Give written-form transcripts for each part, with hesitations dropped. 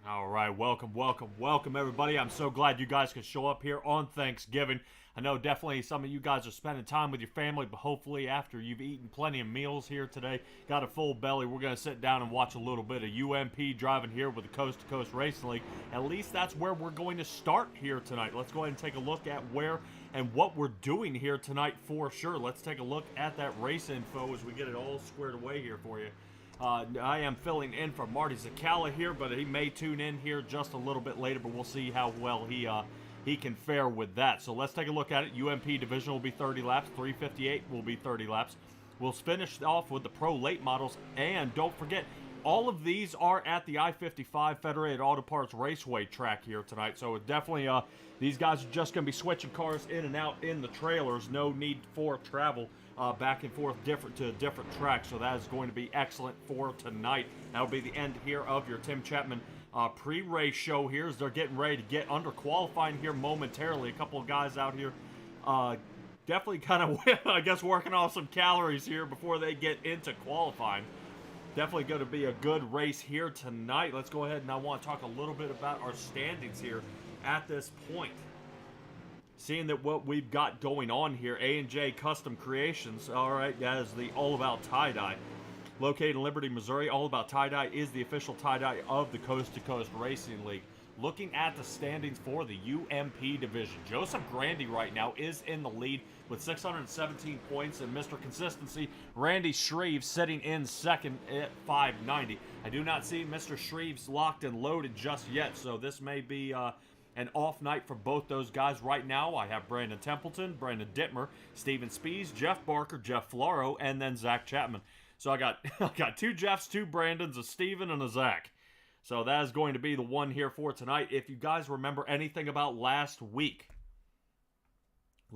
All right, welcome, everybody. I'm so glad you guys could show up here on Thanksgiving. I know definitely some of you guys are spending time with your family, but hopefully after you've eaten plenty of meals here today, got a full belly, we're going to sit down and watch a little bit of UMP driving here with the Coast to Coast Racing League. At least that's where we're going to start here tonight. Let's go ahead and take a look at where and what we're doing here tonight for sure. Let's take a look at that race info as we get it all squared away here for you. I am filling in for Marty Zacala here, but he may tune in here just a little bit later, but we'll see how well he can fare with that. So let's take a look at it. UMP division will be 30 laps. 358 will be 30 laps. We'll finish off with the Pro Late models, and don't forget, all of these are at the I-55 Federated Auto Parts Raceway track here tonight. So it definitely, these guys are just going to be switching cars in and out in the trailers. No need for travel back and forth to different tracks. So that is going to be excellent for tonight. That'll be the end here of your Tim Chapman pre-race show here as they're getting ready to get under qualifying here momentarily. A couple of guys out here definitely kind of, I guess, working off some calories here before they get into qualifying. Definitely going to be a good race here tonight. Let's go ahead and I want to talk a little bit about our standings here at this point. Seeing that what we've got going on here, A&J Custom Creations, all right, that is the All About Tie-Dye. Located in Liberty, Missouri, All About Tie-Dye is the official tie-dye of the Coast to Coast Racing League. Looking at the standings for the UMP division, Joseph Grandy right now is in the lead with 617 points, and Mr. Consistency, Randy Shreve, sitting in second at 590. I do not see Mr. Shreve's locked and loaded just yet, so this may be an off night for both those guys. Right now, I have Brandon Templeton, Brandon Dittmer, Steven Spees, Jeff Barker, Jeff Floro, and then Zach Chapman. So I got two Jeffs, two Brandons, a Steven, and a Zach. So that is going to be the one here for tonight. If you guys remember anything about last week,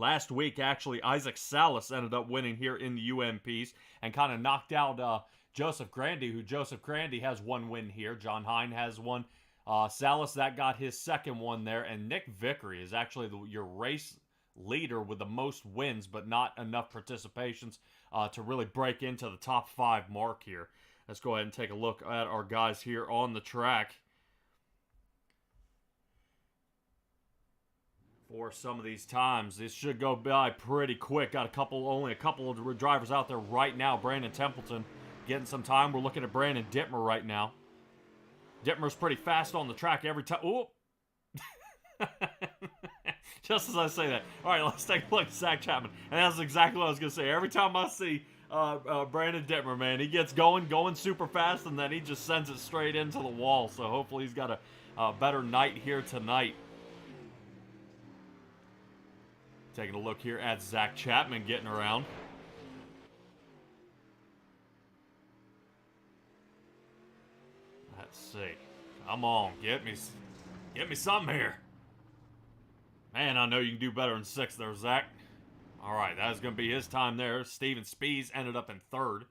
actually, Isaac Salas ended up winning here in the UMPs and kind of knocked out Joseph Grandy, who Joseph Grandy has one win here. John Hine has one. Salas, that got his second one there. And Nick Vickery is actually your race leader with the most wins, but not enough participations to really break into the top 5 mark here. Let's go ahead and take a look at our guys here on the track. for some of these times. This should go by pretty quick. Got only a couple of drivers out there right now. Brandon Templeton getting some time. We're looking at Brandon Dittmer right now. Dittmer's pretty fast on the track every time. Ooh. Just as I say that. All right, let's take a look at Zach Chapman. And that's exactly what I was going to say. Every time I see Brandon Dittmer, man, he gets going super fast, and then he just sends it straight into the wall. So hopefully he's got a better night here tonight. Taking a look here at Zach Chapman getting around. Let's see. Come on, get me something here. Man, I know you can do better than 6th there, Zach. All right, that's going to be his time there. Steven Spies ended up in 3rd.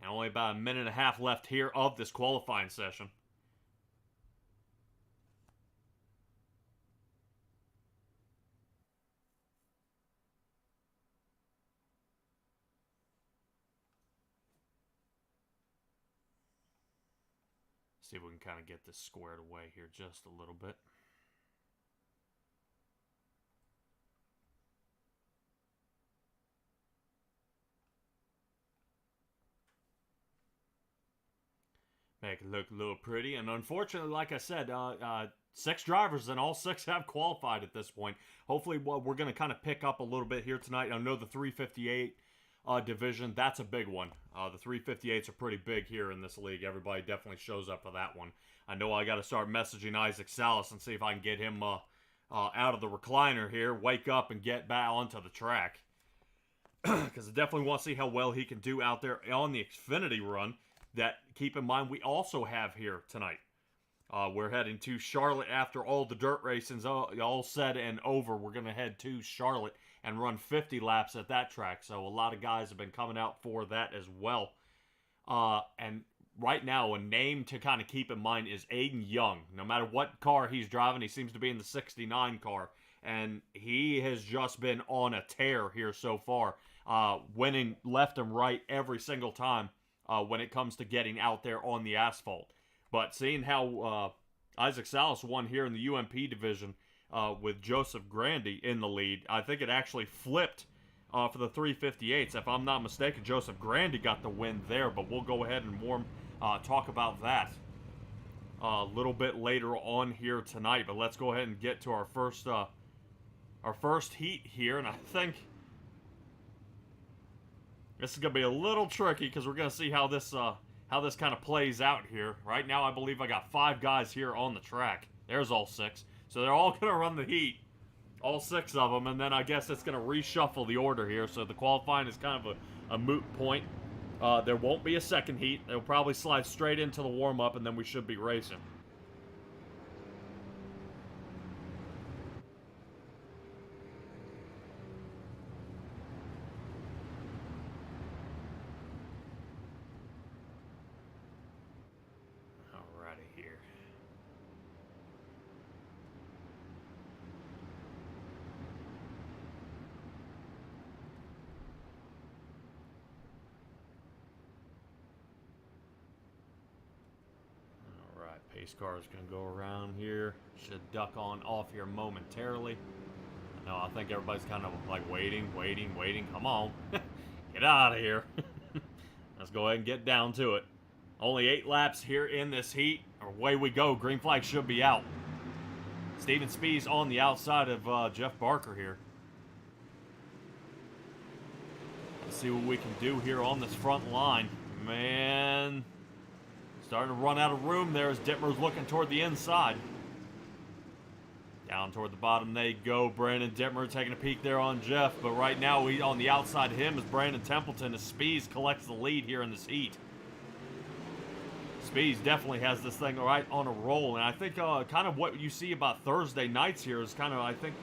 And only about a minute and a half left here of this qualifying session. See if we can kind of get this squared away here just a little bit. Make it look a little pretty. And unfortunately, like I said, 6 drivers, and all 6 have qualified at this point. Hopefully, well, we're going to kind of pick up a little bit here tonight. I know the 358 division, that's a big one. The 358s are pretty big here in this league. Everybody definitely shows up for that one. I know I got to start messaging Isaac Salas and see if I can get him out of the recliner here, wake up, and get back onto the track. Because I definitely want to see how well he can do out there on the Xfinity run. That, keep in mind, we also have here tonight. We're heading to Charlotte after all the dirt racing's all said and over. We're going to head to Charlotte and run 50 laps at that track. So a lot of guys have been coming out for that as well. And right now, a name to kind of keep in mind is Aiden Young. No matter what car he's driving, he seems to be in the 69 car. And he has just been on a tear here so far, winning left and right every single time. When it comes to getting out there on the asphalt. But seeing how Isaac Salas won here in the UMP division with Joseph Grandy in the lead, I think it actually flipped for the 358s. If I'm not mistaken, Joseph Grandy got the win there, but we'll go ahead and talk about that a little bit later on here tonight. But let's go ahead and get to our first heat here, and I think this is going to be a little tricky because we're going to see how this kind of plays out here. Right now, I believe I got 5 guys here on the track. There's all 6. So they're all going to run the heat, all 6 of them, and then I guess it's going to reshuffle the order here. So the qualifying is kind of a moot point. There won't be a second heat. They'll probably slide straight into the warm-up, and then we should be racing. Pace car is going to go around here. Should duck on off here momentarily. No, I think everybody's kind of like waiting. Come on. Get out of here. Let's go ahead and get down to it. Only 8 laps here in this heat. Away we go. Green flag should be out. Steven Spies on the outside of Jeff Barker here. Let's see what we can do here on this front line. Man, starting to run out of room there as Dittmer's looking toward the inside. Down toward the bottom they go. Brandon Dittmer taking a peek there on Jeff, but right now on the outside of him is Brandon Templeton as Spies collects the lead here in this heat. Spies definitely has this thing right on a roll, and I think kind of what you see about Thursday nights here is kind of, I think,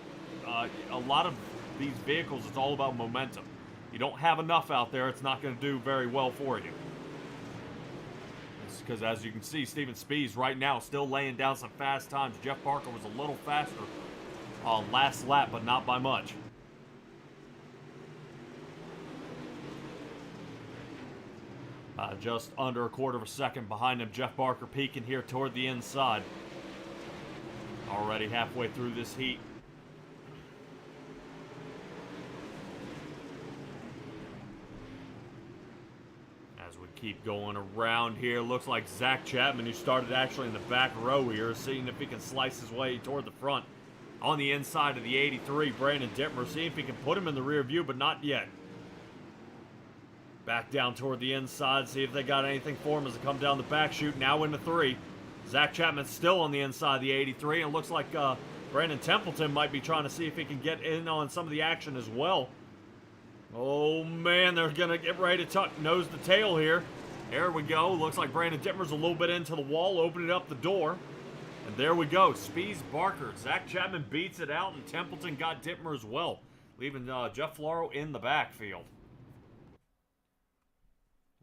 a lot of these vehicles, it's all about momentum. You don't have enough out there, it's not going to do very well for you. Because as you can see, Steven Spies right now still laying down some fast times. Jeff Parker was a little faster last lap, but not by much. Just under a quarter of a second behind him, Jeff Barker peeking here toward the inside. Already halfway through this heat. As we keep going around here, looks like Zach Chapman, who started actually in the back row here, seeing if he can slice his way toward the front. On the inside of the 83, Brandon Dittmer, seeing if he can put him in the rear view, but not yet. Back down toward the inside, see if they got anything for him as they come down the back chute, now into 3. Zach Chapman's still on the inside of the 83, and it looks like Brandon Templeton might be trying to see if he can get in on some of the action as well. Oh man, they're going to get ready to tuck nose to tail here. There we go. Looks like Brandon Dittmer's a little bit into the wall, opening up the door. And there we go. Spees Barker. Zach Chapman beats it out, and Templeton got Dittmer as well, leaving Jeff Floro in the backfield.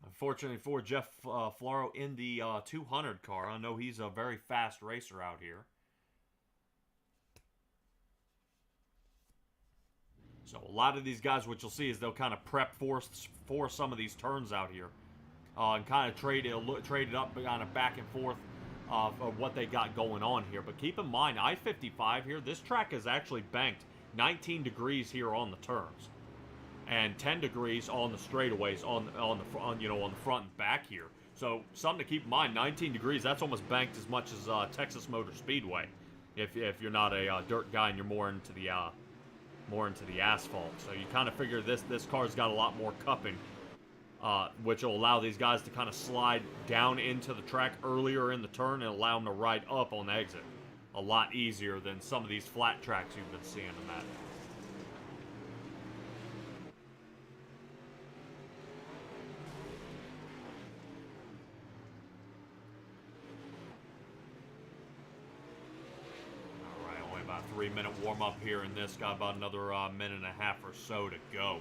Unfortunately for Jeff Floro in the 200 car. I know he's a very fast racer out here. So a lot of these guys, what you'll see is they'll kind of prep for some of these turns out here. And kind of trade it up kind of back and forth of what they got going on here. But keep in mind, I-55 here, this track is actually banked 19 degrees here on the turns. And 10 degrees on the straightaways on the front and back here. So something to keep in mind. 19 degrees. That's almost banked as much as Texas Motor Speedway. If you're not a dirt guy and you're more into the asphalt. So you kind of figure this car's got a lot more cupping, which will allow these guys to kind of slide down into the track earlier in the turn and allow them to ride up on the exit. A lot easier than some of these flat tracks you've been seeing in that. About a 3-minute warm-up here in this. Got about another minute and a half or so to go.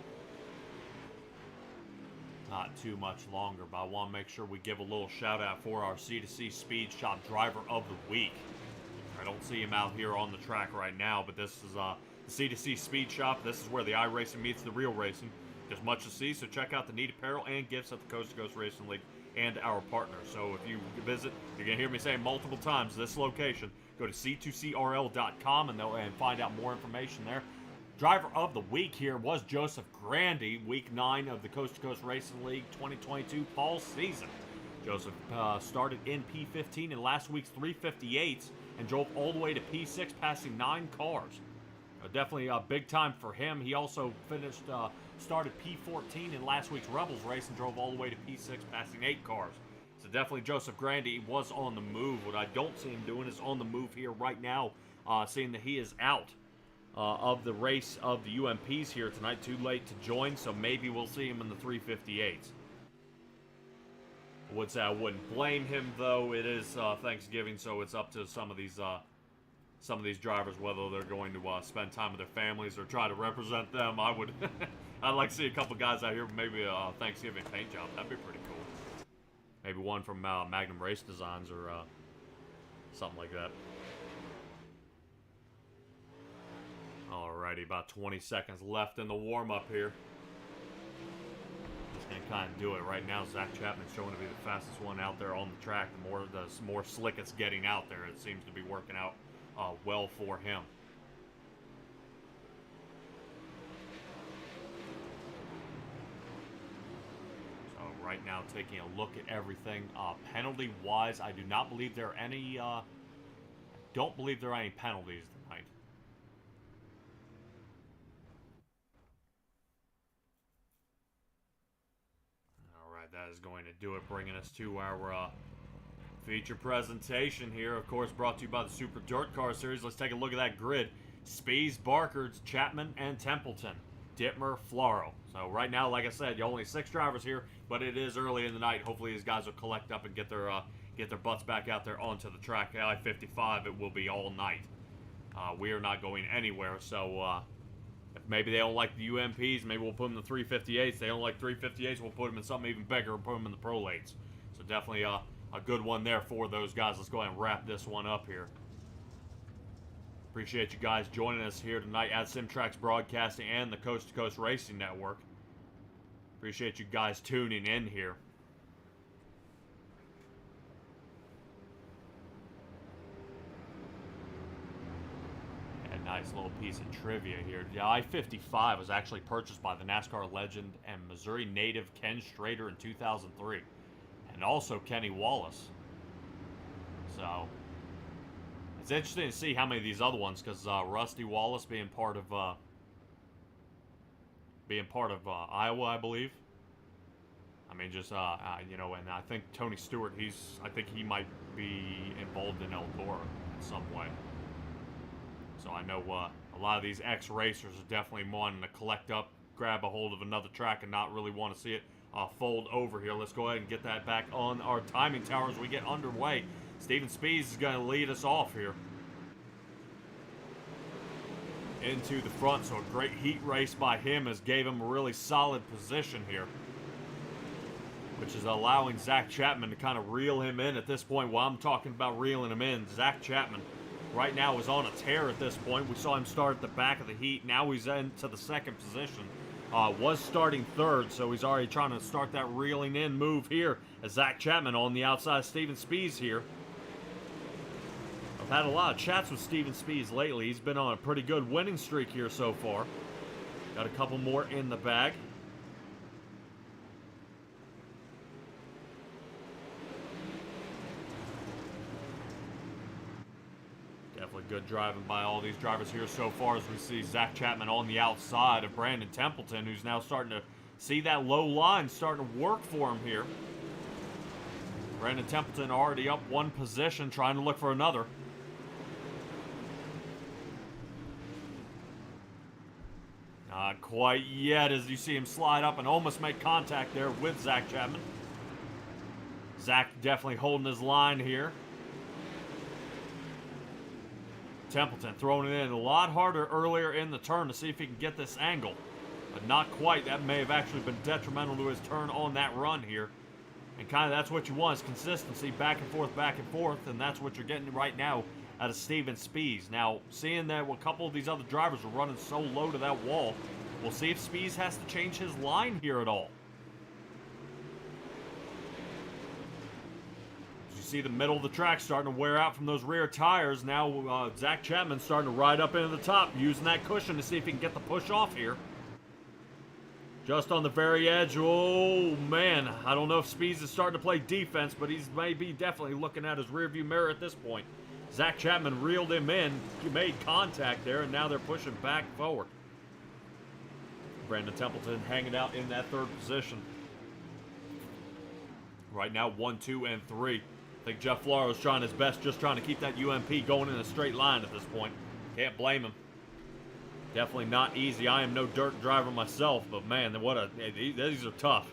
Not too much longer, but I want to make sure we give a little shout-out for our C2C Speed Shop Driver of the Week. I don't see him out here on the track right now, but this is the C2C Speed Shop. This is where the iRacing meets the real racing. There's much to see, so check out the neat apparel and gifts at the Coast2Coast Racing League and our partners. So if you visit, you're going to hear me say multiple times, this location. Go to c2crl.com and find out more information there. Driver of the week here was Joseph Grandy, week 9 of the Coast2Coast Racing League 2022 fall season. Joseph started in P15 in last week's 358s and drove all the way to P6, passing 9 cars. Definitely a big time for him. He also started P14 in last week's Rebels race and drove all the way to P6, passing 8 cars. So definitely Joseph Grandy was on the move. What I don't see him doing is on the move here right now, seeing that he is out of the race of the UMPs here tonight. Too late to join, so maybe we'll see him in the 358s. I would say I wouldn't blame him, though. It is Thanksgiving, so it's up to some of these drivers whether they're going to spend time with their families or try to represent them. I'd like to see a couple guys out here, maybe a Thanksgiving paint job. That'd be pretty cool. Maybe one from Magnum Race Designs or something like that. Alrighty, about 20 seconds left in the warm-up here. Just gonna kind of do it right now. Zach Chapman's showing to be the fastest one out there on the track. The more slick it's getting out there, it seems to be working out well for him. Right now, taking a look at everything penalty-wise, I do not believe there are any. Don't believe there are any penalties tonight. All right, that is going to do it, bringing us to our feature presentation here. Of course, brought to you by the Super DIRTcar Series. Let's take a look at that grid. Spees, Barker, Chapman, and Templeton. Dittmer, Floro. So right now, like I said, you only 6 drivers here, but it is early in the night. Hopefully these guys will collect up and get their butts back out there onto the track. I-55, it will be all night. We are not going anywhere, so if maybe they don't like the UMPs, maybe we'll put them in the 358s. They don't like 358s, we'll put them in something even bigger and put them in the Pro Lates. So definitely a good one there for those guys. Let's go ahead and wrap this one up here. Appreciate you guys joining us here tonight at SimTraX Broadcasting and the Coast2Coast Racing Network. Appreciate you guys tuning in here. nice little piece of trivia here. The I-55 was actually purchased by the NASCAR legend and Missouri native Ken Schrader in 2003. And also Kenny Wallace. So, it's interesting to see how many of these other ones, because Rusty Wallace being part of Iowa, I believe. I mean, just, you know, and I think Tony Stewart, I think he might be involved in Eldora in some way. So I know a lot of these ex-racers are definitely wanting to collect up, grab a hold of another track, and not really want to see it fold over here. Let's go ahead and get that back on our timing tower as we get underway. Steven Spies is going to lead us off here into the front. So a great heat race by him has gave him a really solid position here, which is allowing Zach Chapman to kind of reel him in at this point. While I'm talking about reeling him in, Zach Chapman right now is on a tear at this point. We saw him start at the back of the heat. Now he's into the second position. Was starting third, so he's already trying to start that reeling in move here as Zach Chapman on the outside of Steven Spies here. I've had a lot of chats with Steven Spies lately. He's been on a pretty good winning streak here so far. Got a couple more in the bag. Definitely good driving by all these drivers here so far as we see Zach Chapman on the outside of Brandon Templeton, who's now starting to see that low line starting to work for him here. Brandon Templeton already up one position, trying to look for another. Not quite yet as you see him slide up and almost make contact there with Zach Chapman. Zach definitely holding his line here. Templeton throwing it in a lot harder earlier in the turn to see if he can get this angle. But not quite. That may have actually been detrimental to his turn on that run here. And kind of that's what you want is consistency, back and forth, and that's what you're getting right now out of Steven Spies. Now, seeing that a couple of these other drivers are running so low to that wall, we'll see if Spies has to change his line here at all. See the middle of the track starting to wear out from those rear tires. Now Zach Chapman starting to ride up into the top, using that cushion to see if he can get the push off here. Just on the very edge. Oh man, I don't know if Spies is starting to play defense, but he's maybe definitely looking at his rearview mirror at this point. Zach Chapman reeled him in, he made contact there, and now they're pushing back forward. Brandon Templeton hanging out in that third position. Right now, 1, 2, and 3. I think Jeff Floro's trying his best, just trying to keep that UMP going in a straight line at this point. Can't blame him. Definitely not easy. I am no dirt driver myself, but man, these are tough.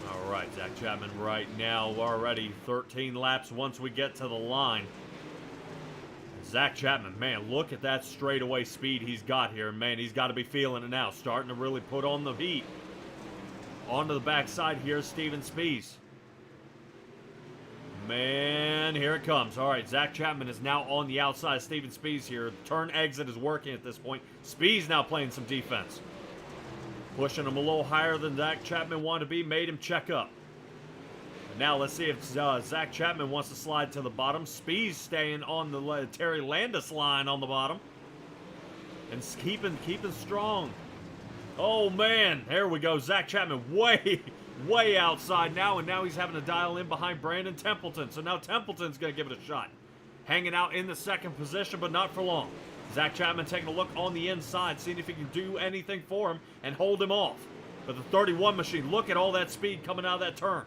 All right, Zach Chapman right now already 13 laps once we get to the line. Zach Chapman, man, look at that straightaway speed he's got here. Man, he's got to be feeling it now, starting to really put on the heat. Onto the backside here, Steven Spies. Man, here it comes. All right, Zach Chapman is now on the outside of Steven Spies here. Turn exit is working at this point. Spies now playing some defense. Pushing him a little higher than Zach Chapman wanted to be, made him check up. And now let's see if Zach Chapman wants to slide to the bottom. Spies staying on the Terry Landis line on the bottom. And keeping strong. Oh, man. There we go. Zach Chapman way outside now, and now he's having to dial in behind Brandon Templeton. So now Templeton's going to give it a shot. Hanging out in the second position, but not for long. Zach Chapman taking a look on the inside, seeing if he can do anything for him and hold him off. But the 31 machine, look at all that speed coming out of that turn.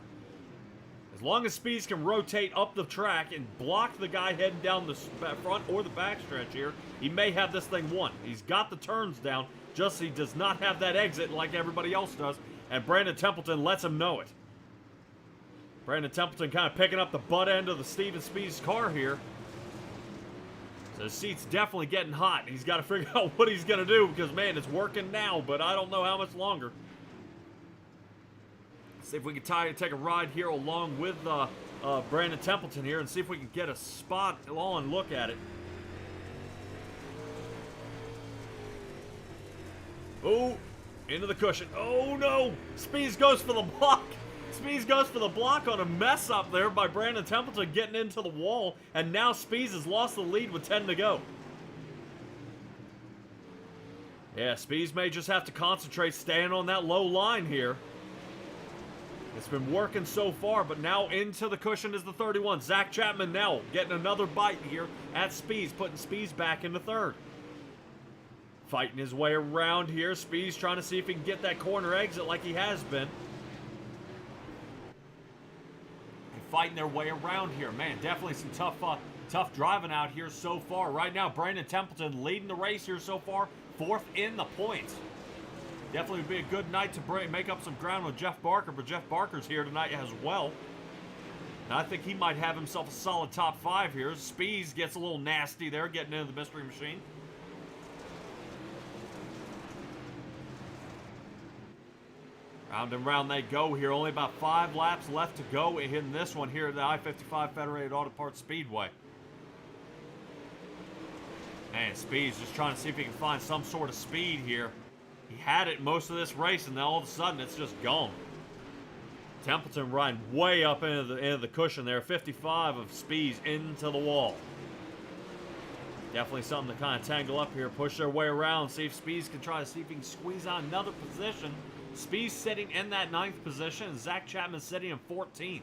As long as Spies can rotate up the track and block the guy heading down the front or the back stretch here, he may have this thing won. He's got the turns down. Just he does not have that exit like everybody else does, and Brandon Templeton lets him know it. Brandon Templeton kind of picking up the butt end of the Steven Spies car here. So the seat's definitely getting hot. He's got to figure out what he's going to do because, man, it's working now, but I don't know how much longer. Let's see if we can take a ride here along with Brandon Templeton here and see if we can get a spot on look at it. Oh, into the cushion. Oh, no. Spies goes for the block. Spees goes for the block on a mess up there by Brandon Templeton getting into the wall, and now Spees has lost the lead with 10 to go. Yeah, Spees may just have to concentrate staying on that low line here. It's been working so far, but now into the cushion is the 31. Zach Chapman now getting another bite here at Spees, putting Spees back into third. Fighting his way around here. Spees trying to see if he can get that corner exit like he has been. And fighting their way around here. Man, definitely some tough driving out here so far. Right now, Brandon Templeton leading the race here so far. 4th in the points. Definitely would be a good night to make up some ground with Jeff Barker, but Jeff Barker's here tonight as well. And I think he might have himself a solid top 5 here. Spees gets a little nasty there, getting into the mystery machine. Round and round they go here. Only about 5 laps left to go in this one here at the I-55 Federated Auto Parts Speedway. Man, Speed's just trying to see if he can find some sort of speed here. He had it most of this race, and then all of a sudden it's just gone. Templeton riding way up into the cushion there. 55 of Speeds into the wall. Definitely something to kind of tangle up here. Push their way around. See if Speeds can try to see if he can squeeze out another position. Speeds sitting in that 9th position, and Zach Chapman sitting in 14th.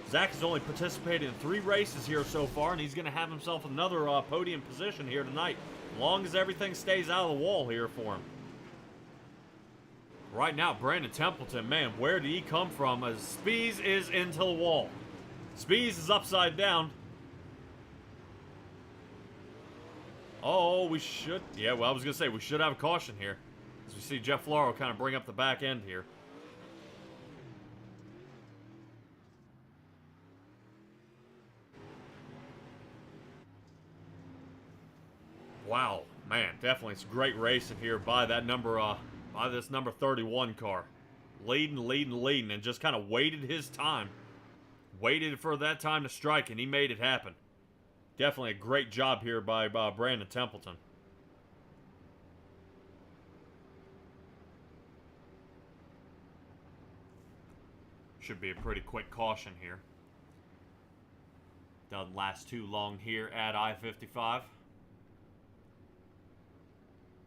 Zach has only participated in 3 races here so far, and he's going to have himself another podium position here tonight, as long as everything stays out of the wall here for him. Right now, Brandon Templeton, man, where did he come from? As Spees is into the wall. Spees is upside down. Oh, we should... Yeah, well, I was going to say, we should have a caution here. As we see Jeff Floro kind of bring up the back end here. Wow, man, definitely it's great racing here by that by this number 31 car. Leading, and just kind of waited his time. Waited for that time to strike, and he made it happen. Definitely a great job here by Brandon Templeton. Should be a pretty quick caution here. Doesn't last too long here at I-55.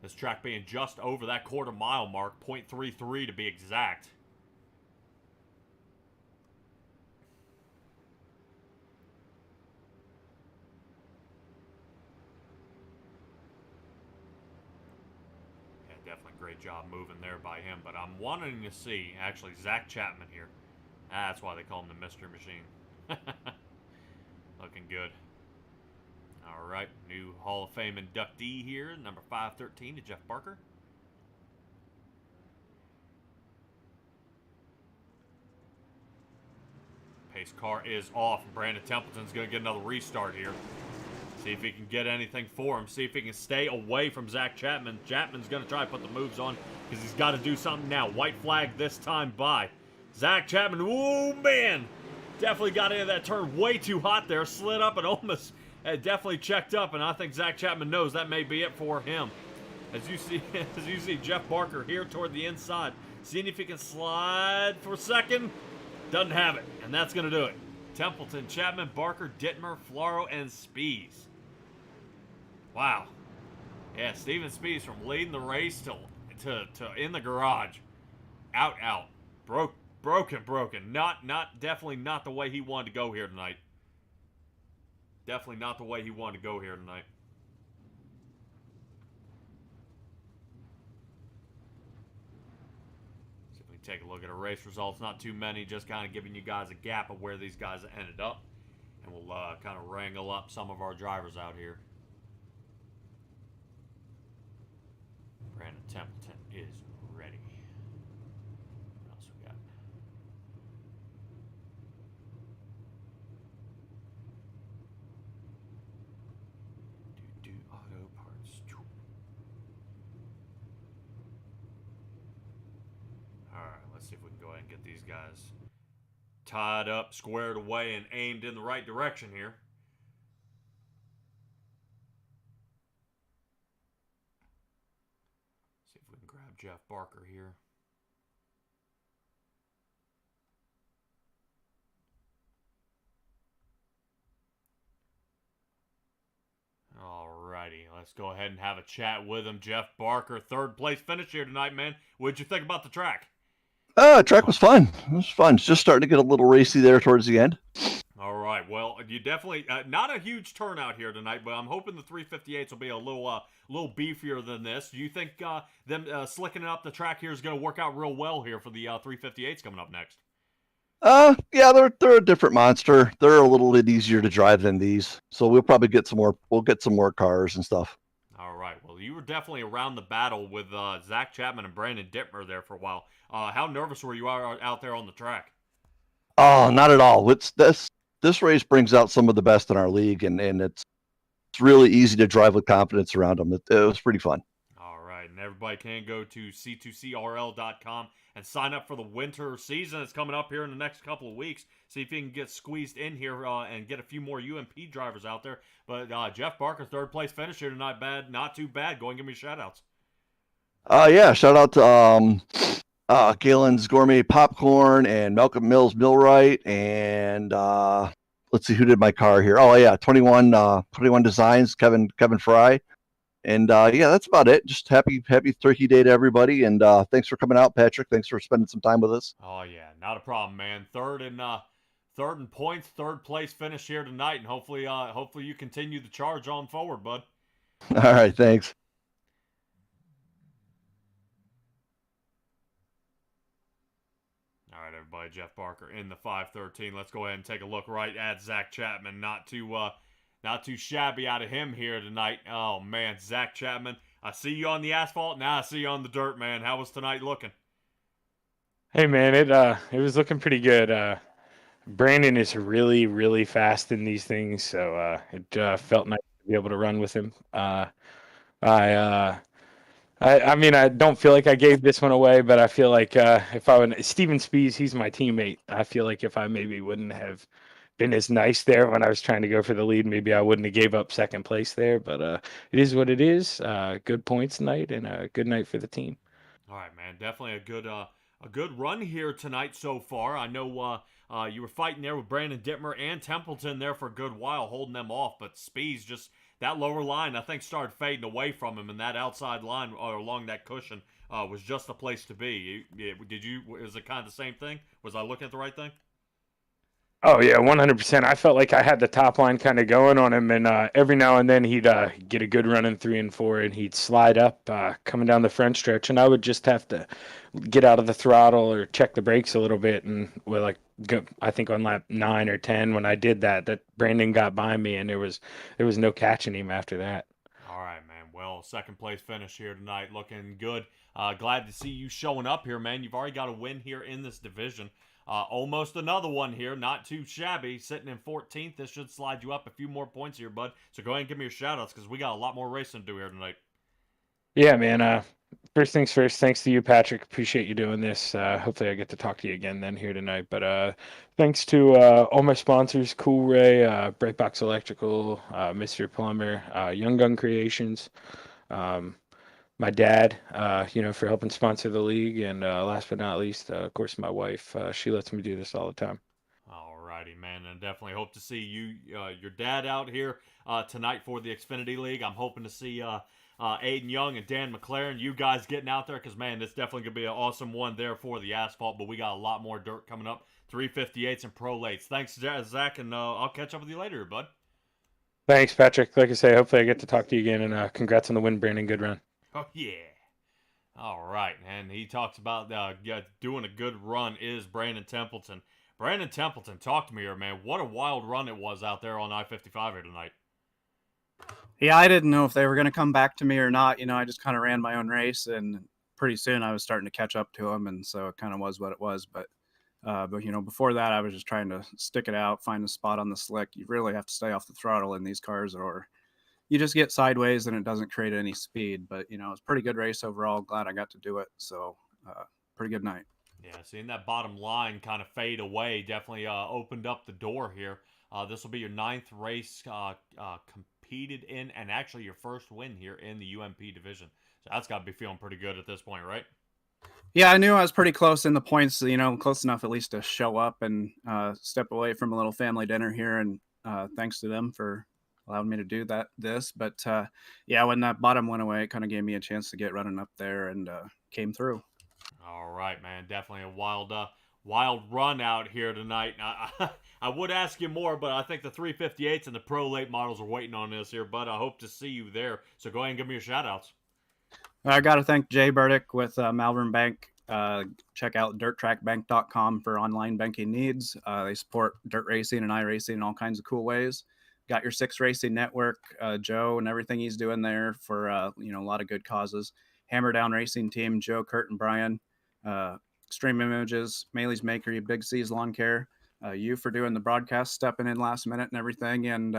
This track being just over that quarter-mile mark, 0.33 to be exact. Yeah, definitely great job moving there by him, but I'm wanting to see, actually, Zach Chapman here. That's why they call him the Mystery Machine. Looking good. All right, new Hall of Fame inductee here, number 513 to Jeff Barker. Pace car is off. Brandon Templeton's going to get another restart here. See if he can get anything for him. See if he can stay away from Zach Chapman. Chapman's going to try to put the moves on because he's got to do something now. White flag this time by Zach Chapman. Oh, man. Definitely got into that turn way too hot there. Slid up and almost... definitely checked up, and I think Zach Chapman knows that may be it for him. As you see Jeff Barker here toward the inside, seeing if he can slide for second. Doesn't have it, and that's going to do it. Templeton, Chapman, Barker, Dittmer, Floro, and Spees. Wow. Yeah, Steven Spees from leading the race to in the garage. Out. Broken. Definitely not the way he wanted to go here tonight. Definitely not the way he wanted to go here tonight. See if we can take a look at our race results. Not too many, just kind of giving you guys a gap of where these guys ended up. And we'll kind of wrangle up some of our drivers out here. Brandon Templeton is ready. What else we got? Auto parts. Alright, let's see if we can go ahead and get these guys tied up, squared away, and aimed in the right direction here. See if we can grab Jeff Barker here. Let's go ahead and have a chat with him. Jeff Barker, third place finish here tonight, man. What'd you think about the track? Track was fun. It was fun. It's just starting to get a little racy there towards the end. All right. Well, you definitely not a huge turnout here tonight, but I'm hoping the 358s will be a little beefier than this. Do you think them slicking up the track here is going to work out real well here for the 358s coming up next? Yeah, they're a different monster. They're a little bit easier to drive than these, so we'll probably get some more. We'll get some more cars and stuff. All right. Well, you were definitely around the battle with Zach Chapman and Brandon Dittmer there for a while. How nervous were you out there on the track? Oh, not at all. This race brings out some of the best in our league, and it's really easy to drive with confidence around them. It was pretty fun. All right, and everybody can go to c2crl.com and sign up for the winter season that's coming up here in the next couple of weeks. See if you can get squeezed in here and get a few more UMP drivers out there. But Jeff Barker, third place finish here tonight. Not too bad. Go and give me shout outs. Yeah, shout out to Galen's Gourmet Popcorn and Malcolm Mills Millwright, and let's see who did my car here. Oh yeah, 21 Designs, Kevin Fry. And yeah, that's about it. Just happy Turkey Day to everybody, and thanks for coming out, Patrick. Thanks for spending some time with us. Oh yeah, not a problem, man. Third in points, third place finish here tonight, and hopefully you continue the charge on forward, bud. All right, thanks. All right, everybody, Jeff Barker in the 513. Let's go ahead and take a look right at Zach Chapman. Not too shabby out of him here tonight. Oh man, Zach Chapman, I see you on the asphalt, now I see you on the dirt, man. How was tonight looking? Hey man, it was looking pretty good. Brandon is really, really fast in these things, so it felt nice to be able to run with him. I mean, I don't feel like I gave this one away, but I feel like if I would, Steven Spees, he's my teammate. I feel like if I maybe wouldn't have been as nice there when I was trying to go for the lead, maybe I wouldn't have gave up second place there. But it is what it is. Good points night and a good night for the team. All right, man. Definitely a good run here tonight so far. I know you were fighting there with Brandon Dittmer and Templeton there for a good while, holding them off. But Spees just that lower line, I think, started fading away from him, and that outside line or along that cushion was just the place to be. Was it kind of the same thing? Was I looking at the right thing? Oh yeah, 100%. I felt like I had the top line kind of going on him, and every now and then he'd get a good run in 3 and 4, and he'd slide up coming down the front stretch, and I would just have to get out of the throttle or check the brakes a little bit, and I think on lap 9 or 10 when I did that Brandon got by me, and there was no catching him after that. All right, man. Well, second place finish here tonight, looking good. Glad to see you showing up here, man. You've already got a win here in this division. Almost another one here, not too shabby, sitting in 14th. This should slide you up a few more points here, bud. So go ahead and give me your shout-outs because we got a lot more racing to do here tonight. Yeah, man. First things first, thanks to you, Patrick. Appreciate you doing this. Hopefully I get to talk to you again then here tonight. But thanks to all my sponsors, Cool Ray, Brightbox Electrical, Mr. Plumber, Young Gun Creations, my dad, for helping sponsor the league. And last but not least, of course, my wife. She lets me do this all the time. All righty, man. And definitely hope to see you, your dad out here tonight for the Xfinity League. I'm hoping to see Aiden Young and Dan McLaren, you guys getting out there because, man, this definitely going to be an awesome one there for the asphalt. But we got a lot more dirt coming up. 358s and Pro Lates. Thanks, Zach, and I'll catch up with you later, bud. Thanks, Patrick. Like I say, hopefully I get to talk to you again, and congrats on the win, Brandon. Good run. Oh, yeah. All right, and he talks about doing a good run is Brandon Templeton. Brandon Templeton, talk to me here, man. What a wild run it was out there on I-55 here tonight. Yeah, I didn't know if they were going to come back to me or not. I just kind of ran my own race, and pretty soon I was starting to catch up to them, and so it kind of was what it was. But before that, I was just trying to stick it out, find a spot on the slick. You really have to stay off the throttle in these cars, or you just get sideways and it doesn't create any speed. But, it's a pretty good race overall. Glad I got to do it. So pretty good night. Yeah, seeing that bottom line kind of fade away definitely opened up the door here. This will be your 9th race competed in, and actually your first win here in the UMP division. So that's got to be feeling pretty good at this point, right? Yeah, I knew I was pretty close in the points, close enough at least to show up and step away from a little family dinner here. And thanks to them for allowed me to do this. But yeah, when that bottom went away, it kind of gave me a chance to get running up there and came through. All right, man. Definitely a wild run out here tonight. I would ask you more, but I think the 358s and the Pro Late models are waiting on this here, bud. I hope to see you there. So go ahead and give me your shout-outs. I got to thank Jay Burdick with Malvern Bank. Check out dirttrackbank.com for online banking needs. They support dirt racing and iRacing in all kinds of cool ways. Got your Six Racing Network, Joe, and everything he's doing there for a lot of good causes. Hammer Down Racing Team, Joe, Kurt, and Brian. Extreme Images, Maley's Maker, Big C's Lawn Care. You for doing the broadcast, stepping in last minute and everything, and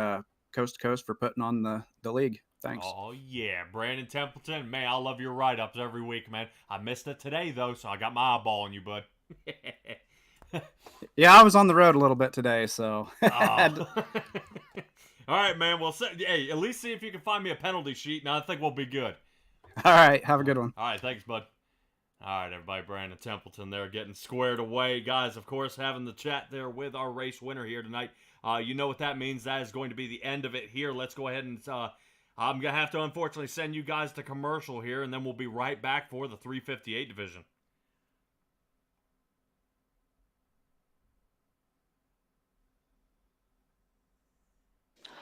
Coast2Coast for putting on the league. Thanks. Oh, yeah. Brandon Templeton. Man, I love your write-ups every week, man. I missed it today, though, so I got my eyeball on you, bud. Yeah, I was on the road a little bit today, so. Oh. All right, man. Well, hey, at least see if you can find me a penalty sheet, and I think we'll be good. All right. Have a good one. All right. Thanks, bud. All right, everybody. Brandon Templeton there getting squared away. Guys, of course, having the chat there with our race winner here tonight. You know what that means. That is going to be the end of it here. Let's go ahead and... I'm going to have to, unfortunately, send you guys to commercial here, and then we'll be right back for the 358 division.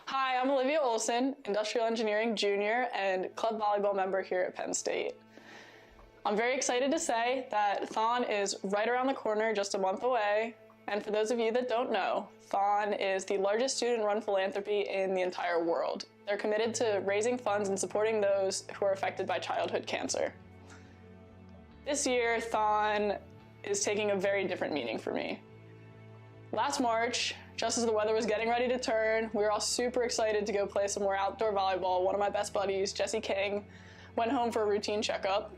Hi, I'm Olivia Olson, Industrial Engineering Junior and club volleyball member here at Penn State. I'm very excited to say that Thon is right around the corner, just a month away. And for those of you that don't know, Thon is the largest student-run philanthropy in the entire world. They're committed to raising funds and supporting those who are affected by childhood cancer. This year, Thon is taking a very different meaning for me. Last March, just as the weather was getting ready to turn, we were all super excited to go play some more outdoor volleyball. One of my best buddies, Jesse King, went home for a routine checkup.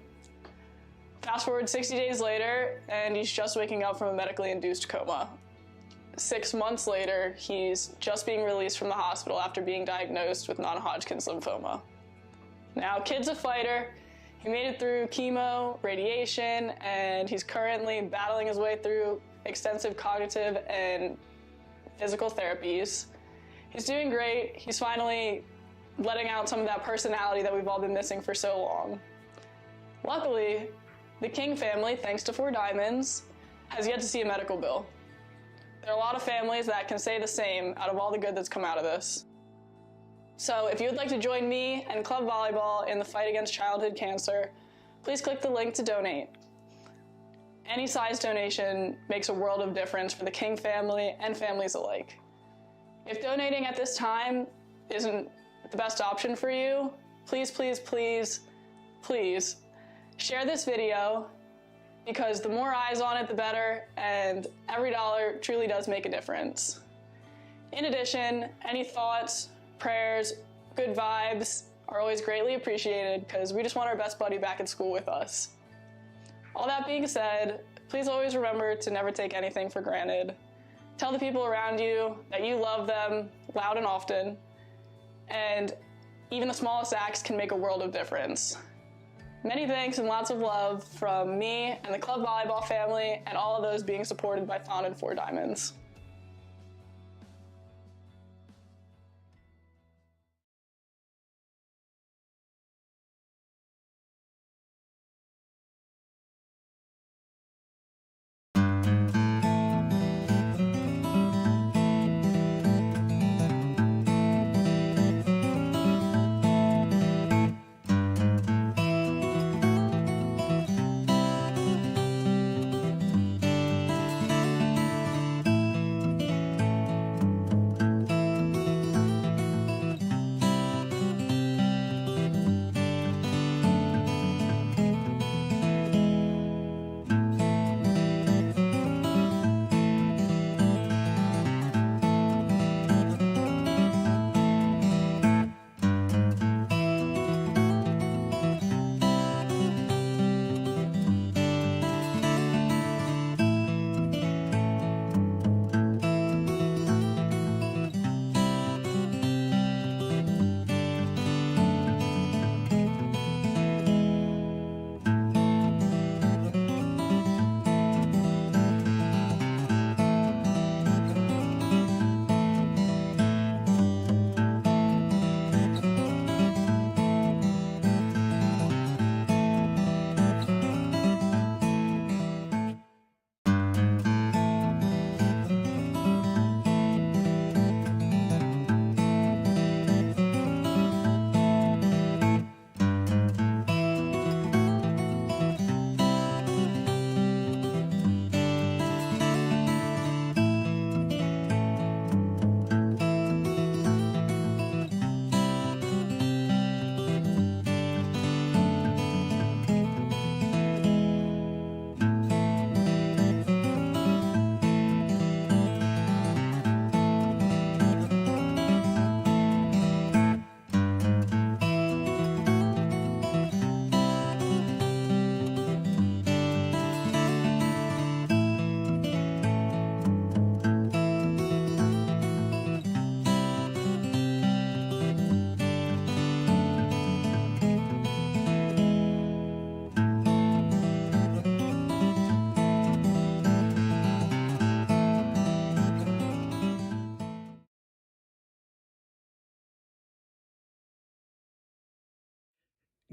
Fast forward 60 days later, and he's just waking up from a medically induced coma. 6 months later, he's just being released from the hospital after being diagnosed with non-Hodgkin's lymphoma. Now, kid's a fighter. He made it through chemo, radiation, and he's currently battling his way through extensive cognitive and physical therapies. He's doing great. He's finally letting out some of that personality that we've all been missing for so long. Luckily, the King family, thanks to Four Diamonds, has yet to see a medical bill. There are a lot of families that can say the same out of all the good that's come out of this. So if you would like to join me and club volleyball in the fight against childhood cancer, please click the link to donate. Any size donation makes a world of difference for the King family and families alike. If donating at this time isn't the best option for you, please, please, please, please share this video, because the more eyes on it, the better, and every dollar truly does make a difference. In addition, any thoughts, prayers, good vibes are always greatly appreciated, because we just want our best buddy back at school with us. All that being said, please always remember to never take anything for granted. Tell the people around you that you love them loud and often, and even the smallest acts can make a world of difference. Many thanks and lots of love from me and the club volleyball family and all of those being supported by Thon and Four Diamonds.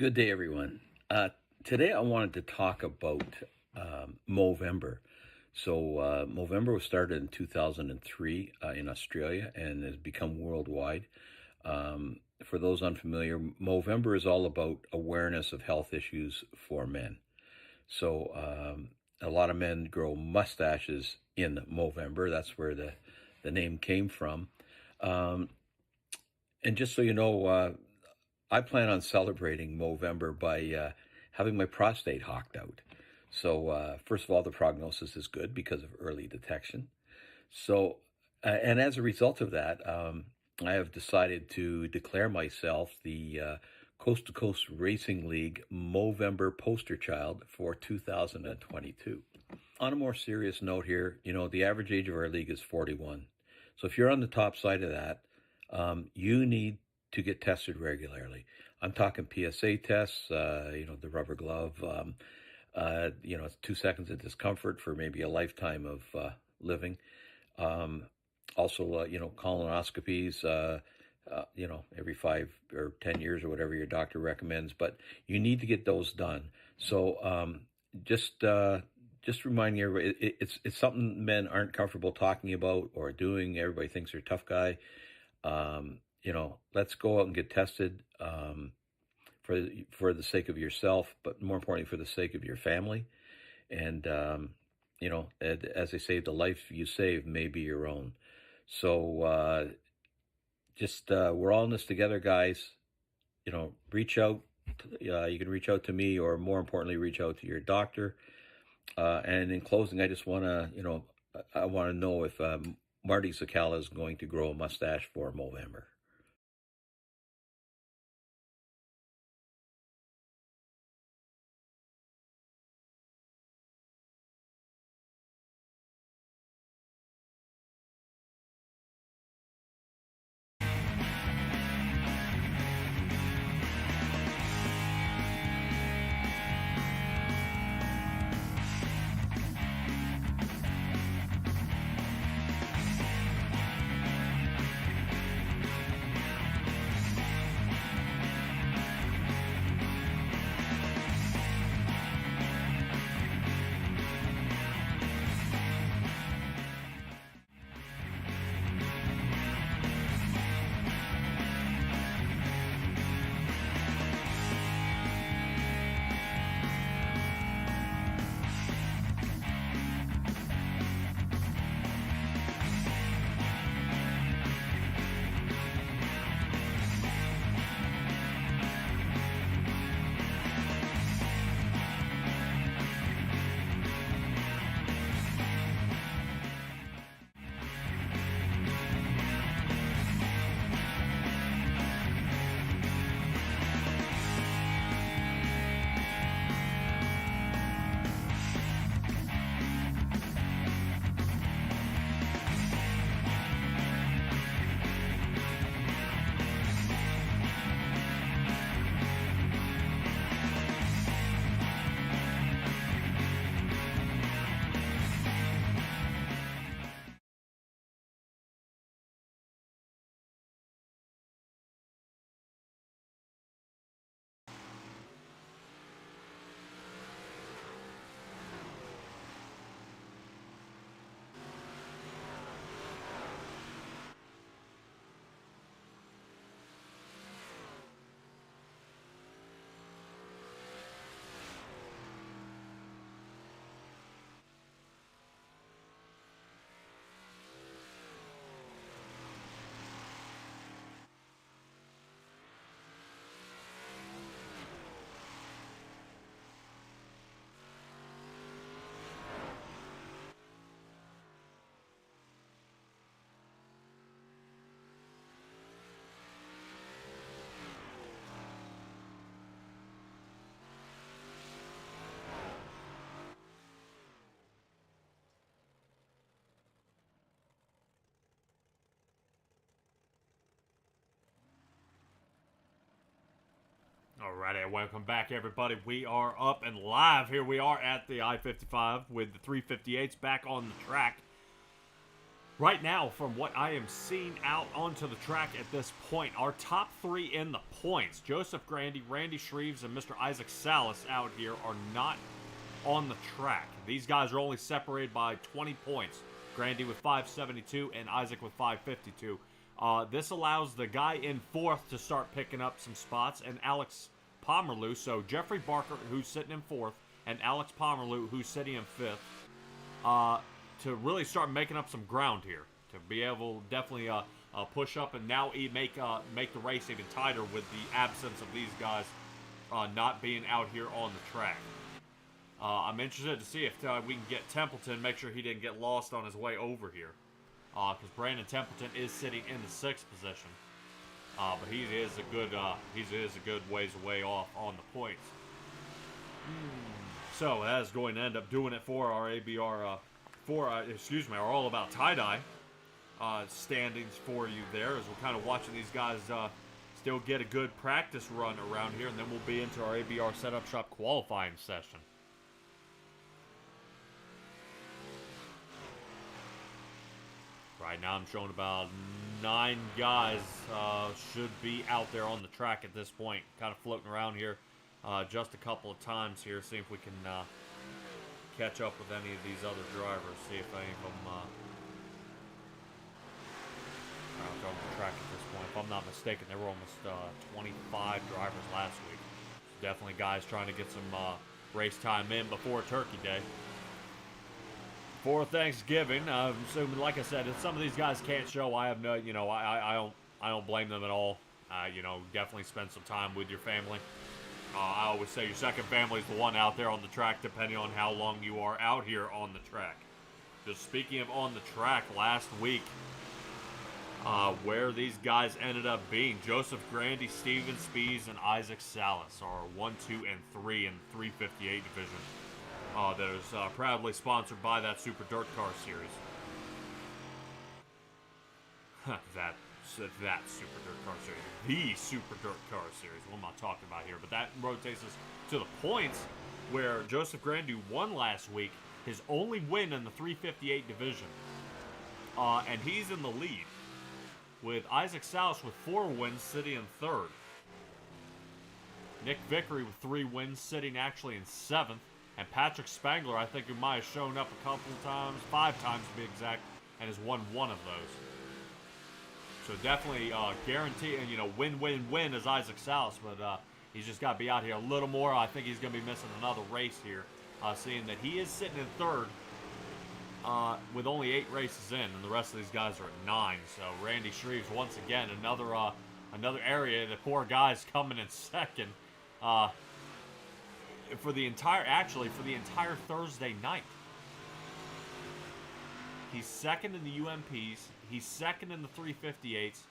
Good day, everyone. Today I wanted to talk about Movember. So Movember was started in 2003 in Australia and has become worldwide. For those unfamiliar, Movember is all about awareness of health issues for men. So a lot of men grow mustaches in Movember. That's where the name came from. And just so you know, I plan on celebrating Movember by having my prostate hocked out. So first of all, the prognosis is good because of early detection. So, and as a result of that, I have decided to declare myself the Coast2Coast Racing League Movember poster child for 2022. On a more serious note here, you know, the average age of our league is 41. So if you're on the top side of that, you need to get tested regularly. I'm talking PSA tests, the rubber glove, 2 seconds of discomfort for maybe a lifetime of living. Also, colonoscopies, every 5 or 10 years or whatever your doctor recommends, but you need to get those done. So just reminding everybody, it's something men aren't comfortable talking about or doing. Everybody thinks they're a tough guy. Let's go out and get tested for the sake of yourself, but more importantly, for the sake of your family. And, as they say, the life you save may be your own. So we're all in this together, guys. Reach out. You can reach out to me, or more importantly, reach out to your doctor. And in closing, I just want to, I want to know if Marty Sakala is going to grow a mustache for Movember. Alrighty, welcome back, everybody. We are up and live. Here we are at the I-55 with the 358s back on the track. Right now, from what I am seeing out onto the track at this point, our top 3 in the points, Joseph Grandy, Randy Shreves, and Mr. Isaac Salas out here are not on the track. These guys are only separated by 20 points. Grandy with 572 and Isaac with 552. This allows the guy in 4th to start picking up some spots, and Alex Pomerleau, so Jeffrey Barker, who's sitting in 4th, and Alex Pomerleau, who's sitting in 5th, to really start making up some ground here, to be able to definitely push up and now make the race even tighter with the absence of these guys not being out here on the track. I'm interested to see if we can get Templeton, make sure he didn't get lost on his way over here, because Brandon Templeton is sitting in the 6th position, but he is a good ways away off on the points. So that is going to end up doing it for our ABR. Our All About Tie-Dye standings for you there, as we're kind of watching these guys still get a good practice run around here, and then we'll be into our ABR Setup Shop qualifying session. Right now I'm showing about 9 guys should be out there on the track at this point, kind of floating around here just a couple of times here, see if we can catch up with any of these other drivers, see if any of them are on the track at this point. If I'm not mistaken, there were almost 25 drivers last week. Definitely guys trying to get some race time in before Turkey Day. For Thanksgiving, I'm assuming, like I said, if some of these guys can't show, I have no, I don't blame them at all. Definitely spend some time with your family. I always say your second family is the one out there on the track, depending on how long you are out here on the track. Just speaking of on the track, last week, where these guys ended up being, Joseph Grandy, Steven Spees, and Isaac Salas are 1, 2, and 3 in the 358 division. That is proudly sponsored by that Super DIRTcar Series. that Super DIRTcar Series. The Super DIRTcar Series. What am I talking about here? But that rotates us to the points where Joseph Grandy won last week. His only win in the 358 division. And he's in the lead, with Isaac Salas with 4 wins sitting in 3rd. Nick Vickery with 3 wins sitting actually in 7th. And Patrick Spangler, I think, who might have shown up a couple times, 5 times to be exact, and has won 1 of those. So definitely guarantee, and win is Isaac Salas, but he's just got to be out here a little more. I think he's going to be missing another race here, seeing that he is sitting in 3rd with only 8 races in, and the rest of these guys are at 9. So Randy Shreves, once again, another area, the poor guy's coming in 2nd. For the entire Thursday night. He's 2nd in the UMPs. He's 2nd in the 358s.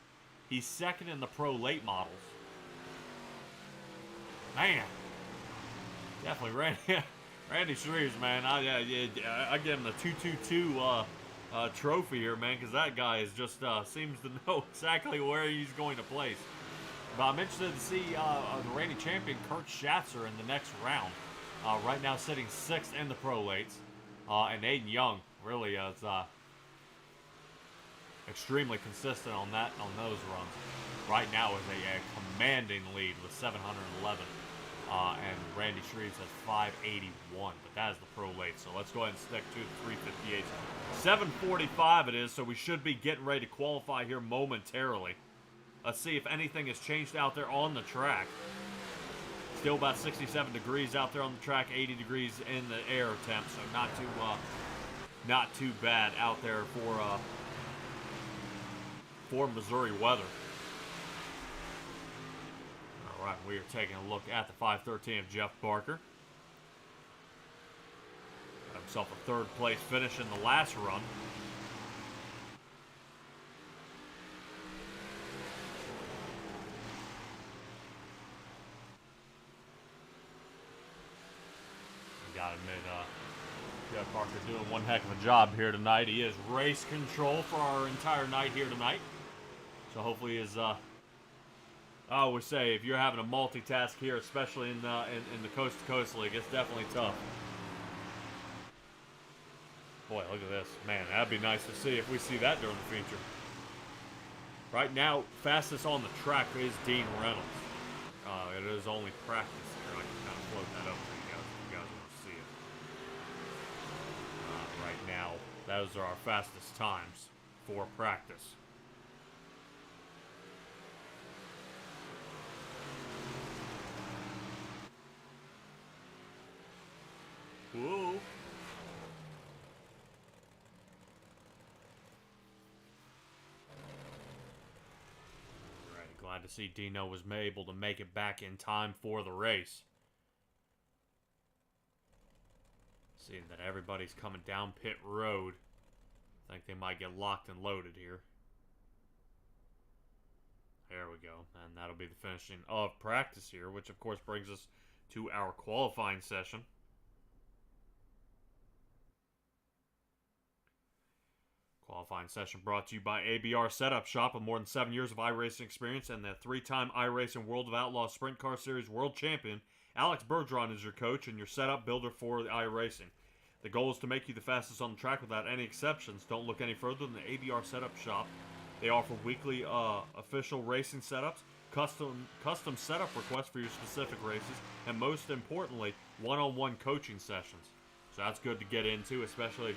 He's 2nd in the Pro Late models. Man, definitely Randy Shreves, man. I give him the 222 trophy here, man, because that guy is just seems to know exactly where he's going to place. But I'm interested to see the reigning champion, Kurt Schatzer, in the next round. Right now sitting 6th in the Pro Lates. And Aiden Young really is extremely consistent on those runs. Right now is a commanding lead with 711. And Randy Shreves has 581. But that is the Pro Late. So let's go ahead and stick to the 358. 7:45 it is, so we should be getting ready to qualify here momentarily. Let's see if anything has changed out there on the track. Still about 67 degrees out there on the track, 80 degrees in the air temp, so not too bad out there for Missouri weather. All right, we are taking a look at the 513 of Jeff Barker. Got himself a 3rd place finish in the last run. Gotta admit, Jeff Barker doing one heck of a job here tonight. He is race control for our entire night here tonight. So hopefully his, I always say, if you're having a multitask here, especially in the Coast-to-Coast League, it's definitely tough. Boy, look at this. Man, that'd be nice to see if we see that during the feature. Right now, fastest on the track is Dean Reynolds. It is only practice here. I can kind of float that up for you guys if you guys want to see it. Right now, those are our fastest times for practice. Whoa. Glad to see Dino was able to make it back in time for the race. Seeing that everybody's coming down pit road. I think they might get locked and loaded here. There we go. And that'll be the finishing of practice here, which of course brings us to our qualifying session. Qualifying session brought to you by ABR Setup Shop, with more than 7 years of iRacing experience and the 3-time iRacing World of Outlaws Sprint Car Series World Champion. Alex Bergeron is your coach and your setup builder for the iRacing. The goal is to make you the fastest on the track without any exceptions. Don't look any further than the ABR Setup Shop. They offer weekly official racing setups, custom setup requests for your specific races, and most importantly, one-on-one coaching sessions. So that's good to get into, especially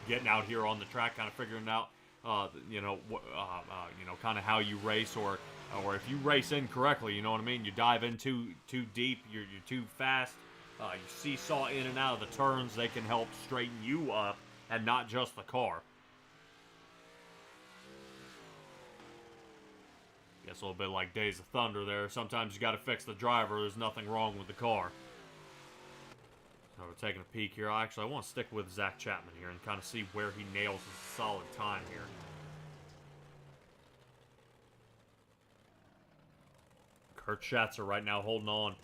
getting out here on the track, kind of figuring out, kind of how you race, or if you race incorrectly, you know what I mean. You dive in too deep, you're too fast. You seesaw in and out of the turns. They can help straighten you up, and not just the car. Guess a little bit like Days of Thunder there. Sometimes you got to fix the driver. There's nothing wrong with the car. So we're taking a peek here. I want to stick with Zach Chapman here and kind of see where he nails his solid time here. Kurt Schatzer right now holding on.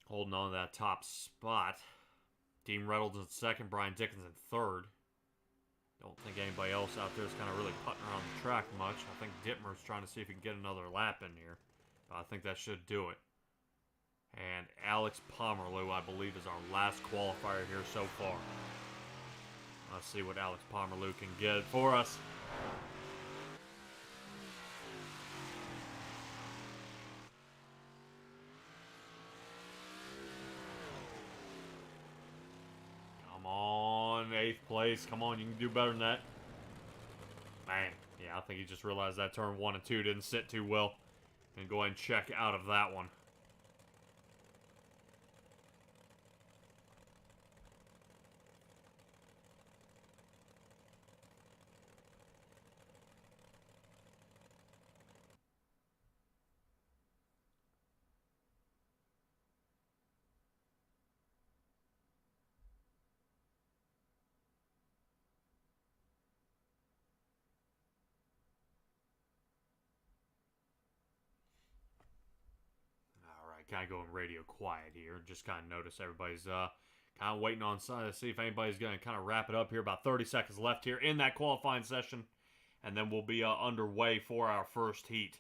Holding on to that top spot. Dean Reynolds in second, Brian Dickens in third. Don't think anybody else out there is kind of really putting around the track much. I think Dittmer's trying to see if he can get another lap in here. I think that should do it. And Alex Pomerleau, I believe, is our last qualifier here so far. Let's see what Alex Pomerleau can get for us. Come on, 8th place. Come on, you can do better than that. Man, yeah, I think he just realized that turn 1 and 2 didn't sit too well. And go ahead and check out of that one. Kind of going radio quiet here. Just kind of notice everybody's kind of waiting on to see if anybody's going to kind of wrap it up here. About 30 seconds left here in that qualifying session. And then we'll be underway for our first heat.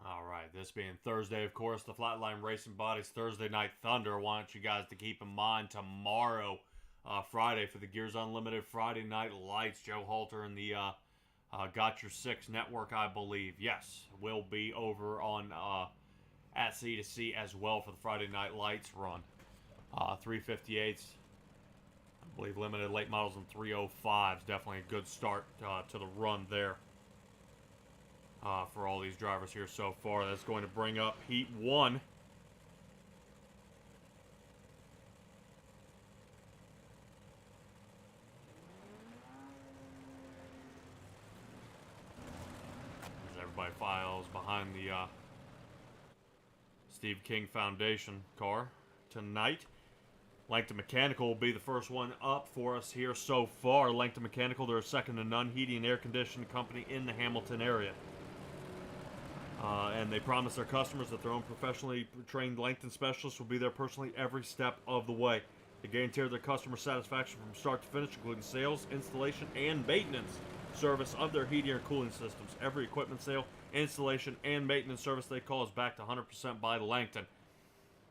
Alright, this being Thursday, of course, the Flatline Racing Bodies Thursday Night Thunder. I want you guys to keep in mind tomorrow, Friday, for the Gears Unlimited Friday Night Lights. Joe Halter and the Got Your Six Network, I believe, yes, will be over on at C2C as well for the Friday Night Lights run. 358s, I believe limited late models and 305s. Definitely a good start to the run there. For all these drivers here so far. That's going to bring up Heat 1. As everybody files behind the Steve King Foundation car tonight. Langton Mechanical will be the first one up for us here so far. Langton Mechanical, they're a second to none heating and air conditioning company in the Hamilton area. And they promise their customers that their own professionally trained lengthen specialists will be there personally every step of the way. They guarantee their customer satisfaction from start to finish, including sales, installation, and maintenance service of their heating and cooling systems. Every equipment sale, installation, and maintenance service they call is backed 100% by Langton.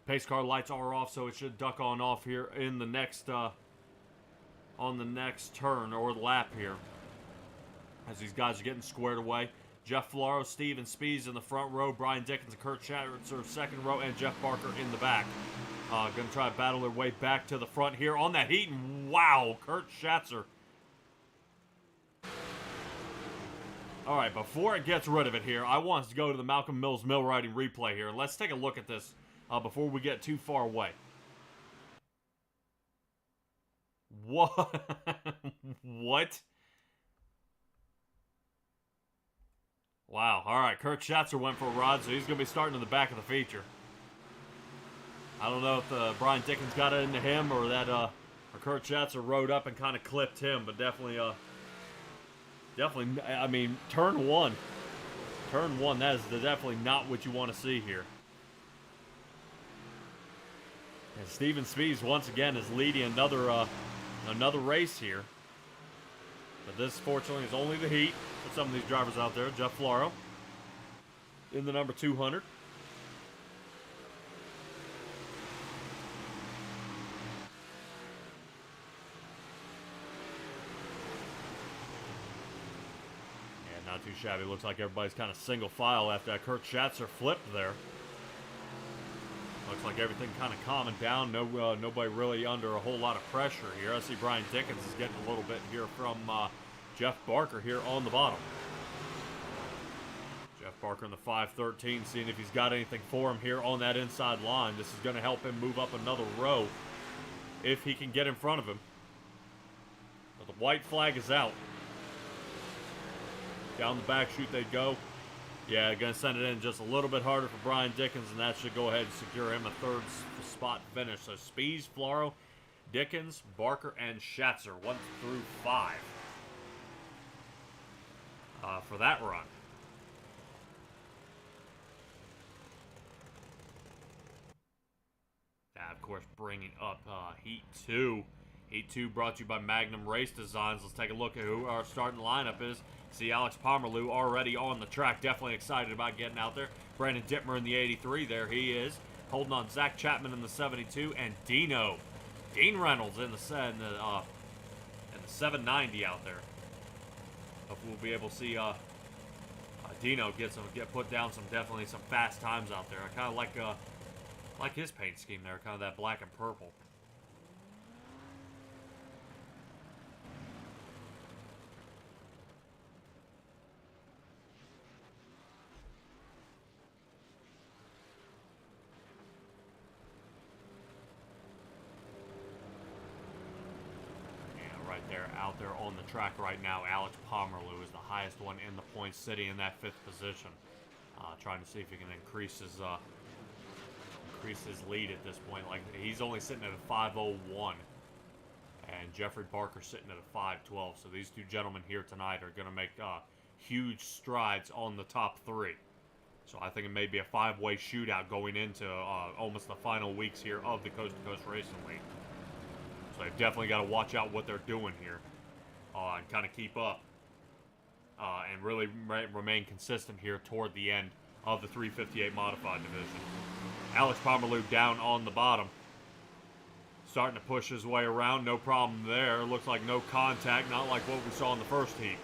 Pace car lights are off, so it should duck on off here in the next on the next turn or lap here, as these guys are getting squared away. Jeff Floro, Steven Spees in the front row, Brian Dickens and Kurt Schatzer second row, and Jeff Barker in the back. Going to try to battle their way back to the front here on that heat, and wow, Kurt Schatzer. All right, before it gets rid of it here, I want us to go to the Malcolm Mills mill riding replay here. Let's take a look at this before we get too far away. What? What? Wow. All right, Kurt Schatzer went for a rod, so he's going to be starting in the back of the feature. I don't know if Brian Dickens got it into him or that or Kurt Schatzer rode up and kind of clipped him, but definitely, I mean, turn one, that is definitely not what you want to see here. And Steven Spees, once again, is leading another race here. But this, fortunately, is only the heat for some of these drivers out there. Jeff Floro in the number 200. Yeah, not too shabby. Looks like everybody's kind of single file after that Kurt Schatzer flipped there. Looks like everything kind of calming down. Nobody really under a whole lot of pressure here. I see Brian Dickens is getting a little bit here from Jeff Barker here on the bottom. Jeff Barker in the 513, seeing if he's got anything for him here on that inside line. This is going to help him move up another row if he can get in front of him. But the white flag is out. Down the back chute they go. Yeah, going to send it in just a little bit harder for Brian Dickens, and that should go ahead and secure him a third spot finish. So Spees, Floro, Dickens, Barker, and Schatzer, 1 through 5 for that run. That, of course, bringing up Heat 2. Heat 2 brought to you by Magnum Race Designs. Let's take a look at who our starting lineup is. See Alex Pomerleau already on the track. Definitely excited about getting out there. Brandon Dittmer in the 83. There he is. Holding on Zach Chapman in the 72. And Dean Reynolds in the 790 out there. Hopefully we'll be able to see Dino get put down some fast times out there. I kind of like his paint scheme there. Kind of that black and purple. Out there on the track right now, Alex Pomerleau is the highest one in the points, sitting in that 5th position. Trying to see if he can increase his lead at this point. Like, he's only sitting at a 5:01, and Jeffrey Barker sitting at a 5:12. So these two gentlemen here tonight are going to make huge strides on the top 3. So I think it may be a 5-way shootout going into almost the final weeks here of the Coast-to-Coast Racing League. So they've definitely got to watch out what they're doing here and kind of keep up and really remain consistent here toward the end of the 358 Modified Division. Alex Pomerleau down on the bottom. Starting to push his way around. No problem there. Looks like no contact, not like what we saw in the first heat.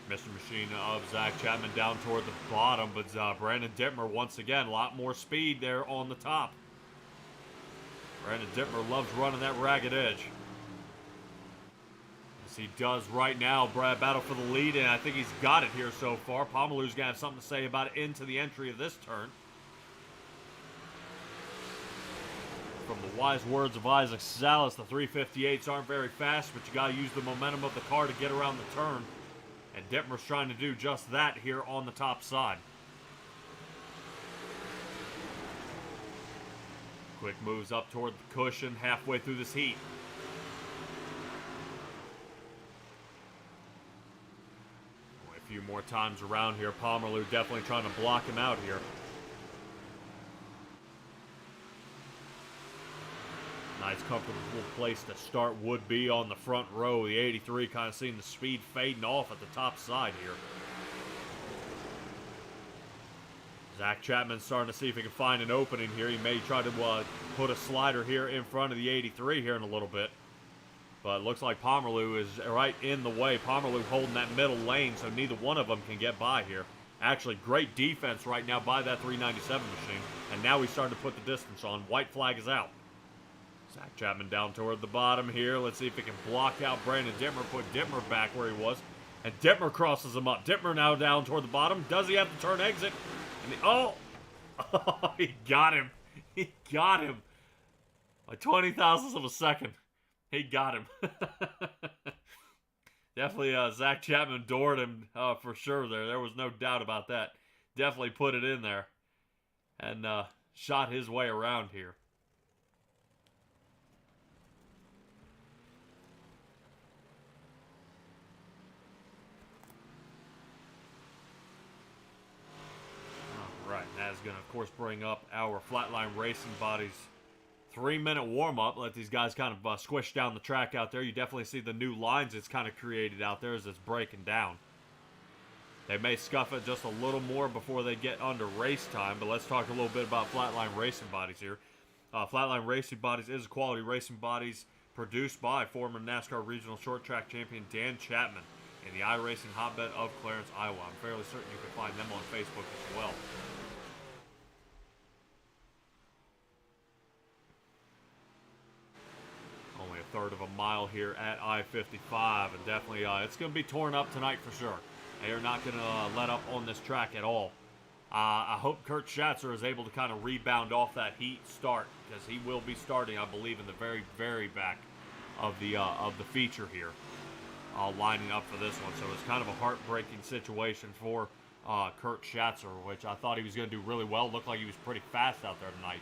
Mr. Machine of Zach Chapman down toward the bottom, but Brandon Dittmer, once again, a lot more speed there on the top. Brandon Dittmer loves running that ragged edge. As he does right now, battle for the lead, and I think he's got it here so far. Pomerleau's going to have something to say about it into the entry of this turn. From the wise words of Isaac Salas, the 358s aren't very fast, but you got to use the momentum of the car to get around the turn. And Dittmer's trying to do just that here on the top side. Quick moves up toward the cushion halfway through this heat. Only a few more times around here. Pomerleau definitely trying to block him out here. Nice, comfortable place to start would be on the front row. The 83 kind of seeing the speed fading off at the top side here. Zach Chapman starting to see if he can find an opening here. He may try to put a slider here in front of the 83 here in a little bit. But it looks like Pomerleau is right in the way. Pomerleau holding that middle lane, so neither one of them can get by here. Actually, great defense right now by that 397 machine. And now he's starting to put the distance on. White flag is out. Zach Chapman down toward the bottom here. Let's see if he can block out Brandon Dittmer, put Dittmer back where he was. And Dittmer crosses him up. Dittmer now down toward the bottom. Does he have to turn exit? And oh, he got him. He got him. By 20 thousandths of a second. He got him. Definitely Zach Chapman doored him for sure there. There was no doubt about that. Definitely put it in there. And shot his way around here. Alright, that is going to, of course, bring up our Flatline Racing Bodies 3-minute warm-up. Let these guys kind of squish down the track out there. You definitely see the new lines it's kind of created out there as it's breaking down. They may scuff it just a little more before they get under race time, but let's talk a little bit about Flatline Racing Bodies here. Flatline Racing Bodies is quality racing bodies produced by former NASCAR Regional Short Track Champion Dan Chapman in the iRacing hotbed of Clarence, Iowa. I'm fairly certain you can find them on Facebook as well. Only a third of a mile here at I-55, and definitely it's going to be torn up tonight for sure. They are not going to let up on this track at all. I hope Kurt Schatzer is able to kind of rebound off that heat start, because he will be starting, I believe, in the very, very back of the feature here, lining up for this one. So it's kind of a heartbreaking situation for Kurt Schatzer, which I thought he was going to do really well. Looked like he was pretty fast out there tonight.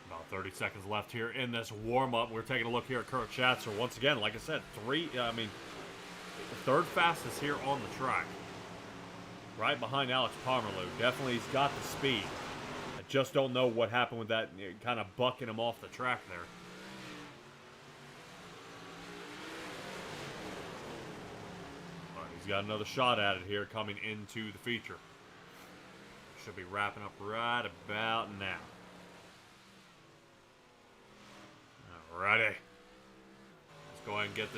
About 30 seconds left here in this warm-up. We're taking a look here at Kurt Schatzer. Once again, like I said, the third fastest here on the track. Right behind Alex Pomerleau. Definitely he's got the speed. I just don't know what happened with that, kind of bucking him off the track there. But he's got another shot at it here coming into the feature. Should be wrapping up right about now. Alrighty. Let's go ahead and get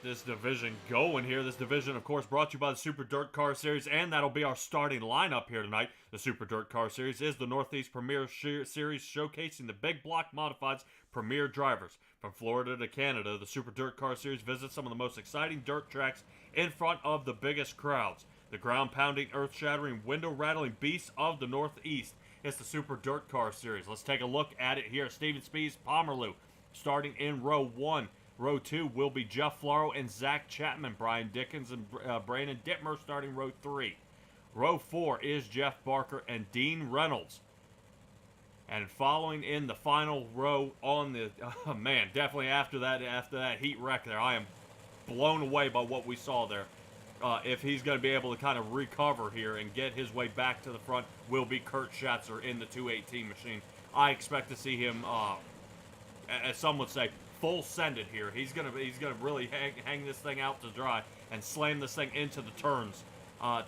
this division going here. This division, of course, brought to you by the Super DIRTcar Series, and that'll be our starting lineup here tonight. The Super DIRTcar Series is the Northeast Premier Series showcasing the big block modifieds premier drivers. From Florida to Canada, the Super DIRTcar Series visits some of the most exciting dirt tracks in front of the biggest crowds. The ground-pounding, earth-shattering, window-rattling beasts of the Northeast. It's the Super DIRTcar Series. Let's take a look at it here. Steven Spies, Pomerleau, starting in row 1. Row 2 will be Jeff Flaro and Zach Chapman. Brian Dickens and Brandon Dittmer starting row 3. Row 4 is Jeff Barker and Dean Reynolds. And following in the final row on the... Oh, man, definitely after that heat wreck there, I am blown away by what we saw there. If he's going to be able to kind of recover here and get his way back to the front, will be Kurt Schatzer in the 218 machine. I expect to see him, as some would say, full send it here. He's gonna really hang this thing out to dry and slam this thing into the turns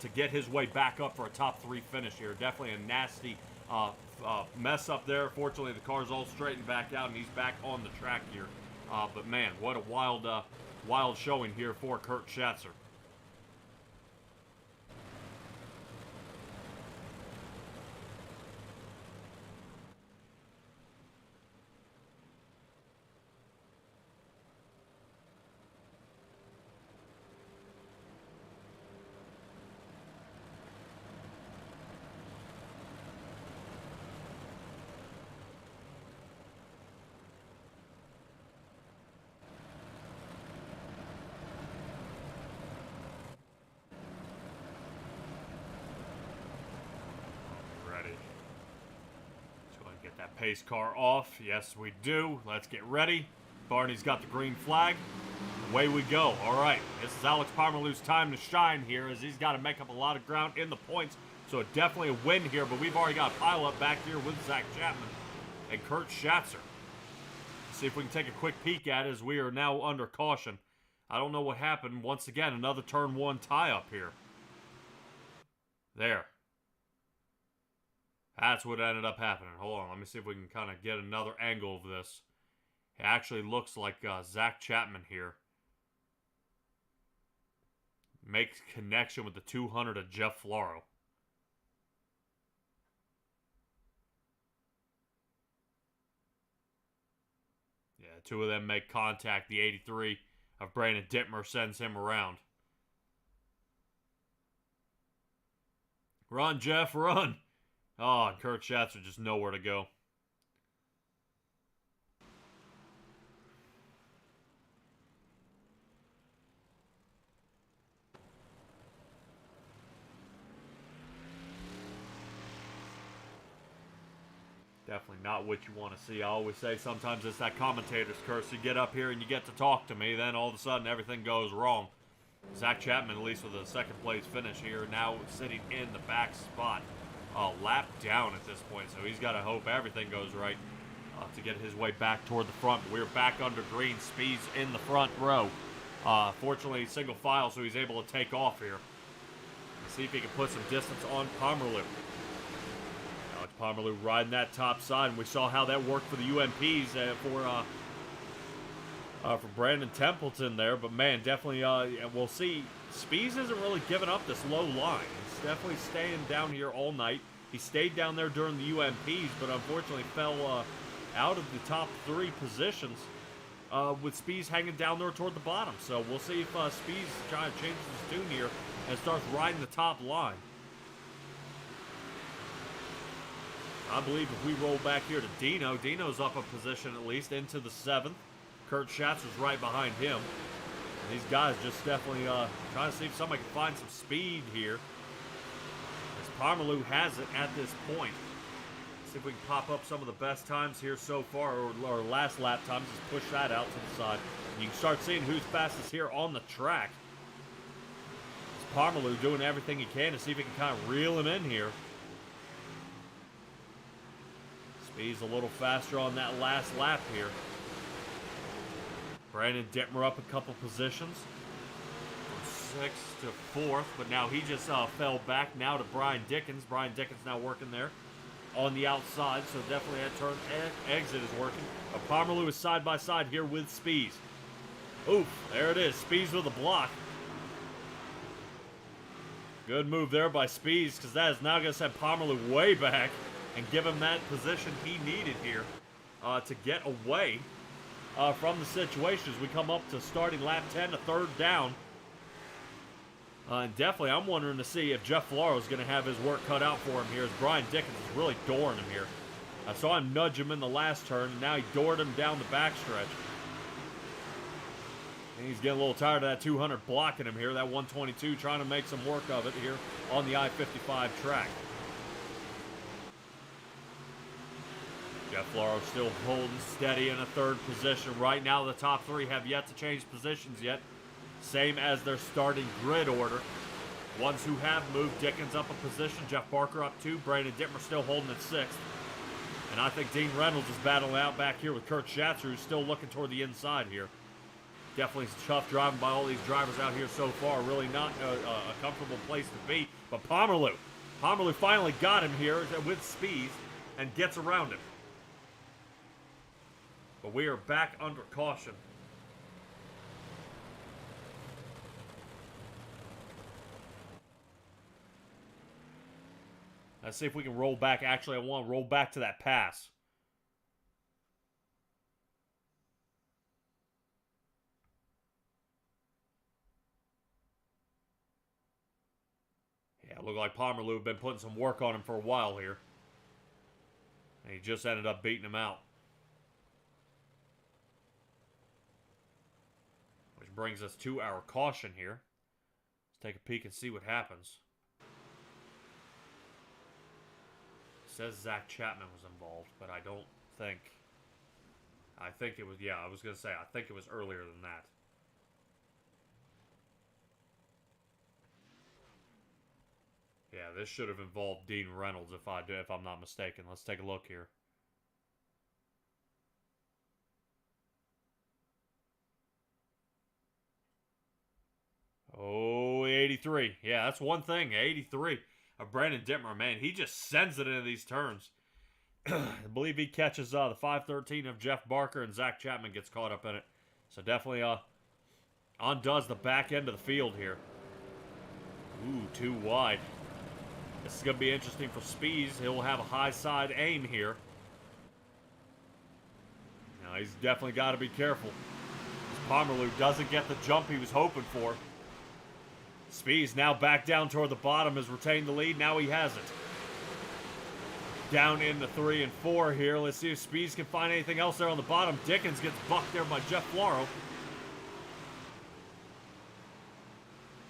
to get his way back up for a top 3 finish here. Definitely a nasty mess up there. Fortunately, the car's all straightened back out and he's back on the track here. But man, what a wild showing here for Kurt Schatzer. That pace car off. Yes, we do. Let's get ready. Barney's got the green flag. Away we go. All right. This is Alex Parmalou's time to shine here as he's got to make up a lot of ground in the points. So definitely a win here, but we've already got a pile up back here with Zach Chapman and Kurt Schatzer. See if we can take a quick peek at it as we are now under caution. I don't know what happened. Once again, another turn 1 tie up here. There. That's what ended up happening. Hold on, let me see if we can kind of get another angle of this. It actually looks like Zach Chapman here makes connection with the 200 of Jeff Floro. Yeah, 2 of them make contact. The 83 of Brandon Dittmer sends him around. Run, Jeff, run! Oh, and Kurt Schatzer just nowhere to go. Definitely not what you want to see. I always say sometimes it's that commentator's curse. You get up here and you get to talk to me, then all of a sudden everything goes wrong. Zach Chapman, at least with a second place finish here, now sitting in the back spot. Lap down at this point, so he's got to hope everything goes right to get his way back toward the front. But we're back under green. Speed's in the front row. Fortunately, single file, so he's able to take off here. Let's see if he can put some distance on Pomerleau. Alex Pomerleau riding that top side, and we saw how that worked for the UMPs for Brandon Templeton there. But man, definitely, we'll see. Speeds isn't really giving up this low line. He's definitely staying down here all night. He stayed down there during the UMPs, but unfortunately fell out of the top 3 positions with Speeds hanging down there toward the bottom. So we'll see if Speeds trying to change his tune here and starts riding the top line. I believe if we roll back here to Dino, Dino's up a position at least into the 7th. Kurt Schatzer's right behind him. These guys just definitely trying to see if somebody can find some speed here. As Pomerleau has it at this point. See if we can pop up some of the best times here so far, or last lap times. Just push that out to the side. And you can start seeing who's fastest here on the track. As Pomerleau doing everything he can to see if he can kind of reel him in here. Speed's a little faster on that last lap here. Brandon Dittmer up a couple positions. From 6th to 4th, but now he just fell back now to Brian Dickens. Brian Dickens now working there on the outside, so definitely that turn exit is working. But Pomerleau is side by side here with Spees. Oof, there it is. Spees with a block. Good move there by Spees, because that is now going to send Pomerleau way back and give him that position he needed here to get away from the situation as we come up to starting lap 10, a third down. And definitely, I'm wondering to see if Jeff Floro is going to have his work cut out for him here, as Brian Dickens is really dooring him here. I saw him nudge him in the last turn, and now he doored him down the backstretch. And he's getting a little tired of that 200 blocking him here, that 122 trying to make some work of it here on the I-55 track. Jeff Floro still holding steady in a 3rd position. Right now, the top 3 have yet to change positions yet. Same as their starting grid order. Ones who have moved, Dickens up a position, Jeff Barker up 2, Brandon Dittmer still holding at 6th. And And I think Dean Reynolds is battling out back here with Kurt Schatzer, who's still looking toward the inside here. Definitely tough driving by all these drivers out here so far. Really not a comfortable place to be. But Pomerleau finally got him here with Spies and gets around him. But we are back under caution. Let's see if we can roll back. Actually, I want to roll back to that pass. Yeah, it looked like Pomerleau had been putting some work on him for a while here. And he just ended up beating him out. Which brings us to our caution here. Let's take a peek and see what happens. Says Zach Chapman was involved, but I don't think. I think it was, yeah, I was going to say, I think it was earlier than that. Yeah, this should have involved Dean Reynolds if I'm not mistaken. Let's take a look here. Oh, 83. Yeah, that's one thing. 83 of Brandon Dittmer, man. He just sends it into these turns. I believe he catches the 513 of Jeff Barker, and Zach Chapman gets caught up in it. So definitely undoes the back end of the field here. Ooh, too wide. This is going to be interesting for Spies. He'll have a high side aim here. Now, he's definitely got to be careful. Pomerleau doesn't get the jump he was hoping for. Spies now back down toward the bottom, has retained the lead. Now he has it. Down into 3 and 4 here. Let's see if Spies can find anything else there on the bottom. Dickens gets bucked there by Jeff Floro.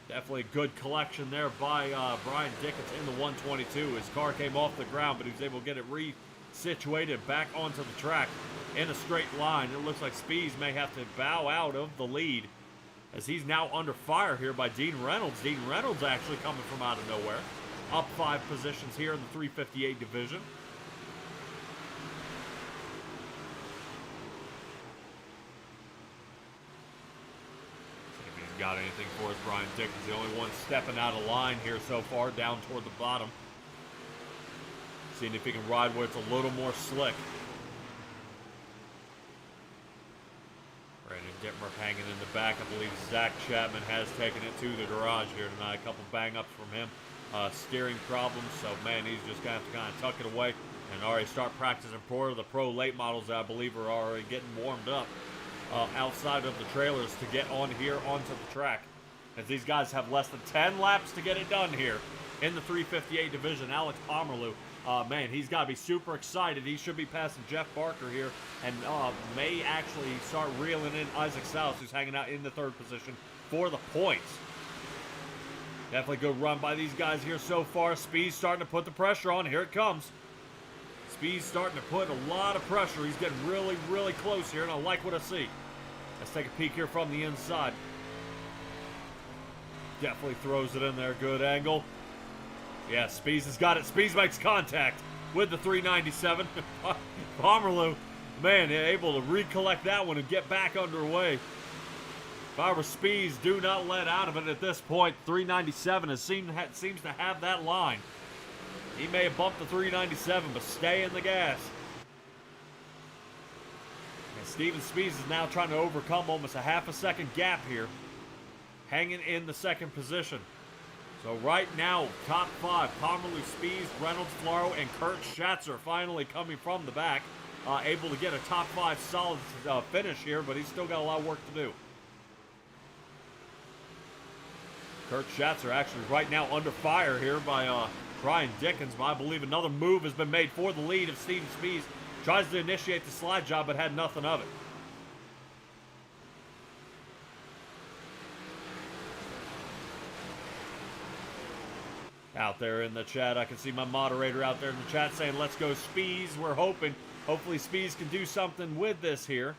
Definitely a good collection there by Brian Dickens in the 122. His car came off the ground, but he was able to get it resituated back onto the track in a straight line. It looks like Spies may have to bow out of the lead as he's now under fire here by Dean Reynolds. Dean Reynolds actually coming from out of nowhere. Up 5 positions here in the 358 division. See if he's got anything for us. Brian Dickens, the only one stepping out of line here so far, down toward the bottom. Seeing if he can ride where it's a little more slick. Brandon Dittmer hanging in the back. I believe Zach Chapman has taken it to the garage here tonight. A couple bang-ups from him. Steering problems, so man, he's just going to have to kind of tuck it away and already start practicing for the pro late models that I believe are already getting warmed up outside of the trailers to get on here onto the track. As these guys have less than 10 laps to get it done here in the 358 division. Alex Pomerleau, man, he's got to be super excited. He should be passing Jeff Barker here and may actually start reeling in Isaac South, who's hanging out in the 3rd position for the points. Definitely good run by these guys here so far. Speed's starting to put the pressure on. Here it comes. Speed's starting to put a lot of pressure. He's getting really, really close here, and I like what I see. Let's take a peek here from the inside. Definitely throws it in there. Good angle. Yeah, Speeds has got it. Speeds makes contact with the 397. Pomerleau, man, able to recollect that one and get back underway. If I were Spies, do not let out of it at this point. 397 seems to have that line. He may have bumped the 397, but stay in the gas. And Steven Spies is now trying to overcome almost a half a second gap here. Hanging in the 2nd position. So right now, top 5, Pomerleau, Spies, Reynolds, Floro, and Kurt Schatzer finally coming from the back. Able to get a top 5 solid finish here, but he's still got a lot of work to do. Kurt Schatzer actually right now under fire here by Brian Dickens, but I believe another move has been made for the lead of Steven Spies. Tries to initiate the slide job, but had nothing of it. Out there in the chat, I can see my moderator out there in the chat saying, let's go Spies. We're hopefully Spies can do something with this here.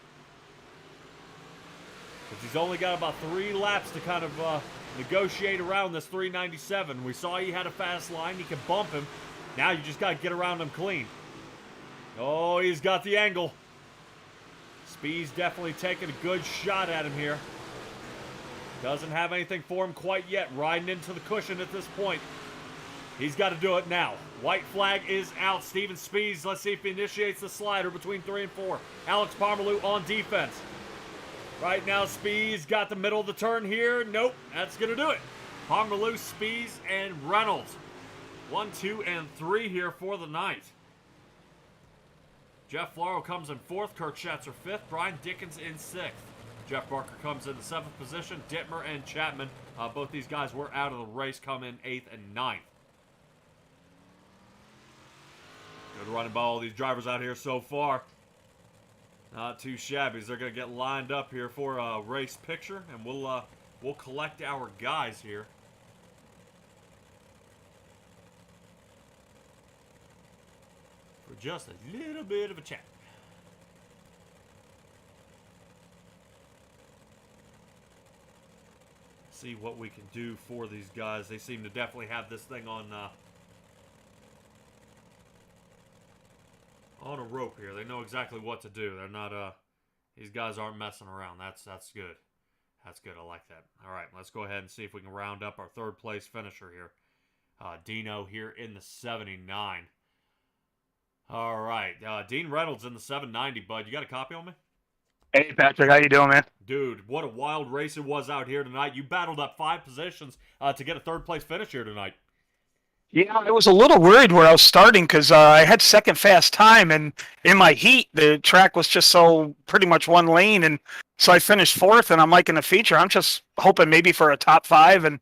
Because he's only got about 3 laps to kind of negotiate around this 397. We saw he had a fast line. He can bump him. Now you just got to get around him clean. Oh, he's got the angle. Speed's definitely taking a good shot at him here. Doesn't have anything for him quite yet. Riding into the cushion at this point. He's got to do it now. White flag is out. Steven Spees, let's see if he initiates the slider between 3 and 4. Alex Pomerleau on defense. Right now, Spees got the middle of the turn here. Nope, that's going to do it. Pomerleau, Spees, and Reynolds. 1, 2, and 3 here for the night. Jeff Floro comes in 4th. Kirk Schatzer 5th. Brian Dickens in 6th. Jeff Barker comes in the 7th position. Dittmer and Chapman, both these guys were out of the race, come in 8th and 9th. Good running by all these drivers out here so far. Not too shabby. They're going to get lined up here for a race picture, and we'll collect our guys here. For just a little bit of a chat. See what we can do for these guys. They seem to definitely have this thing on a rope here. They know exactly what to do. They're not these guys aren't messing around. That's good. That's good. I like that. All right, let's go ahead and see if we can round up our 3rd place finisher here. Dino here in the 79. All right, Dean Reynolds in the 790, bud. You got a copy on me? Hey, Patrick, how you doing, man? Dude, what a wild race it was out here tonight. You battled up 5 positions to get a 3rd place finish here tonight. Yeah, I was a little worried where I was starting because I had second fast time, and in my heat, the track was just so pretty much one lane, and so I finished 4th, and I'm liking the feature. I'm just hoping maybe for a top 5, and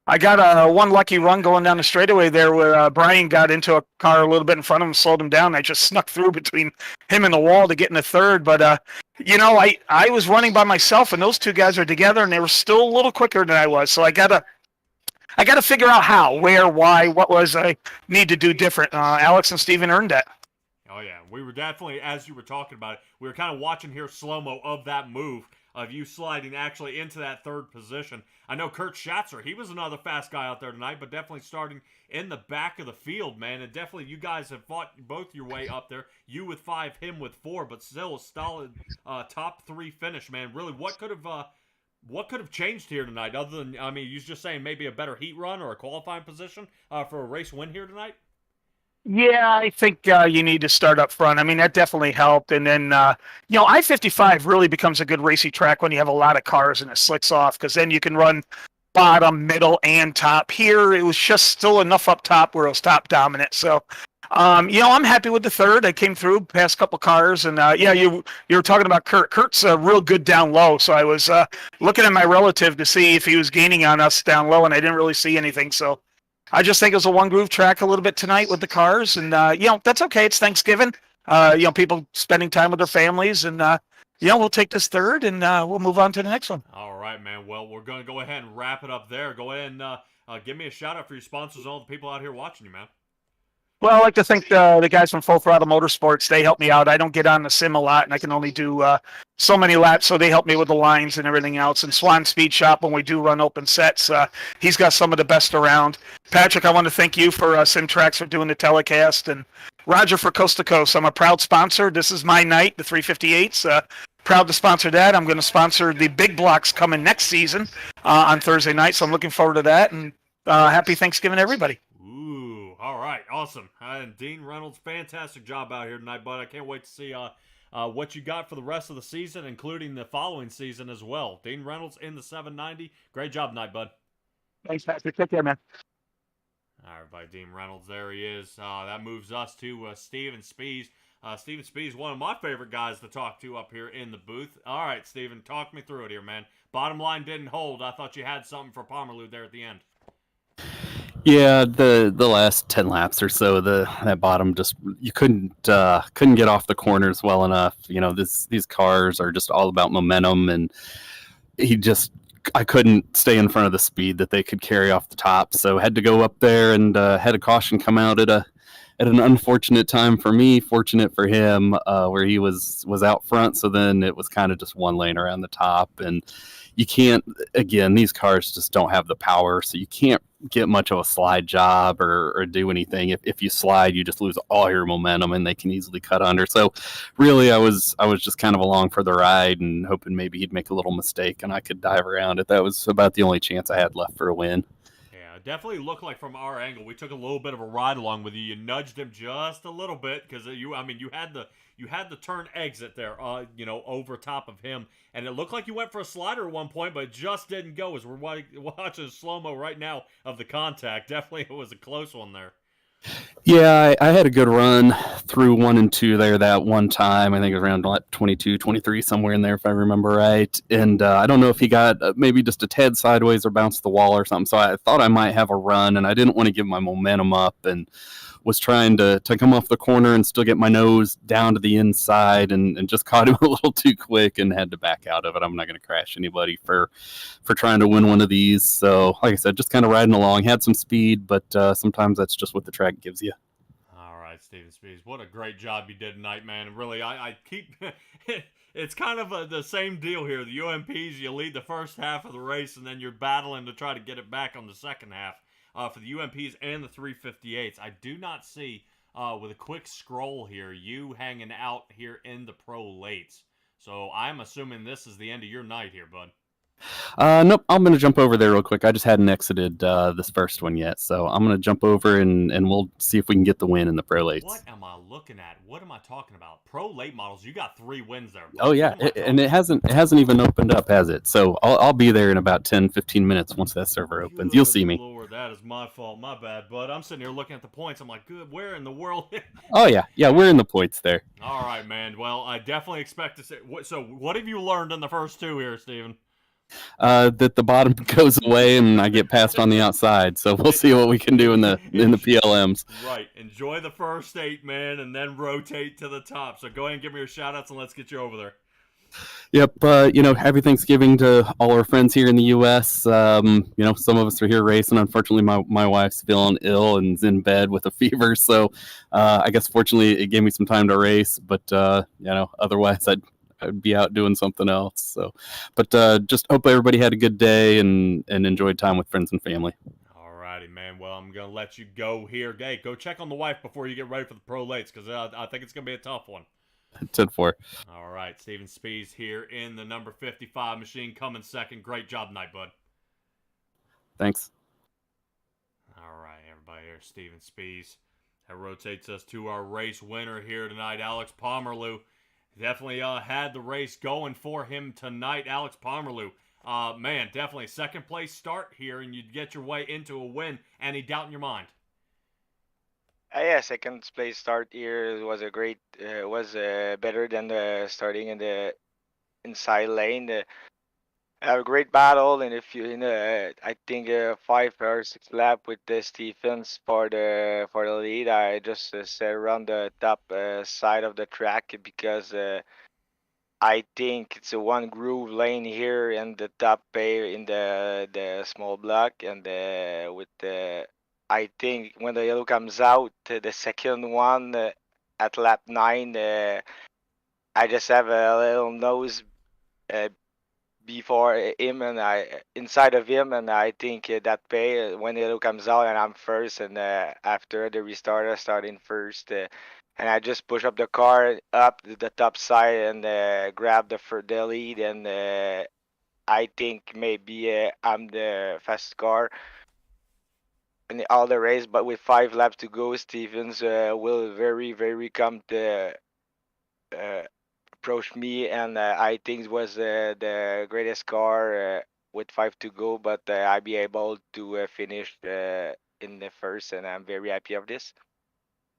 I got one lucky run going down the straightaway there where Brian got into a car a little bit in front of him, slowed him down. I just snuck through between him and the wall to get in the 3rd, but I was running by myself, and those 2 guys are together, and they were still a little quicker than I was, so I gotta figure out how, where, why, what was I need to do different. Alex and Steven earned that. Oh, yeah. We were definitely, as you were talking about it, we were kind of watching here slow-mo of that move, of you sliding actually into that 3rd position. I know Kurt Schatzer, he was another fast guy out there tonight, but definitely starting in the back of the field, man. And definitely you guys have fought both your way up there. You with 5, him with 4, but still a solid top 3 finish, man. Really, what could have changed here tonight other than, I mean, you're just saying maybe a better heat run or a qualifying position for a race win here tonight? Yeah, I think you need to start up front. I mean, that definitely helped. And then, I-55 really becomes a good racy track when you have a lot of cars and it slicks off because then you can run bottom, middle, and top. Here, it was just still enough up top where it was top dominant. So, I'm happy with the 3rd. I came through past a couple cars, and you were talking about Kurt. Kurt's real good down low, so I was looking at my relative to see if he was gaining on us down low, and I didn't really see anything. So I just think it was a one groove track a little bit tonight with the cars, and that's okay. It's Thanksgiving. People spending time with their families, and we'll take this 3rd, and we'll move on to the next one. All right, man. Well, we're going to go ahead and wrap it up there. Go ahead and give me a shout out for your sponsors and all the people out here watching you, man. Well, I like to thank the guys from Full Throttle Motorsports. They help me out. I don't get on the sim a lot, and I can only do so many laps, so they help me with the lines and everything else. And Swan Speed Shop, when we do run open sets, he's got some of the best around. Patrick, I want to thank you for SimTraX for doing the telecast, and Roger for Coast2Coast. I'm a proud sponsor. This is my night, the 358s. Proud to sponsor that. I'm going to sponsor the big blocks coming next season on Thursday night, so I'm looking forward to that. And happy Thanksgiving, everybody. All right, awesome. And Dean Reynolds, fantastic job out here tonight, bud. I can't wait to see what you got for the rest of the season, including the following season as well. Dean Reynolds in the 790. Great job tonight, bud. Thanks, Patrick. Take care, man. All right, by Dean Reynolds, there he is. That moves us to Steven Spees. Steven Spees, one of my favorite guys to talk to up here in the booth. All right, Steven, talk me through it here, man. Bottom line didn't hold. I thought you had something for Pomerleau there at the end. Yeah, the last 10 laps or so, that bottom just you couldn't get off the corners well enough. These cars are just all about momentum, and I couldn't stay in front of the speed that they could carry off the top, so had to go up there and had a caution come out at an unfortunate time for me, fortunate for him, where he was out front. So then it was kind of just one lane around the top, and you can't, again, these cars just don't have the power, so you can't get much of a slide job or do anything. If you slide, you just lose all your momentum, and they can easily cut under. So really, I was just kind of along for the ride and hoping maybe he'd make a little mistake and I could dive around it. That was about the only chance I had left for a win. Yeah, it definitely looked like from our angle, we took a little bit of a ride along with you. You nudged him just a little bit because you had the turn exit there, over top of him, and it looked like you went for a slider at one point, but it just didn't go. As we're watching slow mo right now of the contact, definitely it was a close one there. Yeah, I had a good run through 1 and 2 there that one time. I think it was around 22, 23, somewhere in there, if I remember right. And I don't know if he got maybe just a tad sideways or bounced the wall or something. So I thought I might have a run, and I didn't want to give my momentum up, and was trying to come off the corner and still get my nose down to the inside, and just caught him a little too quick and had to back out of it. I'm not going to crash anybody for trying to win one of these. So like I said, just kind of riding along, had some speed, but sometimes that's just what the track gives you. All right, Steven Spees, what a great job you did tonight, man. And really, I keep it's kind of the same deal here. The UMPs, you lead the first half of the race, and then you're battling to try to get it back on the second half. For the UMPs and the 358s, I do not see, with a quick scroll here, you hanging out here in the pro lates. So I'm assuming this is the end of your night here, bud. Nope, I'm going to jump over there real quick. I just hadn't exited this first one yet, so I'm going to jump over and we'll see if we can get the win in the pro lates. What am I looking at? What am I talking about? Pro late models, you got 3 wins there, bud. Oh yeah, and it hasn't even opened up, has it? So I'll be there in about 10-15 minutes once that server opens. You'll see me. Lord, that is my fault. My bad, bud. I'm sitting here looking at the points. I'm like, good, where in the world? Oh yeah, we're in the points there. All right, man. Well, I definitely expect to see. So what have you learned in the first 2 here, Steven? That the bottom goes away and I get passed on the outside. So we'll see what we can do in the PLMs. Right. Enjoy the first 8, man, and then rotate to the top. So go ahead and give me your shout-outs and let's get you over there. Yep. Happy Thanksgiving to all our friends here in the U.S. Some of us are here racing. Unfortunately, my wife's feeling ill and is in bed with a fever. So I guess fortunately it gave me some time to race. But, otherwise I'd be out doing something else. So, but just hope everybody had a good day and enjoyed time with friends and family. All righty, man. Well, I'm going to let you go here. Hey, go check on the wife before you get ready for the pro lates because I think it's going to be a tough one. 10-4. All right, Steven Spees here in the number 55 machine coming second. Great job tonight, bud. Thanks. All right, everybody, here's Steven Spees. That rotates us to our race winner here tonight, Alex Pomerleau. Definitely had the race going for him tonight, Alex Pomerleau. Man, definitely second place start here, and you'd get your way into a win. Any doubt in your mind? Yeah, second place start here was a great, was better than the starting in the inside lane. Have a great battle, and if you I think 5 or 6 lap with the Stephens for the lead. I just sat around the top side of the track because I think it's a one groove lane here in the top pay in the small block, and with the I think when the yellow comes out, the second one at lap 9, I just have a little nose before him and inside of him, and I think that pay when the yellow comes out and I'm first, and after the restart I start in first, and I just push up the car up the top side and grab the lead, and I think maybe I'm the fast car in all the race, but with 5 laps to go, Stevens will very, very come to approach me, and I think it was the greatest car with 5 to go, but I'll be able to finish in the first, and I'm very happy of this.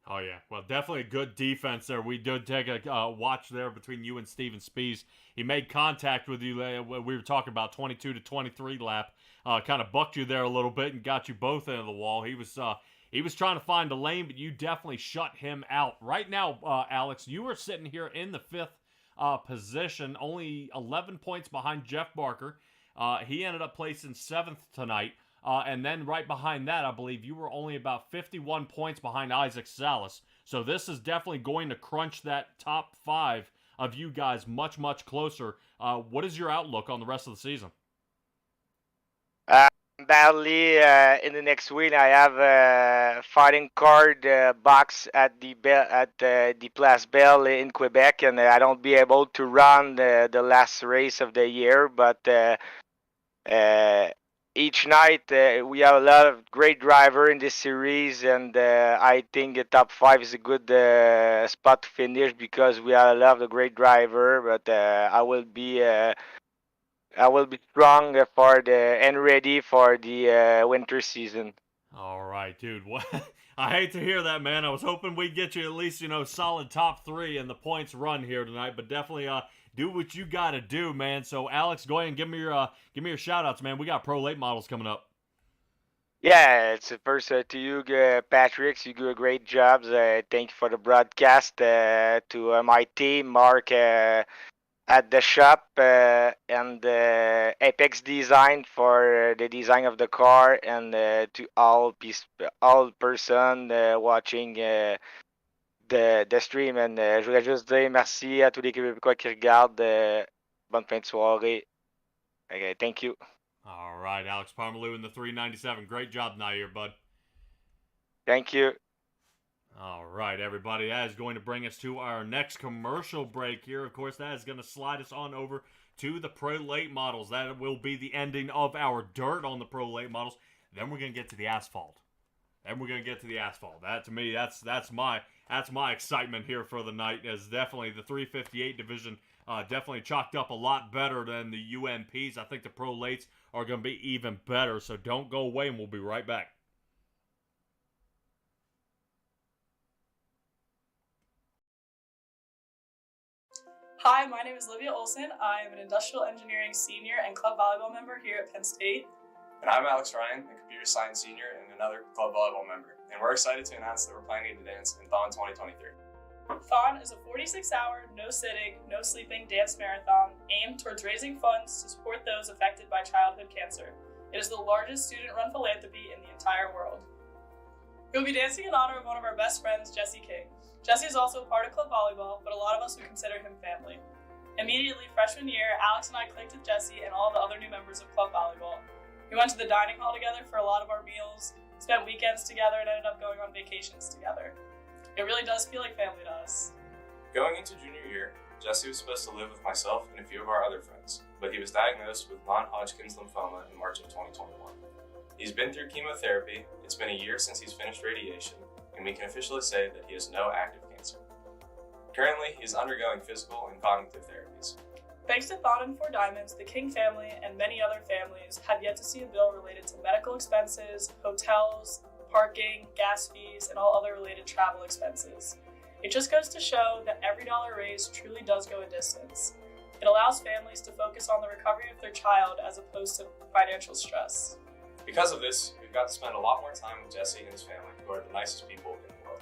Oh, yeah. Well, definitely a good defense there. We did take a watch there between you and Steven Spees. He made contact with you. We were talking about 22 to 23 lap. Kind of bucked you there a little bit and got you both into the wall. He was trying to find a lane, but you definitely shut him out. Right now, Alex, you are sitting here in the 5th position, only 11 points behind Jeff Barker. He ended up placing 7th tonight. And then right behind that, I believe you were only about 51 points behind Isaac Salas. So this is definitely going to crunch that top 5 of you guys much, much closer. What is your outlook on the rest of the season? badly. In the next week, I have a fighting card box at the Place Belle in Quebec, and I don't be able to run the last race of the year. But each night we have a lot of great driver in this series, and I think the top 5 is a good spot to finish because we have a lot of great driver. But I will be strong for and ready for the winter season. All right, dude. What? I hate to hear that, man. I was hoping we'd get you at least, solid top 3 in the points run here tonight, but definitely do what you got to do, man. So, Alex, go ahead and give me your shout outs, man. We got pro late models coming up. Yeah, it's first to you, Patrick. You do a great job. Thank you for the broadcast. To my team, Mark at the shop, and Apex Design for the design of the car, and to all person watching the stream. And je voudrais juste dire merci à tous les Québécois qui regardent. Bonne fin de soirée. Okay, thank you. All right, Alex Parmalu in the 397. Great job tonight here, bud. Thank you. All right, everybody. That is going to bring us to our next commercial break here. Of course, that is going to slide us on over to the Pro Late models. That will be the ending of our dirt on the Pro Late models. Then we're going to get to the asphalt. That, to me, that's my excitement here for the night. As definitely the 358 division definitely chalked up a lot better than the UMPs. I think the Pro Lates are going to be even better. So don't go away, and we'll be right back. Hi, my name is Olivia Olson. I am an industrial engineering senior and club volleyball member here at Penn State. And I'm Alex Ryan, a computer science senior and another club volleyball member. And we're excited to announce that we're planning to dance in Thon 2023. Thon is a 46-hour, no sitting, no sleeping dance marathon aimed towards raising funds to support those affected by childhood cancer. It is the largest student-run philanthropy in the entire world. We'll be dancing in honor of one of our best friends, Jesse King. Jesse is also a part of club volleyball, but a lot of us would consider him family. Immediately, freshman year, Alex and I clicked with Jesse and all the other new members of club volleyball. We went to the dining hall together for a lot of our meals, spent weekends together, and ended up going on vacations together. It really does feel like family to us. Going into junior year, Jesse was supposed to live with myself and a few of our other friends, but he was diagnosed with non-Hodgkin's lymphoma in March of 2021. He's been through chemotherapy, it's been a year since he's finished radiation, and we can officially say that he has no active cancer. Currently, he is undergoing physical and cognitive therapies. Thanks to Thon and Four Diamonds, the King family and many other families have yet to see a bill related to medical expenses, hotels, parking, gas fees, and all other related travel expenses. It just goes to show that every dollar raised truly does go a distance. It allows families to focus on the recovery of their child as opposed to financial stress. Because of this, we've got to spend a lot more time with Jesse and his family, who are the nicest people in the world.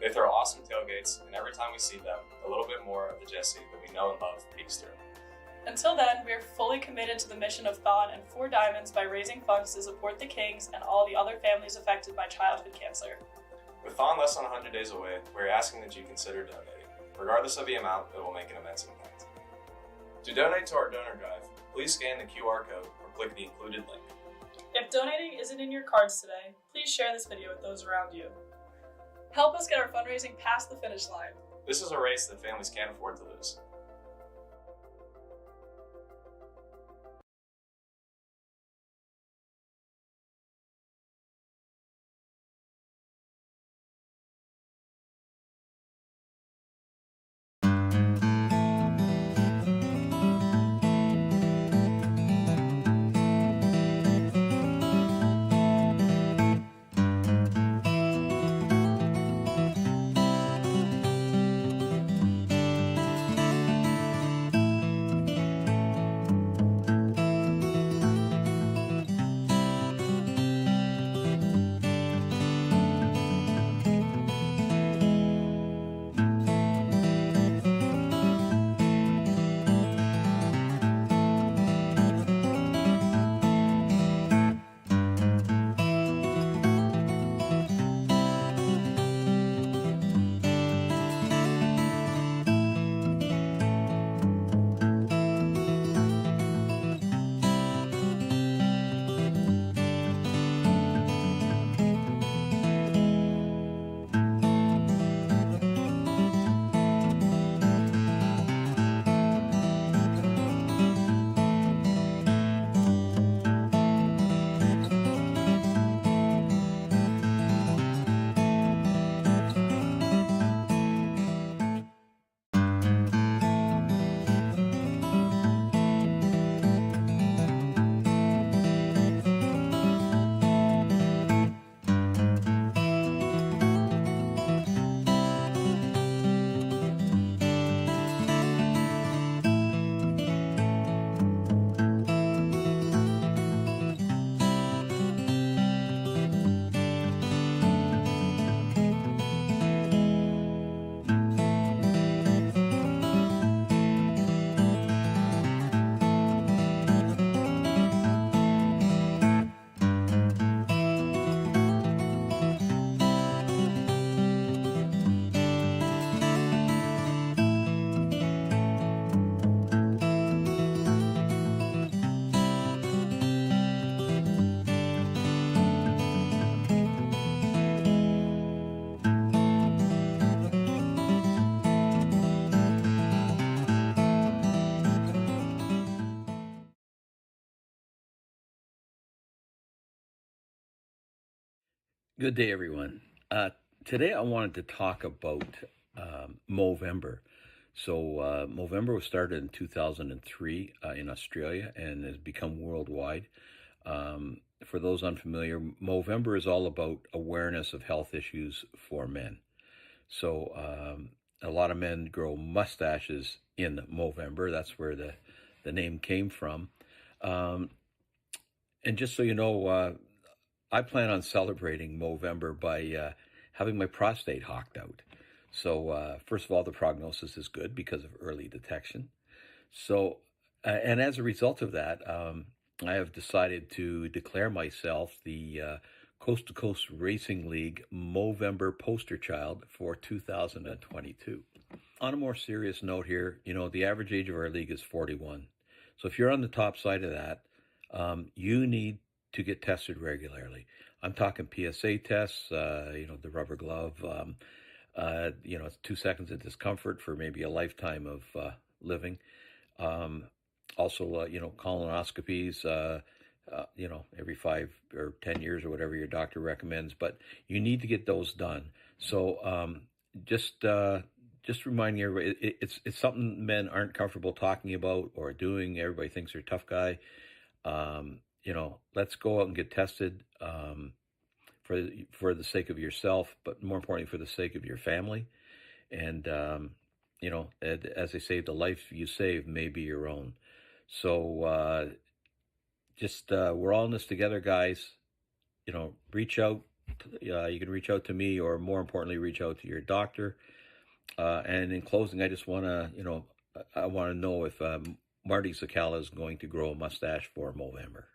They throw awesome tailgates, and every time we see them, a little bit more of the Jesse that we know and love peeks through. Until then, we are fully committed to the mission of Thon and Four Diamonds by raising funds to support the Kings and all the other families affected by childhood cancer. With Thon less than 100 days away, we're asking that you consider donating. Regardless of the amount, it will make an immense impact. To donate to our donor drive, please scan the QR code or click the included link. If donating isn't in your cards today, please share this video with those around you. Help us get our fundraising past the finish line. This is a race that families can't afford to lose. Good day, everyone. Today I wanted to talk about Movember. So Movember was started in 2003 in Australia and has become worldwide. For those unfamiliar, Movember is all about awareness of health issues for men. So a lot of men grow mustaches in Movember. That's where the name came from. And just so you know, I plan on celebrating Movember by having my prostate hocked out. So first of all, the prognosis is good because of early detection. So, and as a result of that, I have decided to declare myself the Coast2Coast Racing League Movember poster child for 2022. On a more serious note here, the average age of our league is 41. So if you're on the top side of that, you need to get tested regularly. I'm talking PSA tests, the rubber glove, 2 seconds of discomfort for maybe a lifetime of living. Also, colonoscopies, every 5 or 10 years or whatever your doctor recommends, but you need to get those done. So just reminding everybody, it's something men aren't comfortable talking about or doing. Everybody thinks they're a tough guy. Let's go out and get tested for the sake of yourself, but more importantly, for the sake of your family. And, as they say, the life you save may be your own. So we're all in this together, guys. Reach out. You can reach out to me, or more importantly, reach out to your doctor. And in closing, I just want to, I want to know if Marty Sakala is going to grow a mustache for Movember.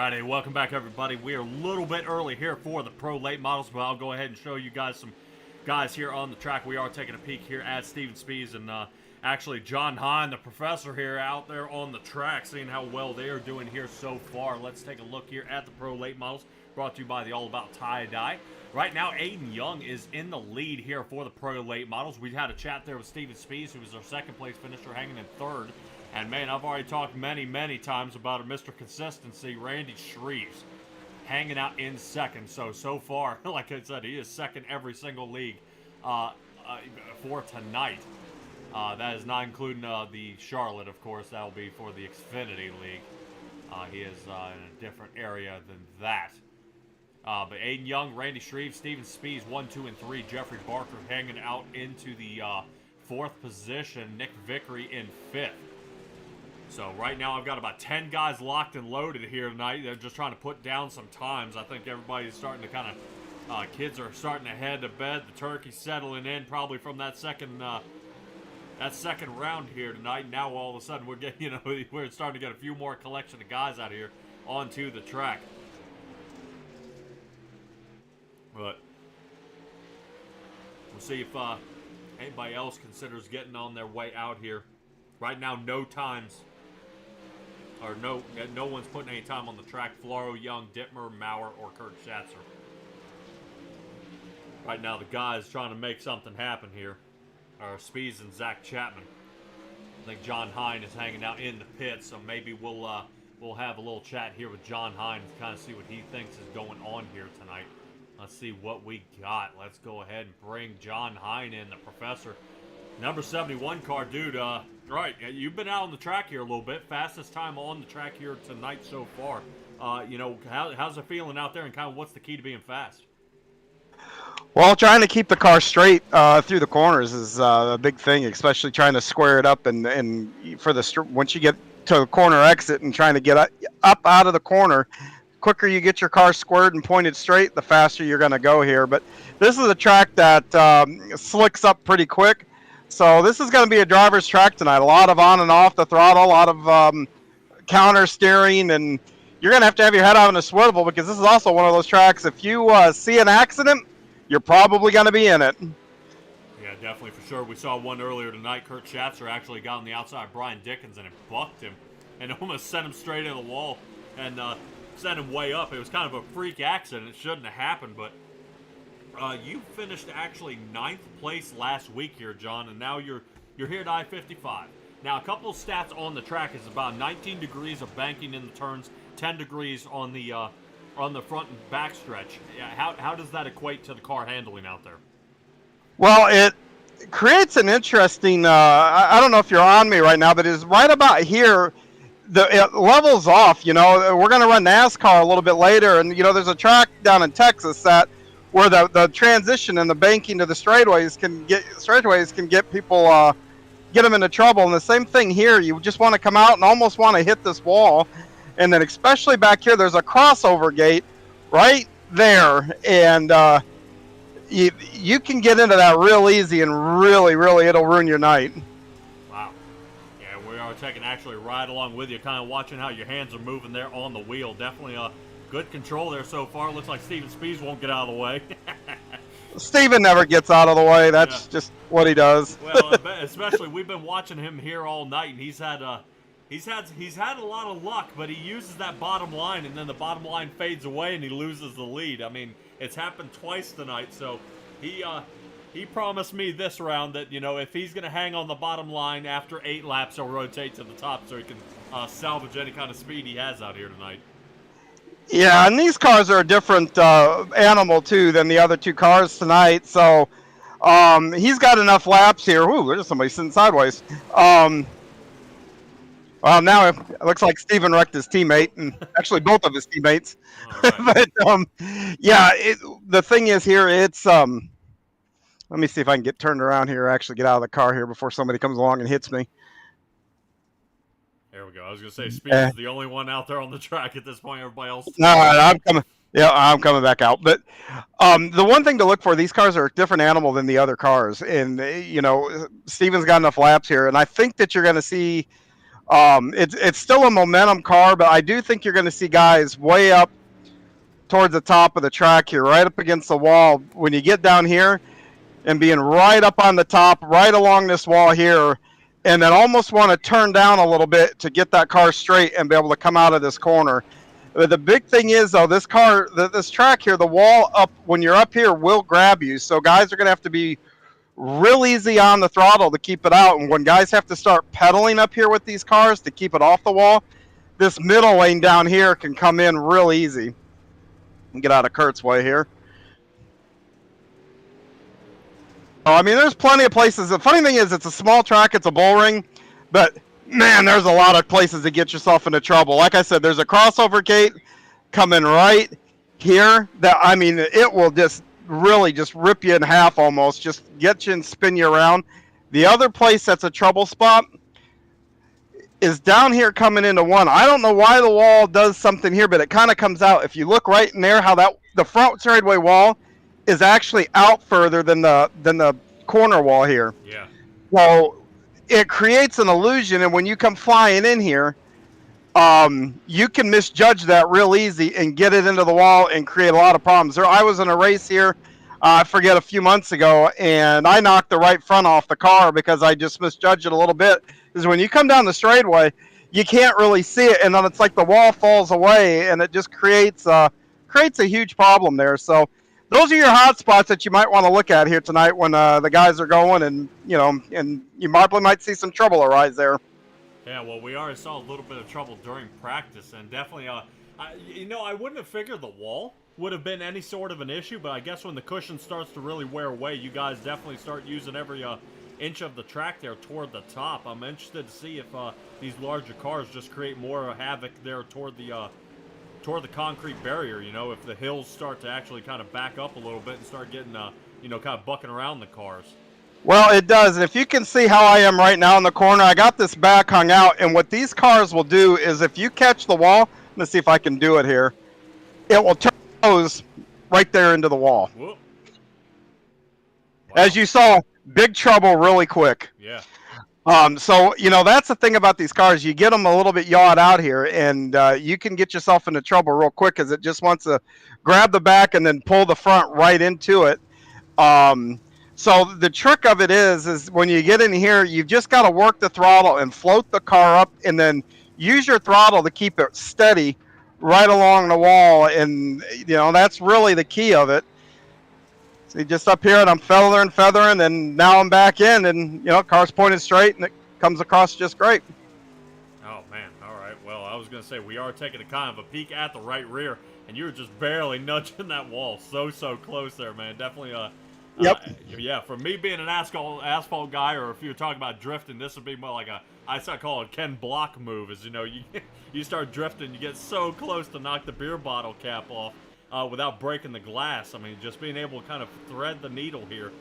Alrighty, welcome back everybody. We are a little bit early here for the Pro Late Models, but I'll go ahead and show you guys some guys here on the track. We are taking a peek here at Steven Spies and actually John Hine, the professor here out there on the track, seeing how well they are doing here so far. Let's take a look here at the Pro Late Models, brought to you by the All About Tie-Dye. Right now, Aiden Young is in the lead here for the Pro Late Models. We had a chat there with Steven Spies, who was our second place finisher, hanging in third. And man, I've already talked many times about a Mr. Consistency, Randy Shreves, hanging out in second. So far, like I said, he is second every single league for tonight. That is not including the Charlotte, of course. That will be for the Xfinity League. He is in a different area than that. But Aiden Young, Randy Shreve, Steven Spies, 1, 2, and 3. Jeffrey Barker hanging out into the fourth position. Nick Vickery in fifth. So right now I've got about 10 guys locked and loaded here tonight. They're just trying to put down some times. I think everybody's starting to kind of, kids are starting to head to bed. The turkey's settling in probably from that second round here tonight. Now all of a sudden we're getting, we're starting to get a few more collection of guys out here onto the track. But we'll see if anybody else considers getting on their way out here. Right now, no times, or no one's putting any time on the track. Floro, Young, Dittmer, Maurer, or Kurt Schatzer. Right now, the guys trying to make something happen here are Spies and Zach Chapman. I think John Hine is hanging out in the pit, so maybe we'll have a little chat here with John Hine to kind of see what he thinks is going on here tonight. Let's see what we got. Let's go ahead and bring John Hine in, the professor. Number 71 car, dude. Right, you've been out on the track here a little bit. Fastest time on the track here tonight so far. How's it feeling out there, and kind of what's the key to being fast? Well, trying to keep the car straight through the corners is a big thing, especially trying to square it up and for once you get to the corner exit and trying to get up out of the corner. Quicker you get your car squared and pointed straight, the faster you're going to go here. But this is a track that slicks up pretty quick. So this is going to be a driver's track tonight. A lot of on and off the throttle, a lot of counter steering, and you're going to have your head out on a swivel because this is also one of those tracks. If you see an accident, you're probably going to be in it. Yeah, definitely, for sure. We saw one earlier tonight. Kurt Schatzer actually got on the outside of Brian Dickens and it bucked him and almost sent him straight into the wall and sent him way up. It was kind of a freak accident. It shouldn't have happened, but you finished actually 9th place last week here, John, and now you're here at I-55. Now, a couple of stats on the track is about 19 degrees of banking in the turns, 10 degrees on the front and back stretch. How does that equate to the car handling out there? Well, it creates an interesting, I don't know if you're on me right now, but it's right about here. It levels off, we're going to run NASCAR a little bit later. And, there's a track down in Texas where the transition and the banking to the straightaways can get people, get them into trouble. And the same thing here, you just want to come out and almost want to hit this wall. And then especially back here, there's a crossover gate right there. And you can get into that real easy and really, it'll ruin your night. Wow. Yeah, we are taking actually right along with you, kind of watching how your hands are moving there on the wheel. Definitely good control there so far. Looks like Steven Spies won't get out of the way. Steven never gets out of the way. That's just what he does. Well, especially we've been watching him here all night, and he's had a lot of luck, but he uses that bottom line, and then the bottom line fades away, and he loses the lead. I mean, it's happened twice tonight, so he promised me this round that if he's going to hang on the bottom line after 8 laps, he'll rotate to the top so he can salvage any kind of speed he has out here tonight. Yeah, and these cars are a different animal, too, than the other 2 cars tonight. So he's got enough laps here. Ooh, there's somebody sitting sideways. Well, now it looks like Steven wrecked his teammate, and actually both of his teammates. Right. But, the thing is here, it's... let me see if I can get turned around here, actually get out of the car here before somebody comes along and hits me. There we go. I was going to say, Speed is the only one out there on the track at this point. Everybody else... No, I'm coming. Yeah, I'm coming back out. But the one thing to look for, these cars are a different animal than the other cars. And, Steven's got enough laps here. And I think that you're going to see It's still a momentum car, but I do think you're going to see guys way up towards the top of the track here, right up against the wall. When you get down here and being right up on the top, right along this wall here, and then almost want to turn down a little bit to get that car straight and be able to come out of this corner. But the big thing is, though, this track here, the wall up, when you're up here, will grab you. So guys are going to have to be real easy on the throttle to keep it out. And when guys have to start pedaling up here with these cars to keep it off the wall, this middle lane down here can come in real easy. Get out of Kurt's way here. Oh, I mean, there's plenty of places. The funny thing is, it's a small track, it's a bull ring, but man, there's a lot of places to get yourself into trouble. Like I said, there's a crossover gate coming right here that, I mean, it will just really just rip you in half almost, just get you and spin you around. The other place that's a trouble spot is down here coming into one. I don't know why the wall does something here, but it kind of comes out. If you look right in there, how the front straightaway wall is actually out further than the corner wall here. Yeah. So it creates an illusion, and when you come flying in here, you can misjudge that real easy and get it into the wall and create a lot of problems. I was in a race here, I forget, a few months ago, and I knocked the right front off the car because I just misjudged it a little bit. Because when you come down the straightaway, you can't really see it, and then it's like the wall falls away, and it just creates a huge problem there. So those are your hot spots that you might want to look at here tonight when the guys are going, and and you probably might see some trouble arise there. Yeah, well, we already saw a little bit of trouble during practice, and definitely, I wouldn't have figured the wall would have been any sort of an issue, but I guess when the cushion starts to really wear away, you guys definitely start using every inch of the track there toward the top. I'm interested to see if these larger cars just create more havoc there toward the concrete barrier. If the hills start to actually kind of back up a little bit and start getting kind of bucking around the cars. Well, it does. If you can see how I am right now in the corner, I got this back hung out, and what these cars will do is if you catch the wall, let's see if I can do it here, it will turn those right there into the wall. Whoop. Wow. As you saw, big trouble really quick. Yeah. So, that's the thing about these cars. You get them a little bit yawed out here, and you can get yourself into trouble real quick because it just wants to grab the back and then pull the front right into it. So the trick of it is when you get in here, you've just got to work the throttle and float the car up, and then use your throttle to keep it steady right along the wall. And, that's really the key of it. See, just up here, and I'm feathering, and now I'm back in, and, car's pointed straight, and it comes across just great. Oh, man. All right. Well, I was going to say, we are taking a kind of a peek at the right rear, and you were just barely nudging that wall. So close there, man. Definitely, Yep. Yeah, for me being an asphalt guy, or if you're talking about drifting, this would be more like I call it Ken Block move, is, you start drifting, you get so close to knock the beer bottle cap off without breaking the glass. I mean, just being able to kind of thread the needle here.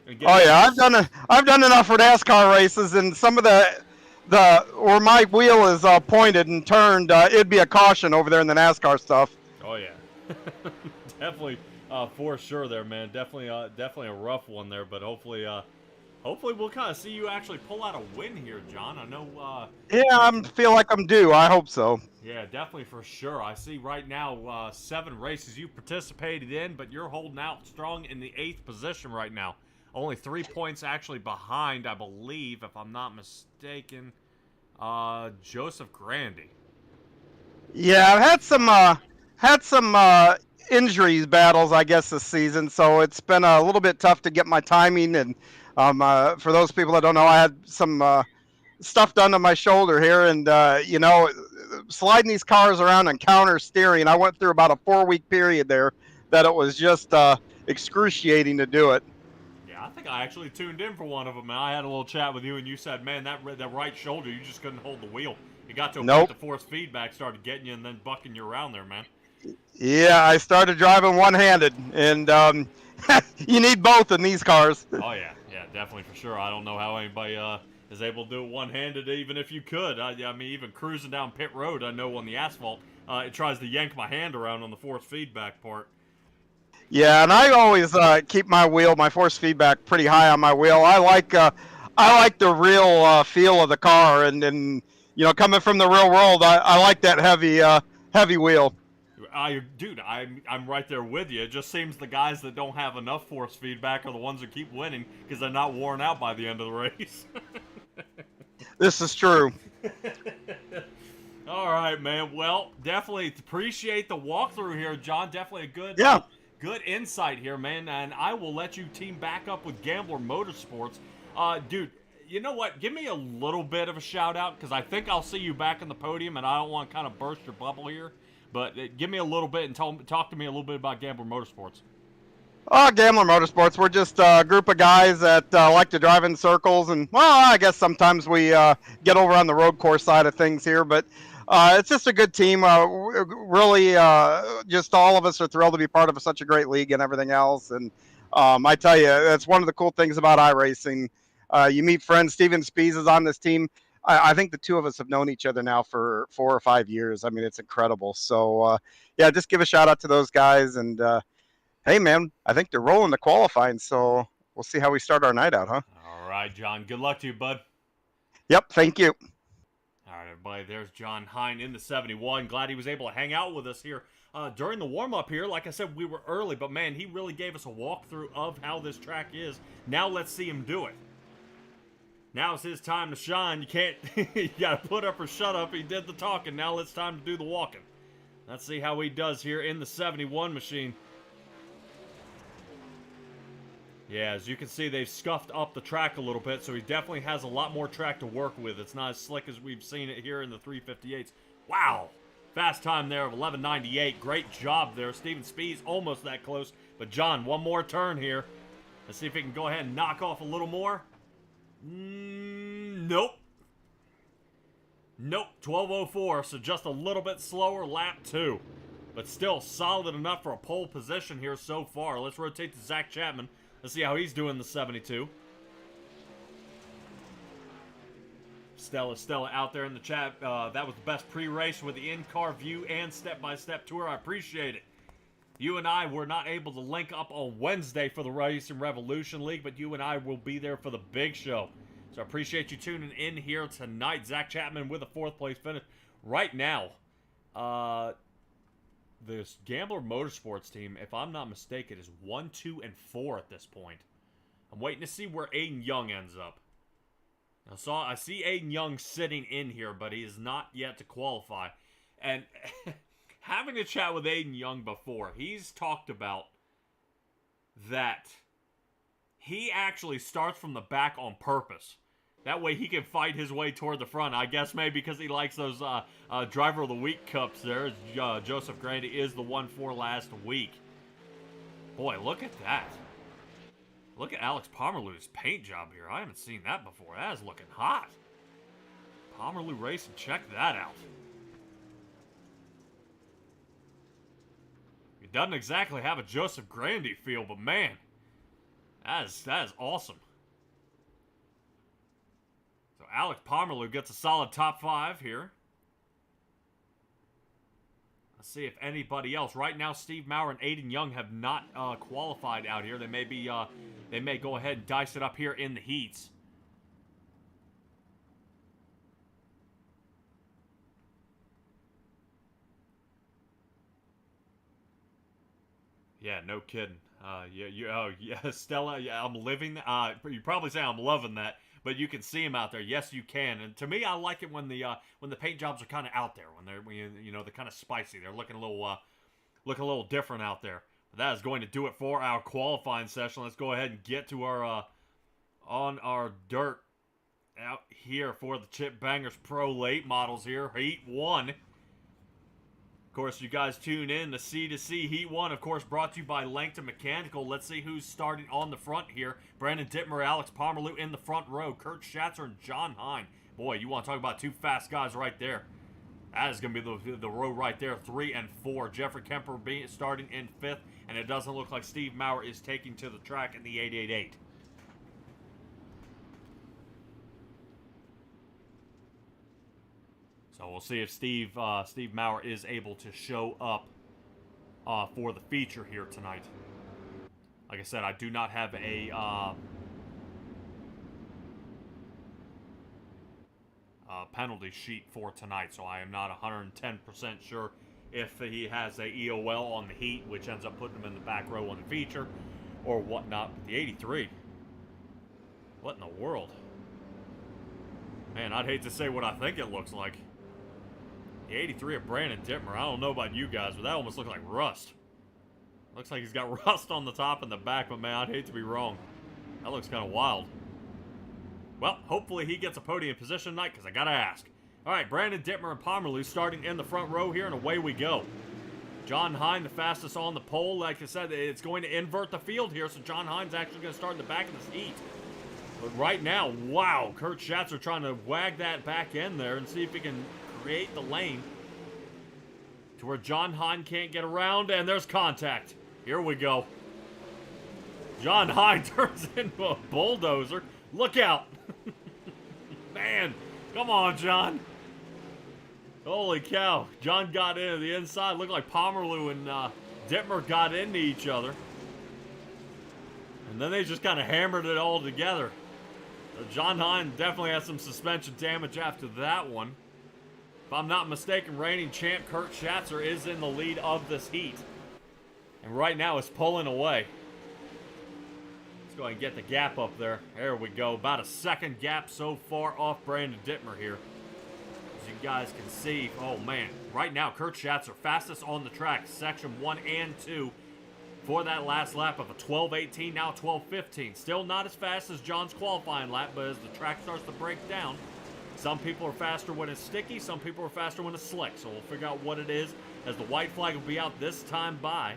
And get I've done enough for NASCAR races, and some of the where my wheel is pointed and turned, it'd be a caution over there in the NASCAR stuff. Oh yeah, definitely. For sure there, man. Definitely a rough one there, but hopefully we'll kind of see you actually pull out a win here, John. I know. Yeah, I feel like I'm due. I hope so. Yeah, definitely for sure. I see right now 7 races you participated in, but you're holding out strong in the 8th position right now. Only 3 points actually behind, I believe, if I'm not mistaken, Joseph Grandy. Yeah, I've had some injuries battles, I guess, this season, so it's been a little bit tough to get my timing. And for those people that don't know, I had some stuff done to my shoulder here, and sliding these cars around and counter steering, I went through about a 4-week period there that it was just excruciating to do it. Yeah, I think I actually tuned in for one of them, and I had a little chat with you, and you said, man, that right shoulder, you just couldn't hold the wheel. You got to a point the force feedback started getting you and then bucking you around there, man. Yeah, I started driving one-handed, and you need both in these cars. Oh, yeah, definitely for sure. I don't know how anybody is able to do it one-handed, even if you could. I mean, even cruising down pit road, I know on the asphalt, it tries to yank my hand around on the force feedback part. Yeah, and I always keep my force feedback pretty high on my wheel. I like the real feel of the car, and coming from the real world, I like that heavy wheel. Dude, I'm right there with you. It just seems the guys that don't have enough force feedback are the ones that keep winning because they're not worn out by the end of the race. This is true. All right, man. Well, definitely appreciate the walkthrough here, John. Definitely a good insight here, man. And I will let you team back up with Gambler Motorsports. Dude, you know what? Give me a little bit of a shout out because I think I'll see you back in the podium, and I don't want to kind of burst your bubble here. But give me a little bit and talk to me a little bit about Gambler Motorsports. Gambler Motorsports, we're just a group of guys that like to drive in circles. And, well, I guess sometimes we get over on the road course side of things here. But it's just a good team. Really, just all of us are thrilled to be part of such a great league and everything else. And I tell you, that's one of the cool things about iRacing. You meet friends. Steven Spies is on this team. I think the two of us have known each other now for 4 or 5 years. I mean, it's incredible. So, yeah, just give a shout out to those guys. And, hey, man, I think they're rolling the qualifying. So we'll see how we start our night out, huh? All right, John. Good luck to you, bud. Yep, thank you. All right, everybody. There's John Hine in the 71. Glad he was able to hang out with us here during the warm-up here. Like I said, we were early, but, man, he really gave us a walkthrough of how this track is. Now let's see him do it. Now it's his time to shine. You can't, you gotta put up or shut up. He did the talking. Now it's time to do the walking. Let's see how he does here in the 71 machine. Yeah, as you can see, they've scuffed up the track a little bit, so he definitely has a lot more track to work with. It's not as slick as we've seen it here in the 358s. Wow! Fast time there of 11:98. Great job there. Steven Spies almost that close. But John, one more turn here. Let's see if he can go ahead and knock off a little more. Nope. Nope, 12:04, so just a little bit slower, lap 2. But still solid enough for a pole position here so far. Let's rotate to Zach Chapman. Let's see how he's doing the 72. Stella out there in the chat. That was the best pre-race with the in-car view and step-by-step tour. I appreciate it. You and I were not able to link up on Wednesday for the Racing Revolution League, but you and I will be there for the big show. So I appreciate you tuning in here tonight. Zach Chapman with a 4th place finish. Right now, this Gambler Motorsports team, if I'm not mistaken, is 1, 2, and 4 at this point. I'm waiting to see where Aiden Young ends up. Now, I see Aiden Young sitting in here, but he is not yet to qualify. And having a chat with Aiden Young before, he's talked about that he actually starts from the back on purpose. That way he can fight his way toward the front. I guess maybe because he likes those Driver of the Week cups there. Joseph Grady is the 1-4 last week. Boy, look at that. Look at Alex Pomerleau's paint job here. I haven't seen that before. That is looking hot. Pomerleau Racing, check that out. He doesn't exactly have a Joseph Grandy feel, but man, that is awesome. So Alex Pomerleau gets a solid top 5 here. Let's see if anybody else. Right now, Steve Maurer and Aiden Young have not qualified out here. They may be, they may go ahead and dice it up here in the heats. Yeah, no kidding. Yeah, Stella. Yeah, I'm living. You probably say I'm loving that, but you can see him out there. Yes, you can. And to me, I like it when the paint jobs are kind of out there, when they're they're kind of spicy. They're looking a little different out there. But that is going to do it for our qualifying session. Let's go ahead and get to our on our dirt out here for the Chip Bangers Pro Late Models here, Heat 1. Of course, you guys tune in to C2C Heat 1, of course, brought to you by Langton Mechanical. Let's see who's starting on the front here. Brandon Dittmer, Alex Pomerleau in the front row. Kurt Schatzer and John Hine. Boy, you want to talk about 2 fast guys right there. That is going to be the row right there, 3 and 4. Jeffrey Kemper starting in 5th, and it doesn't look like Steve Maurer is taking to the track in the 888. So we'll see if Steve Maurer is able to show up for the feature here tonight. Like I said, I do not have a penalty sheet for tonight, so I am not 110% sure if he has a EOL on the heat, which ends up putting him in the back row on the feature, or whatnot. But the 83, what in the world? Man, I'd hate to say what I think it looks like. The 83 of Brandon Dittmer, I don't know about you guys, but that almost looks like rust. Looks like he's got rust on the top and the back, but man, I'd hate to be wrong. That looks kind of wild. Well, hopefully he gets a podium position tonight, because I gotta ask. All right, Brandon Dittmer and Pomerleau starting in the front row here, and away we go. John Hine, the fastest on the pole. Like I said, it's going to invert the field here, so John Hine's actually going to start in the back of this heat. But right now, wow, Kurt Schatzer trying to wag that back end there and see if he can create the lane to where John Hine can't get around, and there's contact. Here we go. John Hine turns into a bulldozer. Look out. Man, come on, John. Holy cow. John got into the inside. Looked like Pomerleau and Dittmer got into each other. And then they just kind of hammered it all together. So John Hine definitely has some suspension damage after that one. If I'm not mistaken, reigning champ Kurt Schatzer is in the lead of this heat. And right now is pulling away. Let's go ahead and get the gap up there. There we go. About a second gap so far off Brandon Dittmer here. As you guys can see, oh man, right now Kurt Schatzer fastest on the track, section 1 and 2 for that last lap of a 12:18, now 12:15. Still not as fast as John's qualifying lap, but as the track starts to break down, some people are faster when it's sticky, some people are faster when it's slick, so we'll figure out what it is as the white flag will be out this time by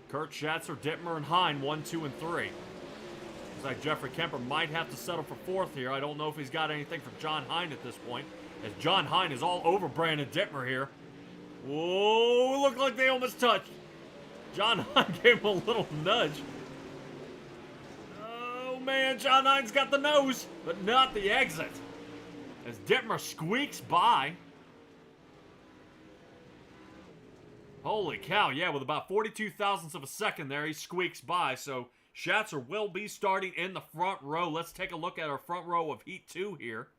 Kurt Schatzer, Dittmer, and Hine, 1, 2, and 3. Looks like Jeffrey Kemper might have to settle for 4th here. I don't know if he's got anything for John Hine at this point, as John Hine is all over Brandon Dittmer here. Whoa, looked like they almost touched. John Hine gave him a little nudge. Oh man, John Hine's got the nose, but not the exit. As Dittmer squeaks by. Holy cow, yeah, with about 42 thousandths of a second there, he squeaks by, so Schatzer will be starting in the front row. Let's take a look at our front row of Heat 2 here.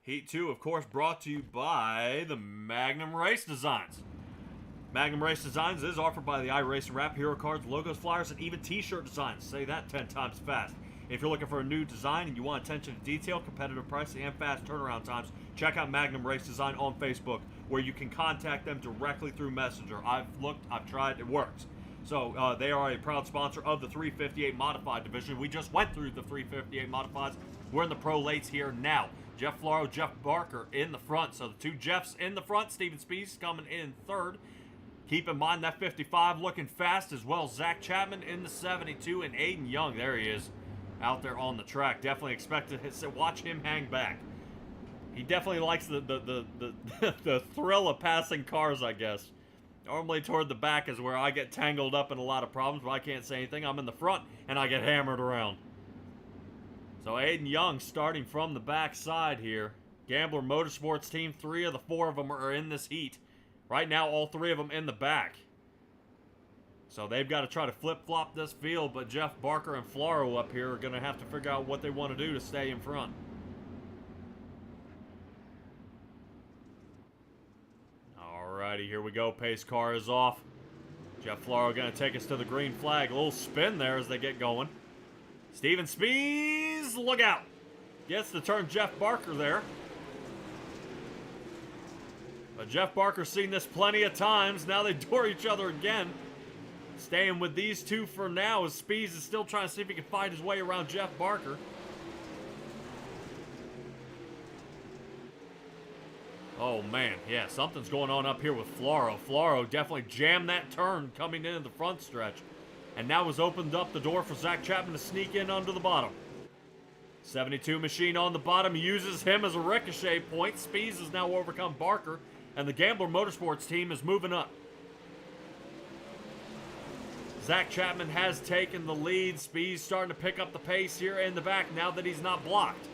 Heat 2, of course, brought to you by the Magnum Race Designs. Magnum Race Designs is offered by the iRacing Wrap, Hero Cards, logos, flyers, and even t-shirt designs. Say that 10 times fast. If you're looking for a new design and you want attention to detail, competitive pricing, and fast turnaround times, check out Magnum Race Design on Facebook, where you can contact them directly through Messenger. I've looked, I've tried, it works. So they are a proud sponsor of the 358 Modified division. We just went through the 358 Modifieds. We're in the Pro Lates here now. Jeff Flaro, Jeff Barker in the front. So the two Jeffs in the front. Steven Spees coming in third. Keep in mind that 55 looking fast as well. Zach Chapman in the 72 and Aiden Young. There he is out there on the track. Definitely expect to watch him hang back. He definitely likes the thrill of passing cars, I guess. Normally toward the back is where I get tangled up in a lot of problems, but I can't say anything. I'm in the front and I get hammered around. So Aiden Young starting from the back side here. Gambler Motorsports team, 3 of the 4 of them are in this heat. Right now, all 3 of them in the back. So they've got to try to flip-flop this field, but Jeff Barker and Flaro up here are going to have to figure out what they want to do to stay in front. Alrighty, here we go. Pace car is off. Jeff Flaro going to take us to the green flag. A little spin there as they get going. Steven Spees, look out. Gets to turn Jeff Barker there. But Jeff Barker's seen this plenty of times. Now they door each other again. Staying with these two for now as Spees is still trying to see if he can find his way around Jeff Barker. Oh man, yeah, something's going on up here with Flaro. Flaro definitely jammed that turn coming into the front stretch. And now has opened up the door for Zach Chapman to sneak in under the bottom. 72 machine on the bottom, uses him as a ricochet point. Spees has now overcome Barker, and the Gambler Motorsports team is moving up. Zach Chapman has taken the lead. Spees starting to pick up the pace here in the back now that he's not blocked.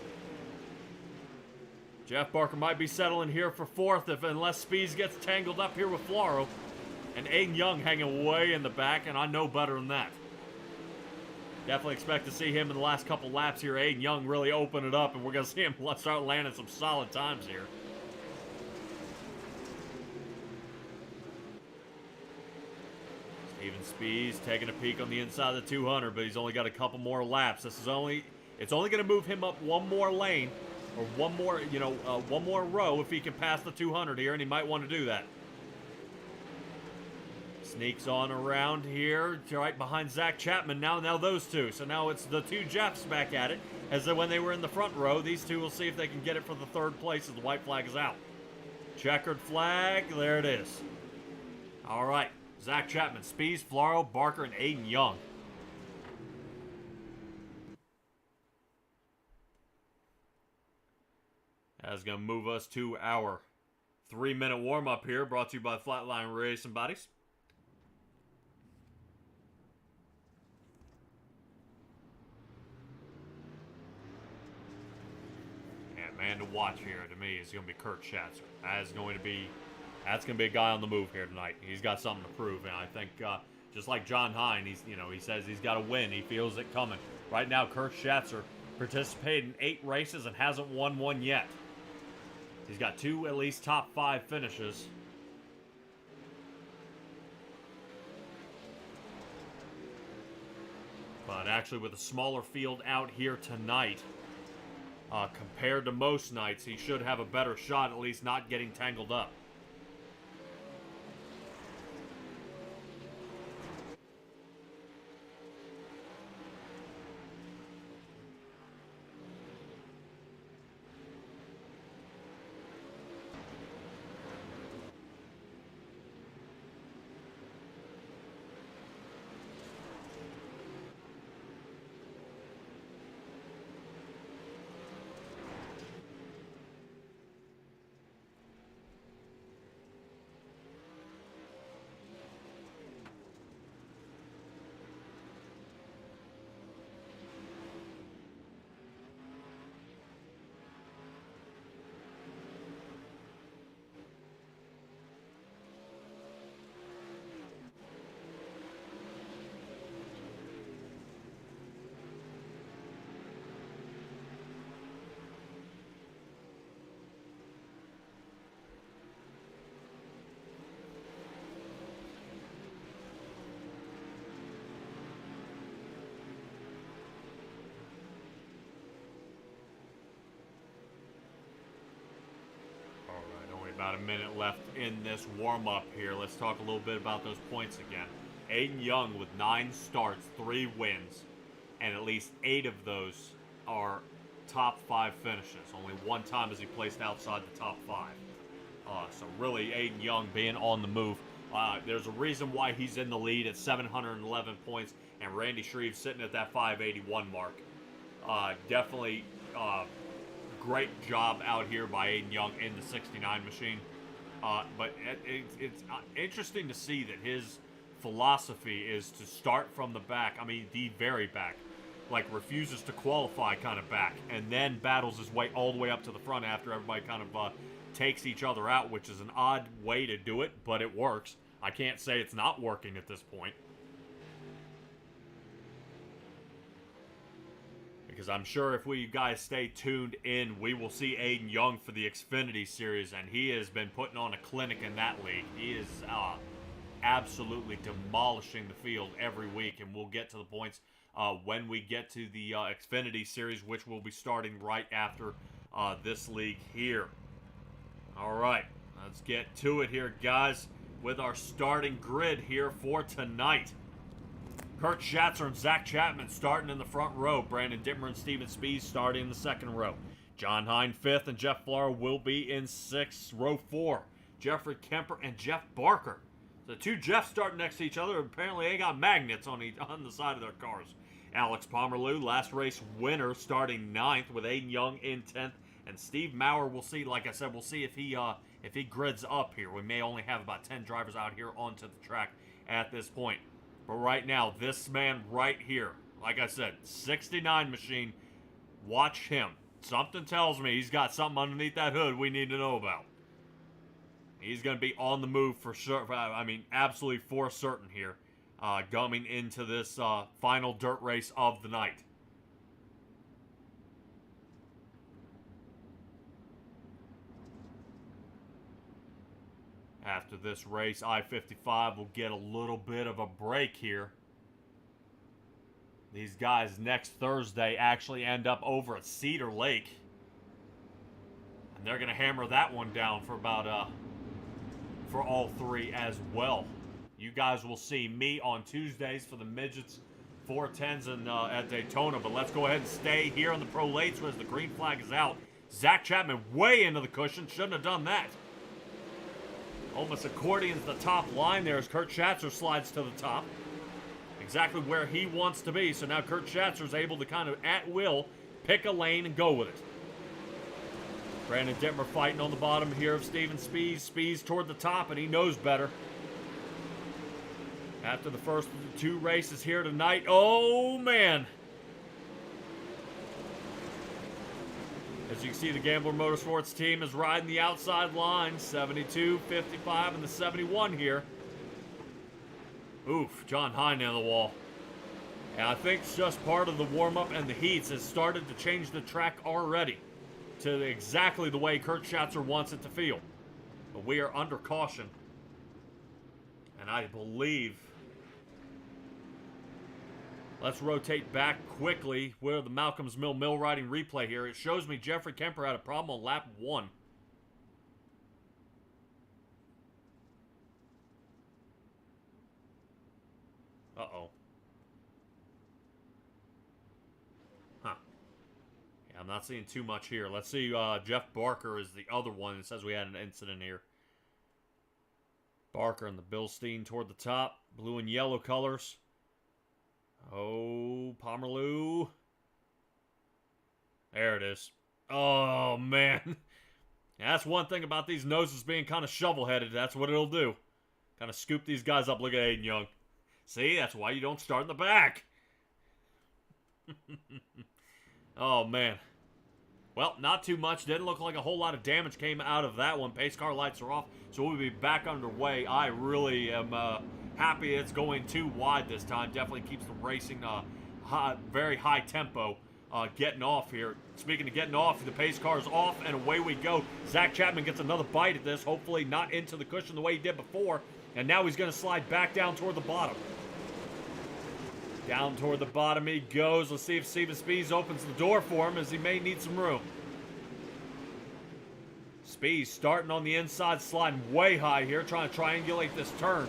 Jeff Barker might be settling here for 4th unless Spees gets tangled up here with Flaro. And Aiden Young hanging way in the back, and I know better than that. Definitely expect to see him in the last couple laps here. Aiden Young really open it up, and we're going to see him start landing some solid times here. Steven Spees taking a peek on the inside of the 200, but he's only got a couple more laps. It's only going to move him up one more lane, or one more row if he can pass the 200 here, and he might want to do that. Sneaks on around here, right behind Zach Chapman. Now those two. So now it's the two Jeffs back at it. As when they were in the front row, these two will see if they can get it for the third place as the white flag is out. Checkered flag, there it is. All right, Zach Chapman, Spees, Floro, Barker, and Aiden Young. That's going to move us to our 3-minute warm-up here, brought to you by Flatline Racing Bodies. Man to watch here to me is going to be Kurt Schatzer. That's going to be a guy on the move here tonight. He's got something to prove, and I think just like John Hine, he says he's got to win. He feels it coming. Right now, Kurt Schatzer participated in 8 races and hasn't won one yet. He's got 2 at least top 5 finishes. But actually, with a smaller field out here tonight, compared to most nights, he should have a better shot, at least not getting tangled up. About a minute left in this warm-up here. Let's talk a little bit about those points again. Aiden Young with 9 starts, 3 wins, and at least 8 of those are top 5 finishes. Only one time has he placed outside the top 5. So really, Aiden Young being on the move. There's a reason why he's in the lead at 711 points, and Randy Shreve sitting at that 581 mark. Definitely great job out here by Aiden Young in the 69 machine. But it's interesting to see that his philosophy is to start from the back. I mean, the very back. Like, refuses to qualify kind of back. And then battles his way all the way up to the front after everybody kind of takes each other out, which is an odd way to do it, but it works. I can't say it's not working at this point. Because I'm sure if we guys stay tuned in, we will see Aiden Young for the Xfinity Series, and he has been putting on a clinic in that league. He is absolutely demolishing the field every week, and we'll get to the points when we get to the Xfinity Series, which will be starting right after this league here. All right, let's get to it here, guys, with our starting grid here for tonight. Kurt Schatzer and Zach Chapman starting in the front row. Brandon Dittmer and Steven Spees starting in the second row. John Hine 5th and Jeff Flora will be in 6th. Row 4, Jeffrey Kemper and Jeff Barker. The two Jeffs starting next to each other. Apparently they got magnets on the side of their cars. Alex Pomerleau, last race winner, starting 9th with Aiden Young in 10th. And Steve Maurer, we'll see, like I said, we'll see if he grids up here. We may only have about 10 drivers out here onto the track at this point. But right now, this man right here, like I said, 69 machine, watch him. Something tells me he's got something underneath that hood we need to know about. He's going to be on the move for sure. I mean, absolutely for certain here. going into this final dirt race of the night. After this race, I-55 will get a little bit of a break here. These guys next Thursday actually end up over at Cedar Lake. And they're going to hammer that one down for about, for all three as well. You guys will see me on Tuesdays for the midgets, 410s, and at Daytona. But let's go ahead and stay here on the Pro Lates as the green flag is out. Zach Chapman way into the cushion. Shouldn't have done that. Almost accordions the top line there as Kurt Schatzer slides to the top. Exactly where he wants to be. So now Kurt Schatzer's able to kind of, at will, pick a lane and go with it. Brandon Dittmer fighting on the bottom here of Steven Spies. Spies toward the top, and he knows better. After the first of the two races here tonight. Oh, man. As you can see, the Gambler Motorsports team is riding the outside line. 72, 55, and the 71 here. Oof, John Hine on the wall. And I think it's just part of the warm-up and the heats has started to change the track already to exactly the way Kurt Schatzer wants it to feel. But we are under caution. And I believe... Let's rotate back quickly with the Malcolm's Mill riding replay here. It shows me Jeffrey Kemper had a problem on lap 1. Uh-oh. Huh. Yeah, I'm not seeing too much here. Let's see, Jeff Barker is the other one. It says we had an incident here. Barker and the Bilstein toward the top. Blue and yellow colors. Oh, Pomerleau. There it is. Oh, man. That's one thing about these noses being kind of shovel-headed. That's what it'll do. Kind of scoop these guys up. Look at Aiden Young. See, that's why you don't start in the back. Oh, man. Well, not too much. Didn't look like a whole lot of damage came out of that one. Pace car lights are off, so we'll be back underway. I really am happy it's going too wide this time. Definitely keeps the racing very high tempo getting off here. Speaking of getting off, the pace car is off, and away we go. Zach Chapman gets another bite at this, hopefully not into the cushion the way he did before, and now he's going to slide back down toward the bottom. Down toward the bottom he goes. Let's see if Steven Spies opens the door for him, as he may need some room. Spies starting on the inside, sliding way high here, trying to triangulate this turn.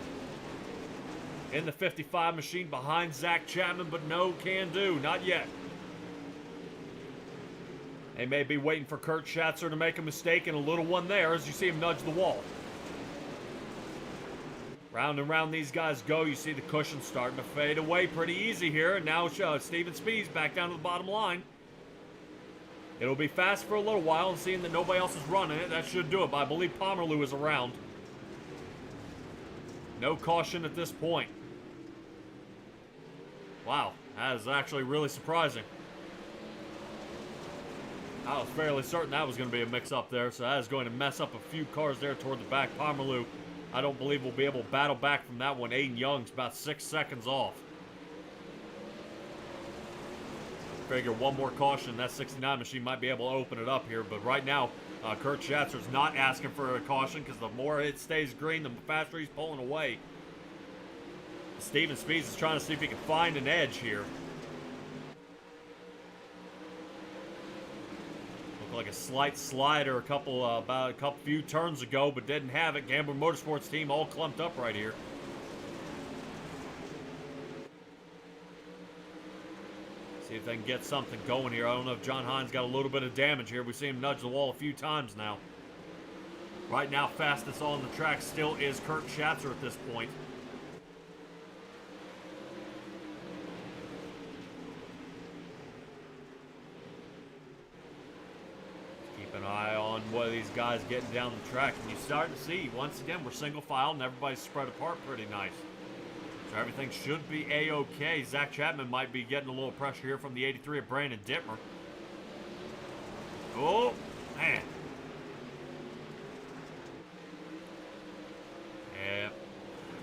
In the 55 machine behind Zach Chapman, but no can do, not yet. They may be waiting for Kurt Schatzer to make a mistake, and a little one there as you see him nudge the wall. Round and round these guys go. You see the cushion starting to fade away pretty easy here. And now Steven Spies back down to the bottom line. It'll be fast for a little while, and seeing that nobody else is running it, that should do it. But I believe Pomerleau is around. No caution at this point. Wow, that is actually really surprising. I was fairly certain that was going to be a mix-up there, so that is going to mess up a few cars there toward the back. Pomerleau, I don't believe we'll be able to battle back from that one. Aiden Young's about 6 seconds off. Figure one more caution, that 69 machine might be able to open it up here. But right now, Kurt Schatzer's not asking for a caution, because the more it stays green, the faster he's pulling away. Steven Spies is trying to see if he can find an edge here. Like a slight slider about a few turns ago, but didn't have it. Gambler Motorsports team all clumped up right here. See if they can get something going here. I don't know if John Hines got a little bit of damage here. We've seen him nudge the wall a few times now. Right now, fastest on the track still is Kurt Schatzer at this point. An eye on what these guys getting down the track, and you start to see once again we're single file and everybody's spread apart pretty nice, so everything should be a-okay. Zach Chapman might be getting a little pressure here from the 83 of Brandon Dittmer. Oh man, yeah,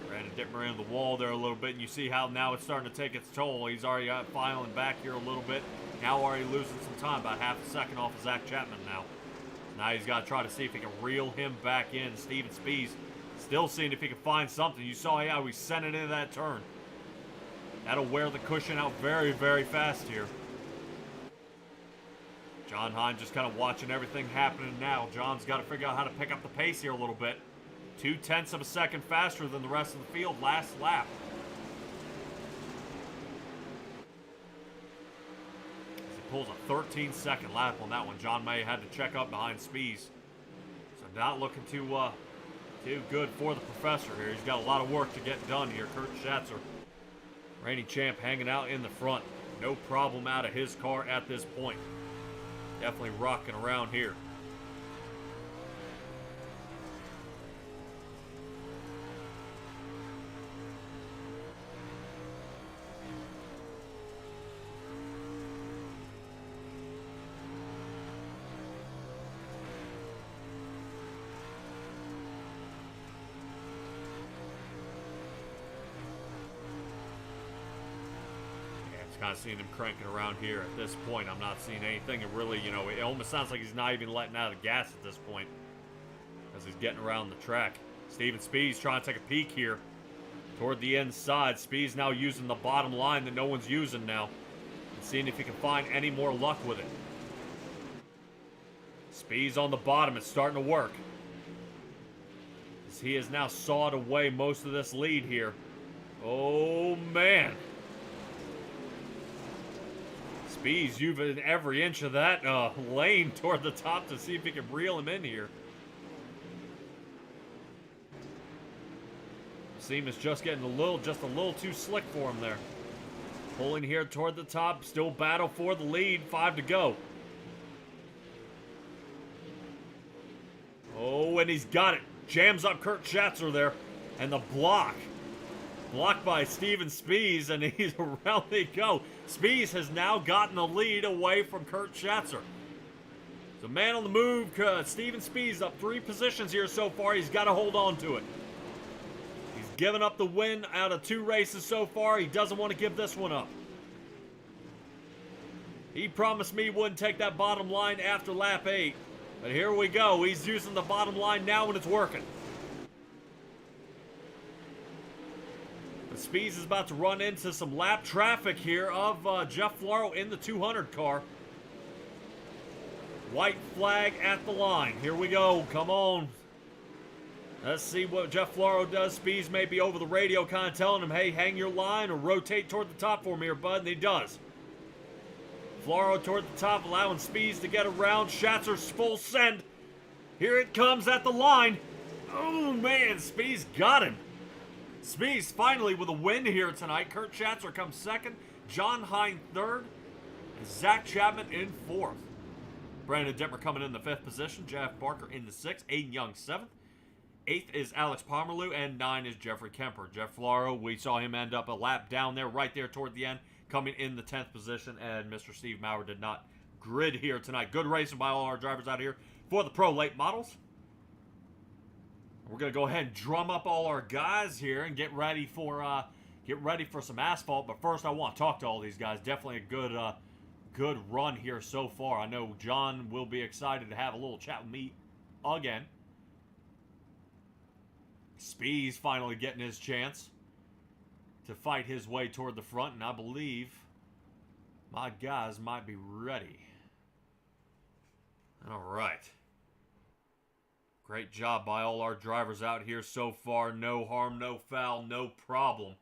Brandon Brandon Dittmer into the wall there a little bit, and you see how now it's starting to take its toll. He's already got filing back here a little bit. Now already losing some time, about half a second off of Zach Chapman now. Now he's got to try to see if he can reel him back in. Steven Spees still seeing if he can find something. You saw how he sent it into that turn. That'll wear the cushion out very, very fast here. John Hine just kind of watching everything happening now. John's got to figure out how to pick up the pace here a little bit. 0.2 of a second faster than the rest of the field last lap. As he pulls a 13-second lap on that one. John May had to check up behind Spees. So not looking too good for the professor here. He's got a lot of work to get done here. Kurt Schatzer, reigning champ, hanging out in the front. No problem out of his car at this point. Definitely rocking around here. Kind of seeing him cranking around here at this point. I'm not seeing anything. It really, it almost sounds like he's not even letting out of the gas at this point as he's getting around the track. Steven Spees trying to take a peek here toward the inside. Spees now using the bottom line that no one's using now and seeing if he can find any more luck with it. Spees on the bottom. It's starting to work as he has now sawed away most of this lead here. Oh, man. Spees using every inch of that lane toward the top to see if he can reel him in here. Seam is just getting a little too slick for him there. Pulling here toward the top, still battle for the lead, 5 to go. Oh, and he's got it. Jams up Kurt Schatzer there, and the block. Blocked by Steven Spees, and he's around they go. Spees has now gotten the lead away from Kurt Schatzer. So man on the move, Steven Spees up 3 positions here so far. He's got to hold on to it. He's given up the win out of 2 races so far. He doesn't want to give this one up. He promised me he wouldn't take that bottom line after lap 8. But here we go. He's using the bottom line now and it's working. Spees is about to run into some lap traffic here of Jeff Floro in the 200 car. White flag at the line. Here we go. Come on. Let's see what Jeff Floro does. Spees may be over the radio kind of telling him, hey, hang your line or rotate toward the top for me here, bud. And he does. Floro toward the top, allowing Spees to get around. Schatzer's full send. Here it comes at the line. Oh, man. Spees got him. Spees finally with a win here tonight. Kurt Schatzer comes second, John Hine third, and Zach Chapman in fourth. Brandon Dittmer coming in the 5th position, Jeff Barker in the 6th, Aiden Young 7th. 8th is Alex Pomerleau, and 9 is Jeffrey Kemper. Jeff Floro, we saw him end up a lap down there, right there toward the end, coming in the 10th position, and Mr. Steve Maurer did not grid here tonight. Good racing by all our drivers out here for the Pro Late Models. We're going to go ahead and drum up all our guys here and get ready for some asphalt. But first, I want to talk to all these guys. Definitely a good run here so far. I know John will be excited to have a little chat with me again. Spees finally getting his chance to fight his way toward the front, and I believe my guys might be ready. All right. Great job by all our drivers out here so far. No harm, no foul, no problem.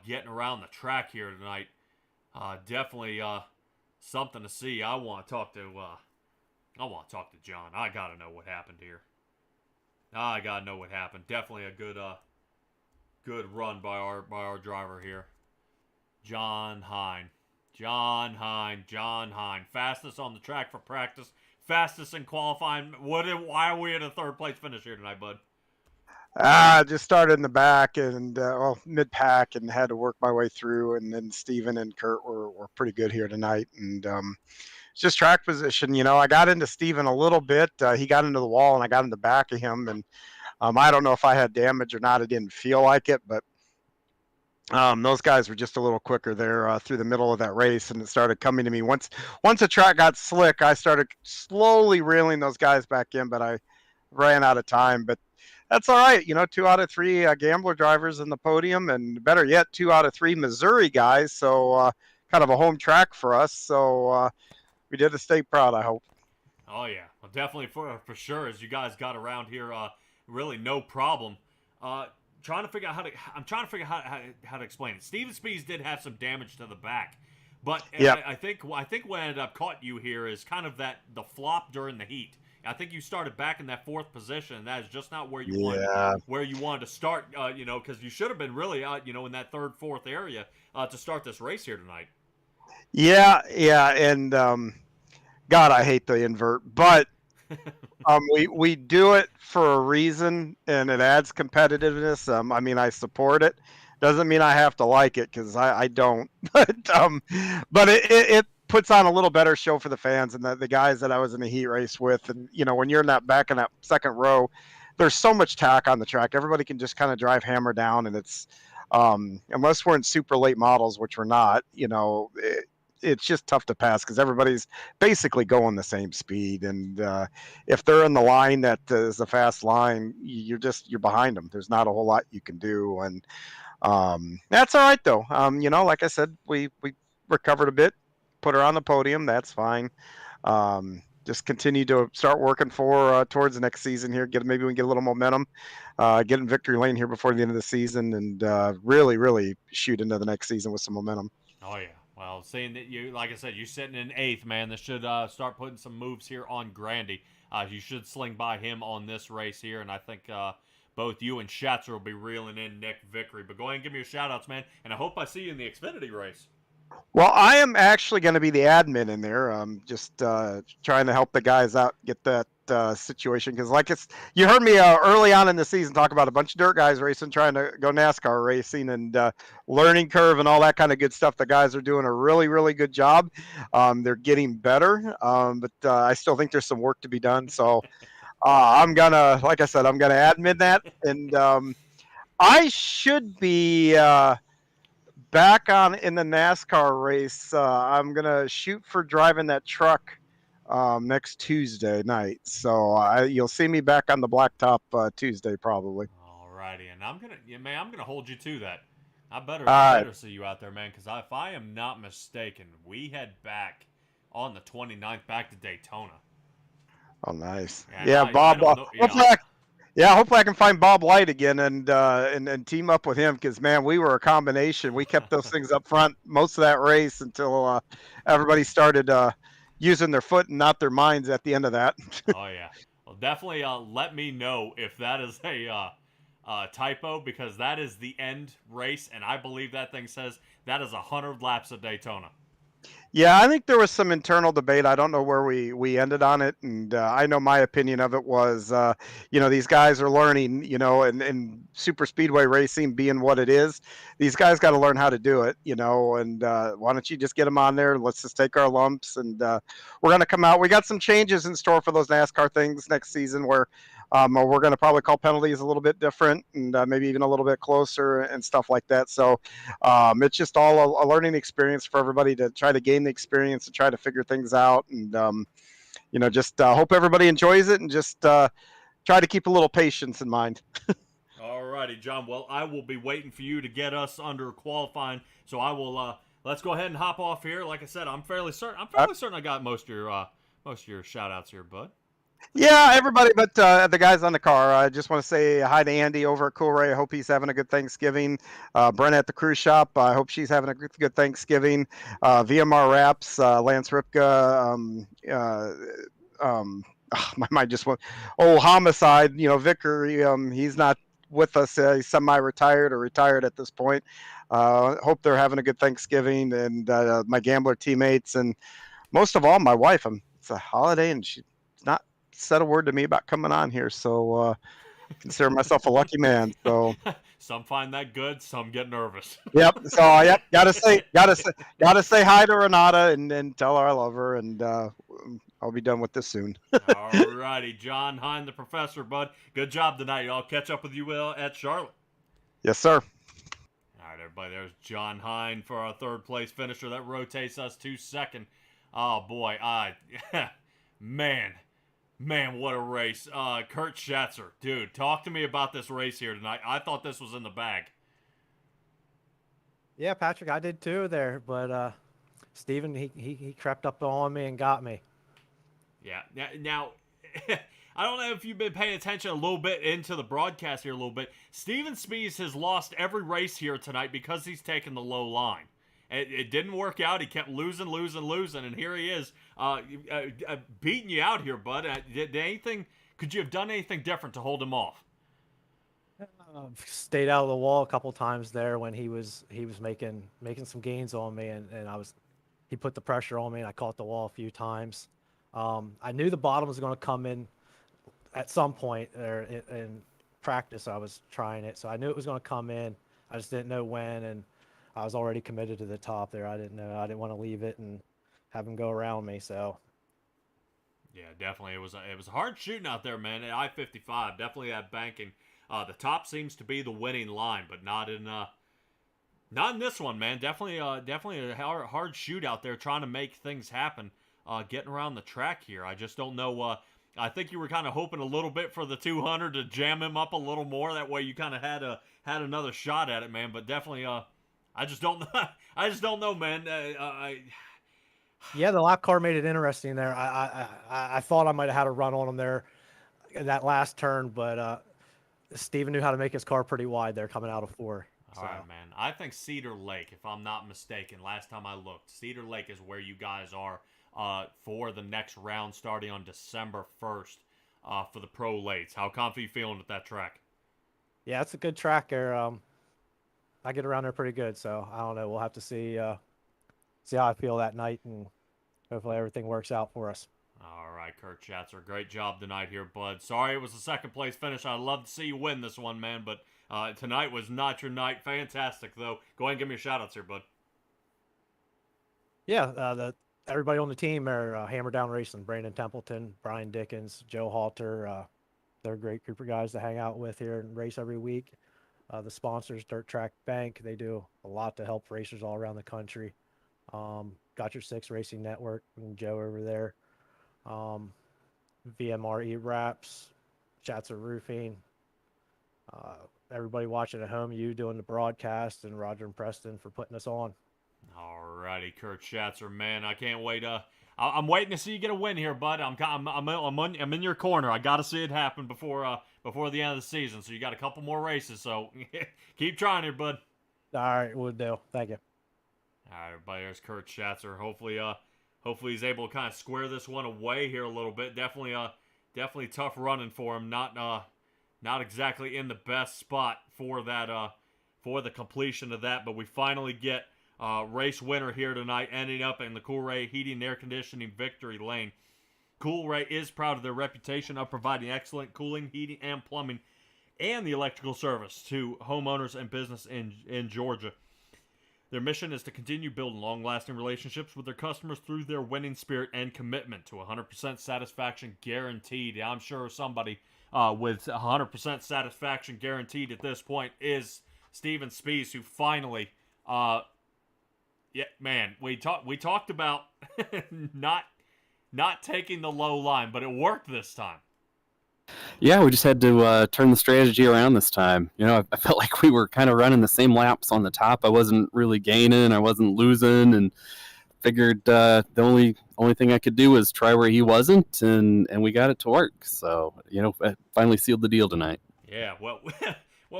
Getting around the track here tonight. Definitely something to see. I want to talk to John. I gotta know what happened here. I gotta know what happened. Definitely a good run by our driver here. John Hine. Fastest on the track for practice. Fastest in qualifying. Why are we at a 3rd place finish here tonight, bud? Just started in the back and mid-pack and had to work my way through. And then Steven and Kurt were pretty good here tonight. And it's just track position. I got into Steven a little bit. He got into the wall and I got in the back of him. And I don't know if I had damage or not. I didn't feel like it, but those guys were just a little quicker there through the middle of that race, and it started coming to me. Once the track got slick, I started slowly reeling those guys back in, but I ran out of time. But that's all right. 2 out of 3 Gambler drivers in the podium, and better yet, 2 out of 3 Missouri guys. So kind of a home track for us. So we did a state proud, I hope. Oh yeah, well, definitely for sure. As you guys got around here, really no problem. I'm trying to figure out how to explain it. Steven Speeds did have some damage to the back, but Yep. I think what ended up caught you here is kind of the flop during the heat. I think you started back in that 4th position, and that is just not where you wanted to start. Because you should have been really in that 3rd, 4th area to start this race here tonight. Yeah, and God, I hate the invert, but we do it for a reason, and it adds competitiveness. I mean, I support it. Doesn't mean I have to like it, because I don't. But it puts on a little better show for the fans and the guys that I was in the heat race with. And when you're in that back in that 2nd row, there's so much tack on the track. Everybody can just kind of drive hammer down, and it's unless we're in super late models, which we're not. It's just tough to pass because everybody's basically going the same speed. And if they're in the line that is a fast line, you're behind them. There's not a whole lot you can do. And that's all right, though. Like I said, we recovered a bit, put her on the podium. That's fine. Just continue to start working towards the next season here. Maybe we can get a little momentum, get in victory lane here before the end of the season, and really, really shoot into the next season with some momentum. Oh yeah. Well, seeing that like I said, you're sitting in 8th, man, this should start putting some moves here on Grandy. You should sling by him on this race here, and I think both you and Schatzer will be reeling in Nick Vickery. But go ahead and give me your shout-outs, man, and I hope I see you in the Xfinity race. Well, I am actually going to be the admin in there. Just trying to help the guys out, get that situation. Because you heard me early on in the season talk about a bunch of dirt guys racing, trying to go NASCAR racing, and learning curve and all that kind of good stuff. The guys are doing a really, really good job. They're getting better, but I still think there's some work to be done. So I'm gonna, like I said, I'm gonna admin that, and I should be back on in the NASCAR race. I'm gonna shoot for driving that truck next Tuesday night. So you'll see me back on the blacktop Tuesday probably. Alrighty, and I'm gonna hold you to that. I better see you out there, man, because if I am not mistaken, we head back on the 29th back to Daytona. Oh, nice. And yeah, Bob. Hopefully I can find Bob Light again and team up with him, because man, we were a combination. We kept those things up front most of that race until everybody started using their foot and not their minds at the end of that. Oh yeah, well definitely let me know if that is a typo, because that is the end race, and I believe that thing says that is 100 laps at Daytona. Yeah, I think there was some internal debate. I don't know where we ended on it, and I know my opinion of it was, these guys are learning, and super speedway racing being what it is, these guys got to learn how to do it, and why don't you just get them on there? Let's just take our lumps, and we're going to come out. We got some changes in store for those NASCAR things next season where we're going to probably call penalties a little bit different, and maybe even a little bit closer and stuff like that. So it's just all a learning experience for everybody to try to gain the experience and try to figure things out. And, just hope everybody enjoys it, and just try to keep a little patience in mind. Alrighty, John. Well, I will be waiting for you to get us under qualifying. So I will, let's go ahead and hop off here. Like I said, I'm fairly certain I got most of your shout outs here, bud. Yeah, everybody but the guys on the car. I just want to say hi to Andy over at Cool Ray. I hope he's having a good Thanksgiving. Brent at the cruise shop. I hope she's having a good Thanksgiving. VMR Wraps, Lance Ripka. My mind just went. Oh, Homicide. Vicar. He's not with us. He's semi-retired or retired at this point. Hope they're having a good Thanksgiving, and my Gambler teammates, and most of all, my wife. It's a holiday, and she's not said a word to me about coming on here, so consider myself a lucky man. So some find that good, some get nervous. Yep. So gotta say hi to Renata and tell her I love her, and I'll be done with this soon. All righty, John Hine, the professor, bud. Good job tonight. I'll catch up with you at Charlotte. Yes, sir. All right, everybody, there's John Hine for our third place finisher. That rotates us to second. Oh, boy. Man, what a race. Kurt Schatzer, dude, talk to me about this race here tonight. I thought this was in the bag. Yeah, Patrick, I did too there, but Steven, he crept up on me and got me. Yeah. Now, I don't know if you've been paying attention a little bit into the broadcast here a little bit. Steven Spies has lost every race here tonight because he's taken the low line. It didn't work out. He kept losing, and here he is beating you out here, bud. Could you have done anything different to hold him off? Stayed out of the wall a couple times there when he was making some gains on me, and he put the pressure on me, and I caught the wall a few times. I knew the bottom was going to come in at some point there in practice. I was trying it, so I knew it was going to come in. I just didn't know when, and I was already committed to the top there. I didn't know. I didn't want to leave it and have him go around me. So yeah, definitely, it was a hard shooting out there, man. At I-55, definitely that banking. The top seems to be the winning line, but not in this one, man. Definitely a hard shoot out there, trying to make things happen. Getting around the track here. I just don't know. I think you were kind of hoping a little bit for the 200 to jam him up a little more. That way you kind of had another shot at it, man. But definitely, I just don't know. I just don't know, man. Yeah, the lap car made it interesting there. I thought I might have had a run on him there in that last turn, but Steven knew how to make his car pretty wide there coming out of 4. All right, man. I think Cedar Lake, if I'm not mistaken, last time I looked, Cedar Lake is where you guys are for the next round starting on December 1st for the Pro Lates. How confident are you feeling with that track? Yeah, it's a good track there. I get around there pretty good, so I don't know. We'll have to see how I feel that night, and hopefully everything works out for us. All right, Kurt Schatzer, great job tonight here, bud. Sorry it was a second place finish. I'd love to see you win this one, man, but tonight was not your night. Fantastic, though. Go ahead and give me a shout-outs here, bud. Yeah, everybody on the team are Hammer Down Racing, Brandon Templeton, Brian Dickens, Joe Halter. They're a great group of guys to hang out with here and race every week. The sponsors, Dirt Track Bank, they do a lot to help racers all around the country. Got Your Six Racing Network, and Joe over there. VMR E-Wraps, Schatzer Roofing. Everybody watching at home, you doing the broadcast, and Roger and Preston for putting us on. Alrighty, Kurt Schatzer, man, I can't wait. I'm waiting to see you get a win here, bud. I'm in your corner. I got to see it happen before the end of the season. So you got a couple more races. So keep trying here, bud. All right, we'll do. Thank you. All right, everybody. There's Kurt Schatzer. Hopefully he's able to kind of square this one away here a little bit. Definitely tough running for him. Not exactly in the best spot for that for the completion of that. But we finally get race winner here tonight, ending up in the Coolray Heating and Air Conditioning victory lane. Coolray is proud of their reputation of providing excellent cooling, heating, and plumbing, and the electrical service to homeowners and business in Georgia. Their mission is to continue building long-lasting relationships with their customers through their winning spirit and commitment to 100% satisfaction guaranteed. I'm sure somebody with 100% satisfaction guaranteed at this point is Steven Spies, who finally... yeah, man, we talked about not taking the low line, but it worked this time. Yeah, we just had to turn the strategy around this time. You know, I felt like we were kind of running the same laps on the top. I wasn't really gaining, I wasn't losing, and figured the only thing I could do was try where he wasn't, and we got it to work. So, you know, I finally sealed the deal tonight. Yeah, well,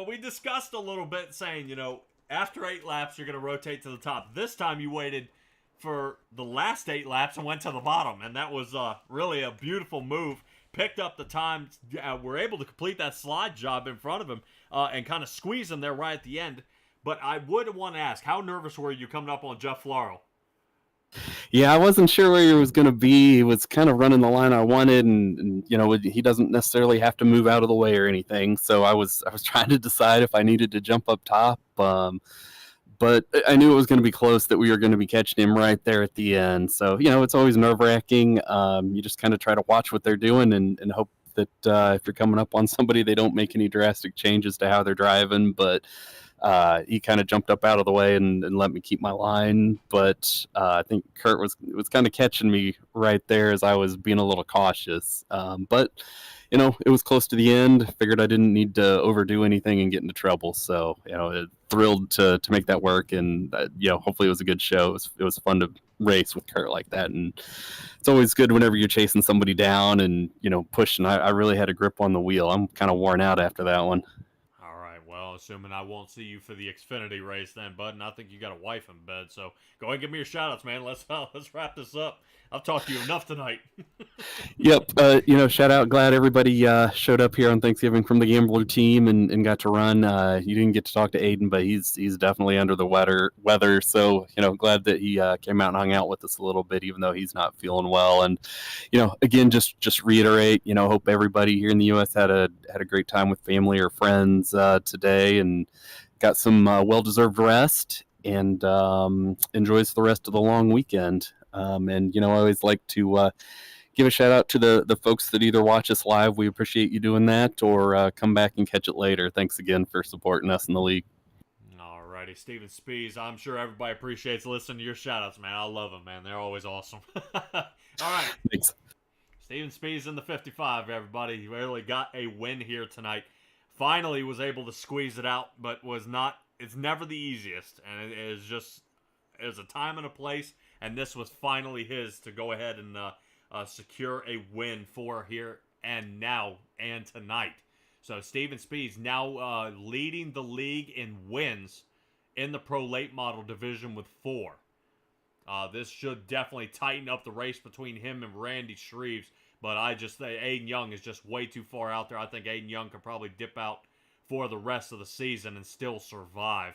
we discussed a little bit saying, you know, after 8 laps, you're going to rotate to the top. This time you waited for the last 8 laps and went to the bottom, and that was really a beautiful move. Picked up the time, were able to complete that slide job in front of him and kind of squeeze him there right at the end. But I would want to ask, how nervous were you coming up on Jeff Florell? Yeah, I wasn't sure where he was going to be. He was kind of running the line I wanted, and you know, he doesn't necessarily have to move out of the way or anything. So I was trying to decide if I needed to jump up top. But but I knew it was going to be close, that we were going to be catching him right there at the end. So, it's always nerve-wracking. You just kind of try to watch what they're doing and hope that if you're coming up on somebody, they don't make any drastic changes to how they're driving. But he kind of jumped up out of the way and let me keep my line. But I think Kurt was kind of catching me right there as I was being a little cautious. But it was close to the end. Figured I didn't need to overdo anything and get into trouble. So, thrilled to make that work. And, hopefully it was a good show. It was fun to race with Kurt like that. And it's always good whenever you're chasing somebody down and, pushing. I really had a grip on the wheel. I'm kind of worn out after that one. All right, well, assuming I won't see you for the Xfinity race then, bud, and I think you got a wife in bed, so go ahead and give me your shout-outs, man. Let's wrap this up. I've talked to you enough tonight. Yep. Shout out. Glad everybody showed up here on Thanksgiving from the Gambler team and got to run. You didn't get to talk to Aiden, but he's definitely under the weather. So, glad that he came out and hung out with us a little bit, even though he's not feeling well. And, again, just reiterate, hope everybody here in the U.S. had a great time with family or friends today and got some well-deserved rest and enjoys the rest of the long weekend. I always like to give a shout out to the folks that either watch us live. We appreciate you doing that, or come back and catch it later. Thanks again for supporting us in the league. Alrighty, Steven Spees. I'm sure everybody appreciates listening to your shout outs, man. I love them, man. They're always awesome. All right. Thanks. Steven Spees in the 55, everybody. He really got a win here tonight. Finally was able to squeeze it out, but it's never the easiest. And there's a time and a place. And this was finally his to go ahead and secure a win for here and now and tonight. So Steven Spees now leading the league in wins in the Pro Late Model division with 4. This should definitely tighten up the race between him and Randy Shreves. But I just say Aiden Young is just way too far out there. I think Aiden Young could probably dip out for the rest of the season and still survive.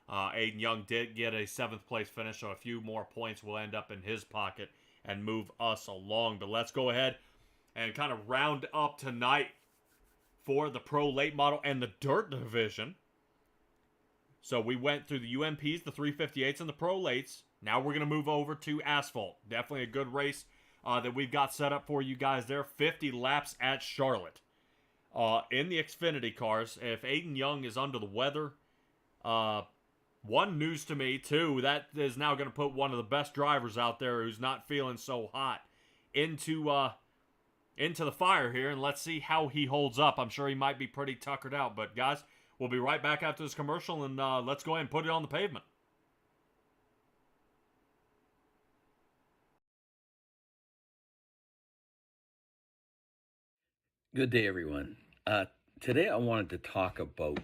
Aiden Young did get a 7th place finish, so a few more points will end up in his pocket and move us along. But let's go ahead and kind of round up tonight for the Pro Late Model and the Dirt division. So we went through the UMPs, the 358s, and the Pro Lates. Now we're going to move over to Asphalt. Definitely a good race that we've got set up for you guys there. 50 laps at Charlotte. In the Xfinity cars, if Aiden Young is under the weather, one, news to me. 2, that is now going to put one of the best drivers out there who's not feeling so hot into the fire here, and let's see how he holds up. I'm sure he might be pretty tuckered out, but guys, we'll be right back after this commercial, and let's go ahead and put it on the pavement. Good day, everyone. Today I wanted to talk about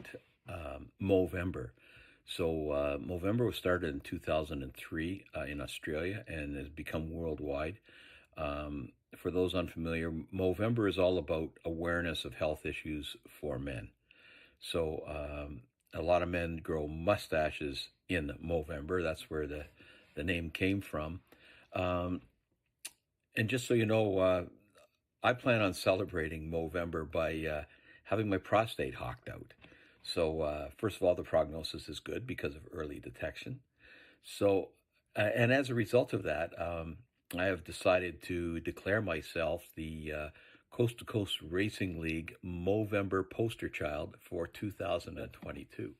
Movember. So Movember was started in 2003 in Australia and has become worldwide. For those unfamiliar, Movember is all about awareness of health issues for men. So a lot of men grow mustaches in Movember. That's where the name came from. And just so you know, I plan on celebrating Movember by having my prostate hocked out. So first of all, the prognosis is good because of early detection. So, and as a result of that, I have decided to declare myself the Coast2Coast Racing League Movember poster child for 2022.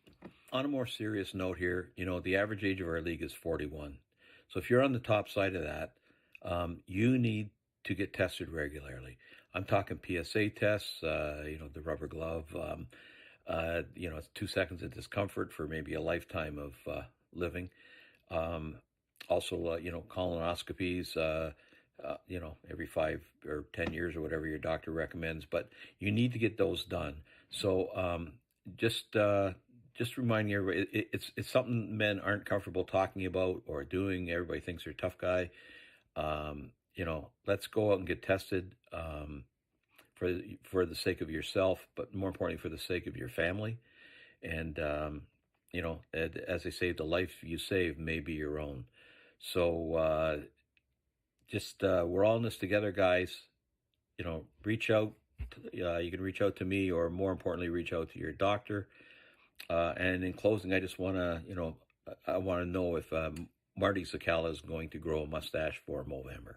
On a more serious note here, the average age of our league is 41. So if you're on the top side of that, you need to get tested regularly. I'm talking PSA tests, the rubber glove, it's 2 seconds of discomfort for maybe a lifetime of living. Also, colonoscopies, every 5 or 10 years or whatever your doctor recommends, but you need to get those done. So just reminding everybody, it's something men aren't comfortable talking about or doing. Everybody thinks they're a tough guy. Let's go out and get tested for the sake of yourself, but more importantly, for the sake of your family. And, as they say, the life you save may be your own. So we're all in this together, guys. Reach out. You can reach out to me, or more importantly, reach out to your doctor. And in closing, I just want to, I want to know if Marty Sakala is going to grow a mustache for Movember.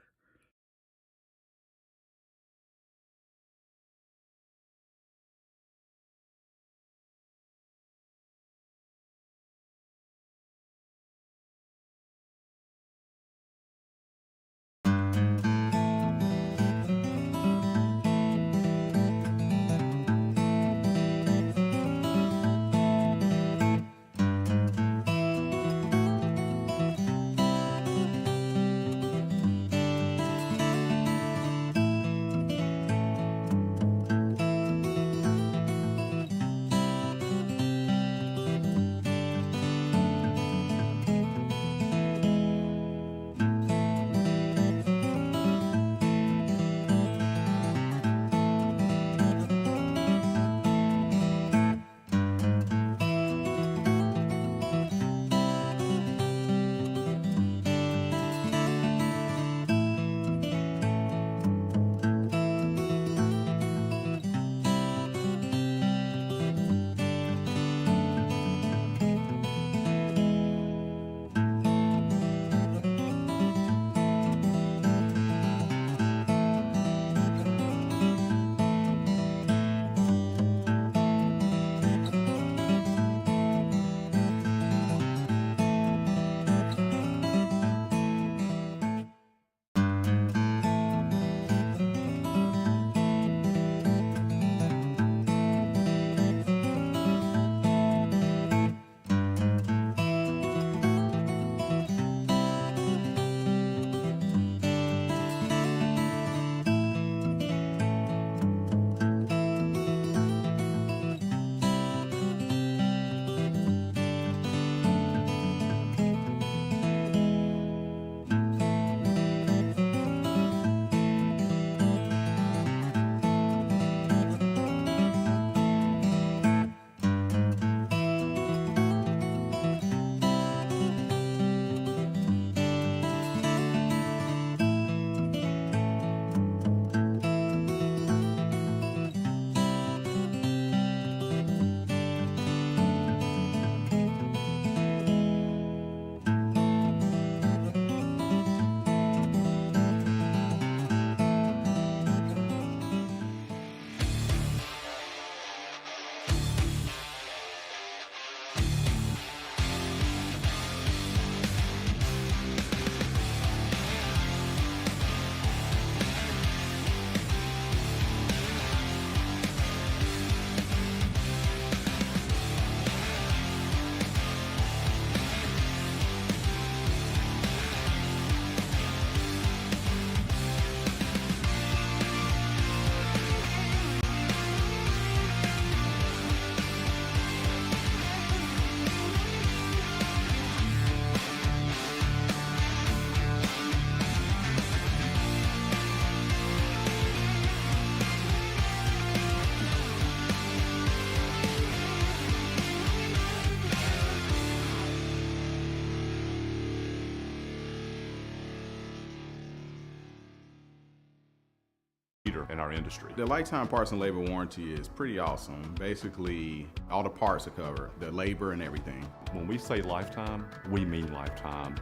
In our industry. The lifetime parts and labor warranty is pretty awesome. Basically, all the parts are covered, the labor and everything. When we say lifetime, we mean lifetime,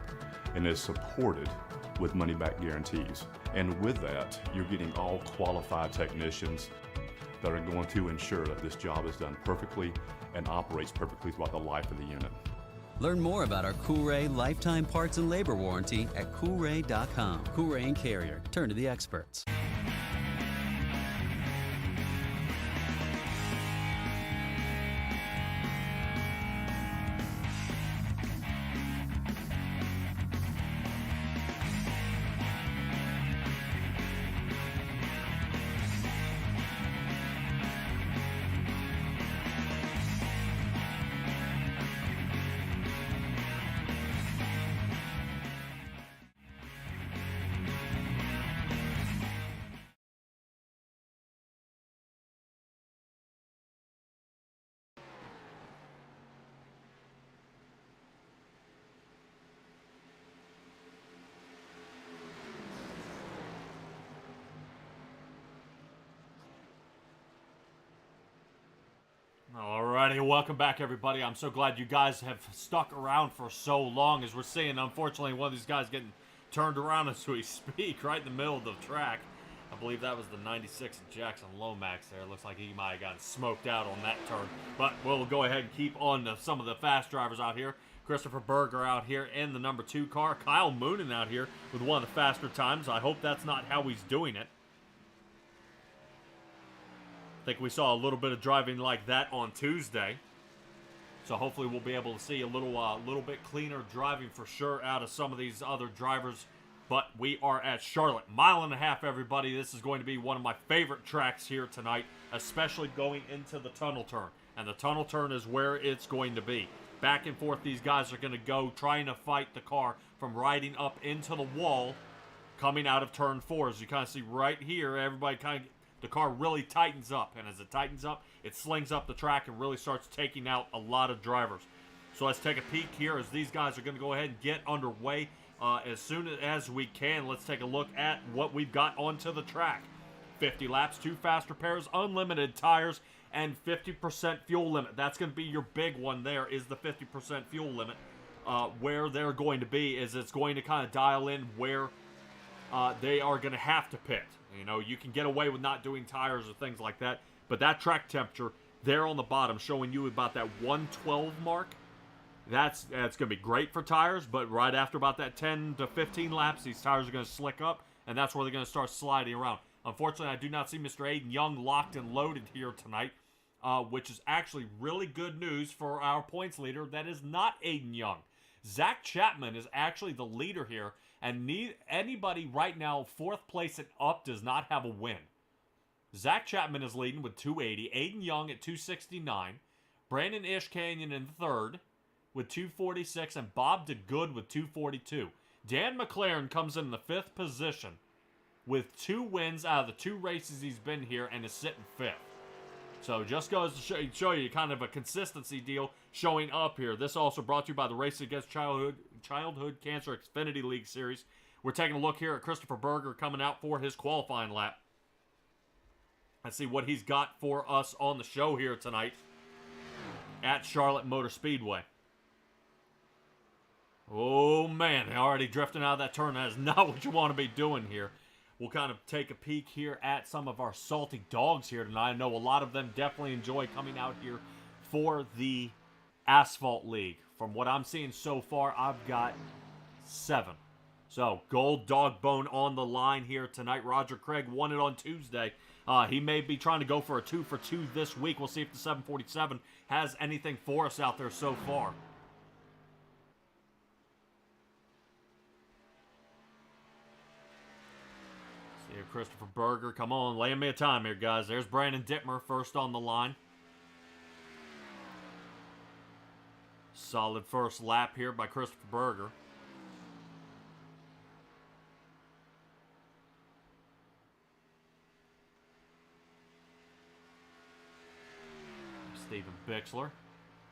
and it's supported with money-back guarantees. And with that, you're getting all qualified technicians that are going to ensure that this job is done perfectly and operates perfectly throughout the life of the unit. Learn more about our Coolray lifetime parts and labor warranty at Coolray.com. Coolray and Carrier. Turn to the experts. Alrighty, welcome back, everybody. I'm so glad you guys have stuck around for so long, as we're seeing, unfortunately, one of these guys getting turned around as we speak, right in the middle of the track. I believe that was the 96 Jackson Lomax there. Looks like he might have gotten smoked out on that turn. But we'll go ahead and keep on to some of the fast drivers out here. Christopher Berger out here in the number 2 car. Kyle Moonen out here with one of the faster times. I hope that's not how he's doing it. I think we saw a little bit of driving like that on Tuesday. So hopefully we'll be able to see a little bit cleaner driving for sure out of some of these other drivers. But we are at Charlotte. 1.5 miles, everybody. This is going to be one of my favorite tracks here tonight, especially going into the tunnel turn. And the tunnel turn is where it's going to be. Back and forth these guys are going to go trying to fight the car from riding up into the wall coming out of turn 4. As you kind of see right here, everybody the car really tightens up, and as it tightens up, it slings up the track and really starts taking out a lot of drivers. So let's take a peek here as these guys are going to go ahead and get underway as soon as we can. Let's take a look at what we've got onto the track. 50 laps, 2 faster pairs, unlimited tires, and 50% fuel limit. That's going to be your big one there, is the 50% fuel limit. Where they're going to be is it's going to kind of dial in where they are going to have to pit. You know, you can get away with not doing tires or things like that, but that track temperature there on the bottom showing you about that 112 mark, that's going to be great for tires, but right after about that 10 to 15 laps, these tires are going to slick up, and that's where they're going to start sliding around. Unfortunately, I do not see Mr. Aiden Young locked and loaded here tonight, which is actually really good news for our points leader. That is not Aiden Young. Zach Chapman is actually the leader here, and anybody right now, 4th place and up, does not have a win. Zach Chapman is leading with 280. Aiden Young at 269. Brandon Ish Canyon in 3rd with 246. And Bob DeGood with 242. Dan McLaren comes in the 5th position with 2 wins out of the 2 races he's been here and is sitting 5th. So just goes to show you kind of a consistency deal showing up here. This also brought to you by the Race Against Childhood Cancer Xfinity League Series. We're taking a look here at Christopher Berger coming out for his qualifying lap. Let's see what he's got for us on the show here tonight at Charlotte Motor Speedway. Oh man, they're already drifting out of that turn. That is not what you want to be doing here. We'll kind of take a peek here at some of our salty dogs here tonight. I know a lot of them definitely enjoy coming out here for the Asphalt League. From what I'm seeing so far, I've got 7. So, Gold Dog Bone on the line here tonight. Roger Craig won it on Tuesday. He may be trying to go for a 2 for 2 this week. We'll see if the 747 has anything for us out there so far. Christopher Berger, come on, lay me a time here, guys. There's Brandon Dittmer first on the line. Solid first lap here by Christopher Berger. Steven Bixler.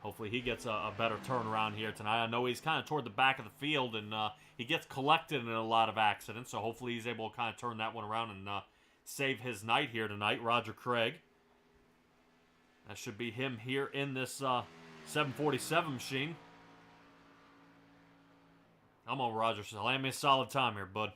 Hopefully he gets a better turnaround here tonight. I know he's kind of toward the back of the field, and he gets collected in a lot of accidents, so hopefully he's able to kind of turn that one around and save his night here tonight. Roger Craig. That should be him here in this 747 machine. Come on, Roger. Land me a solid time here, bud.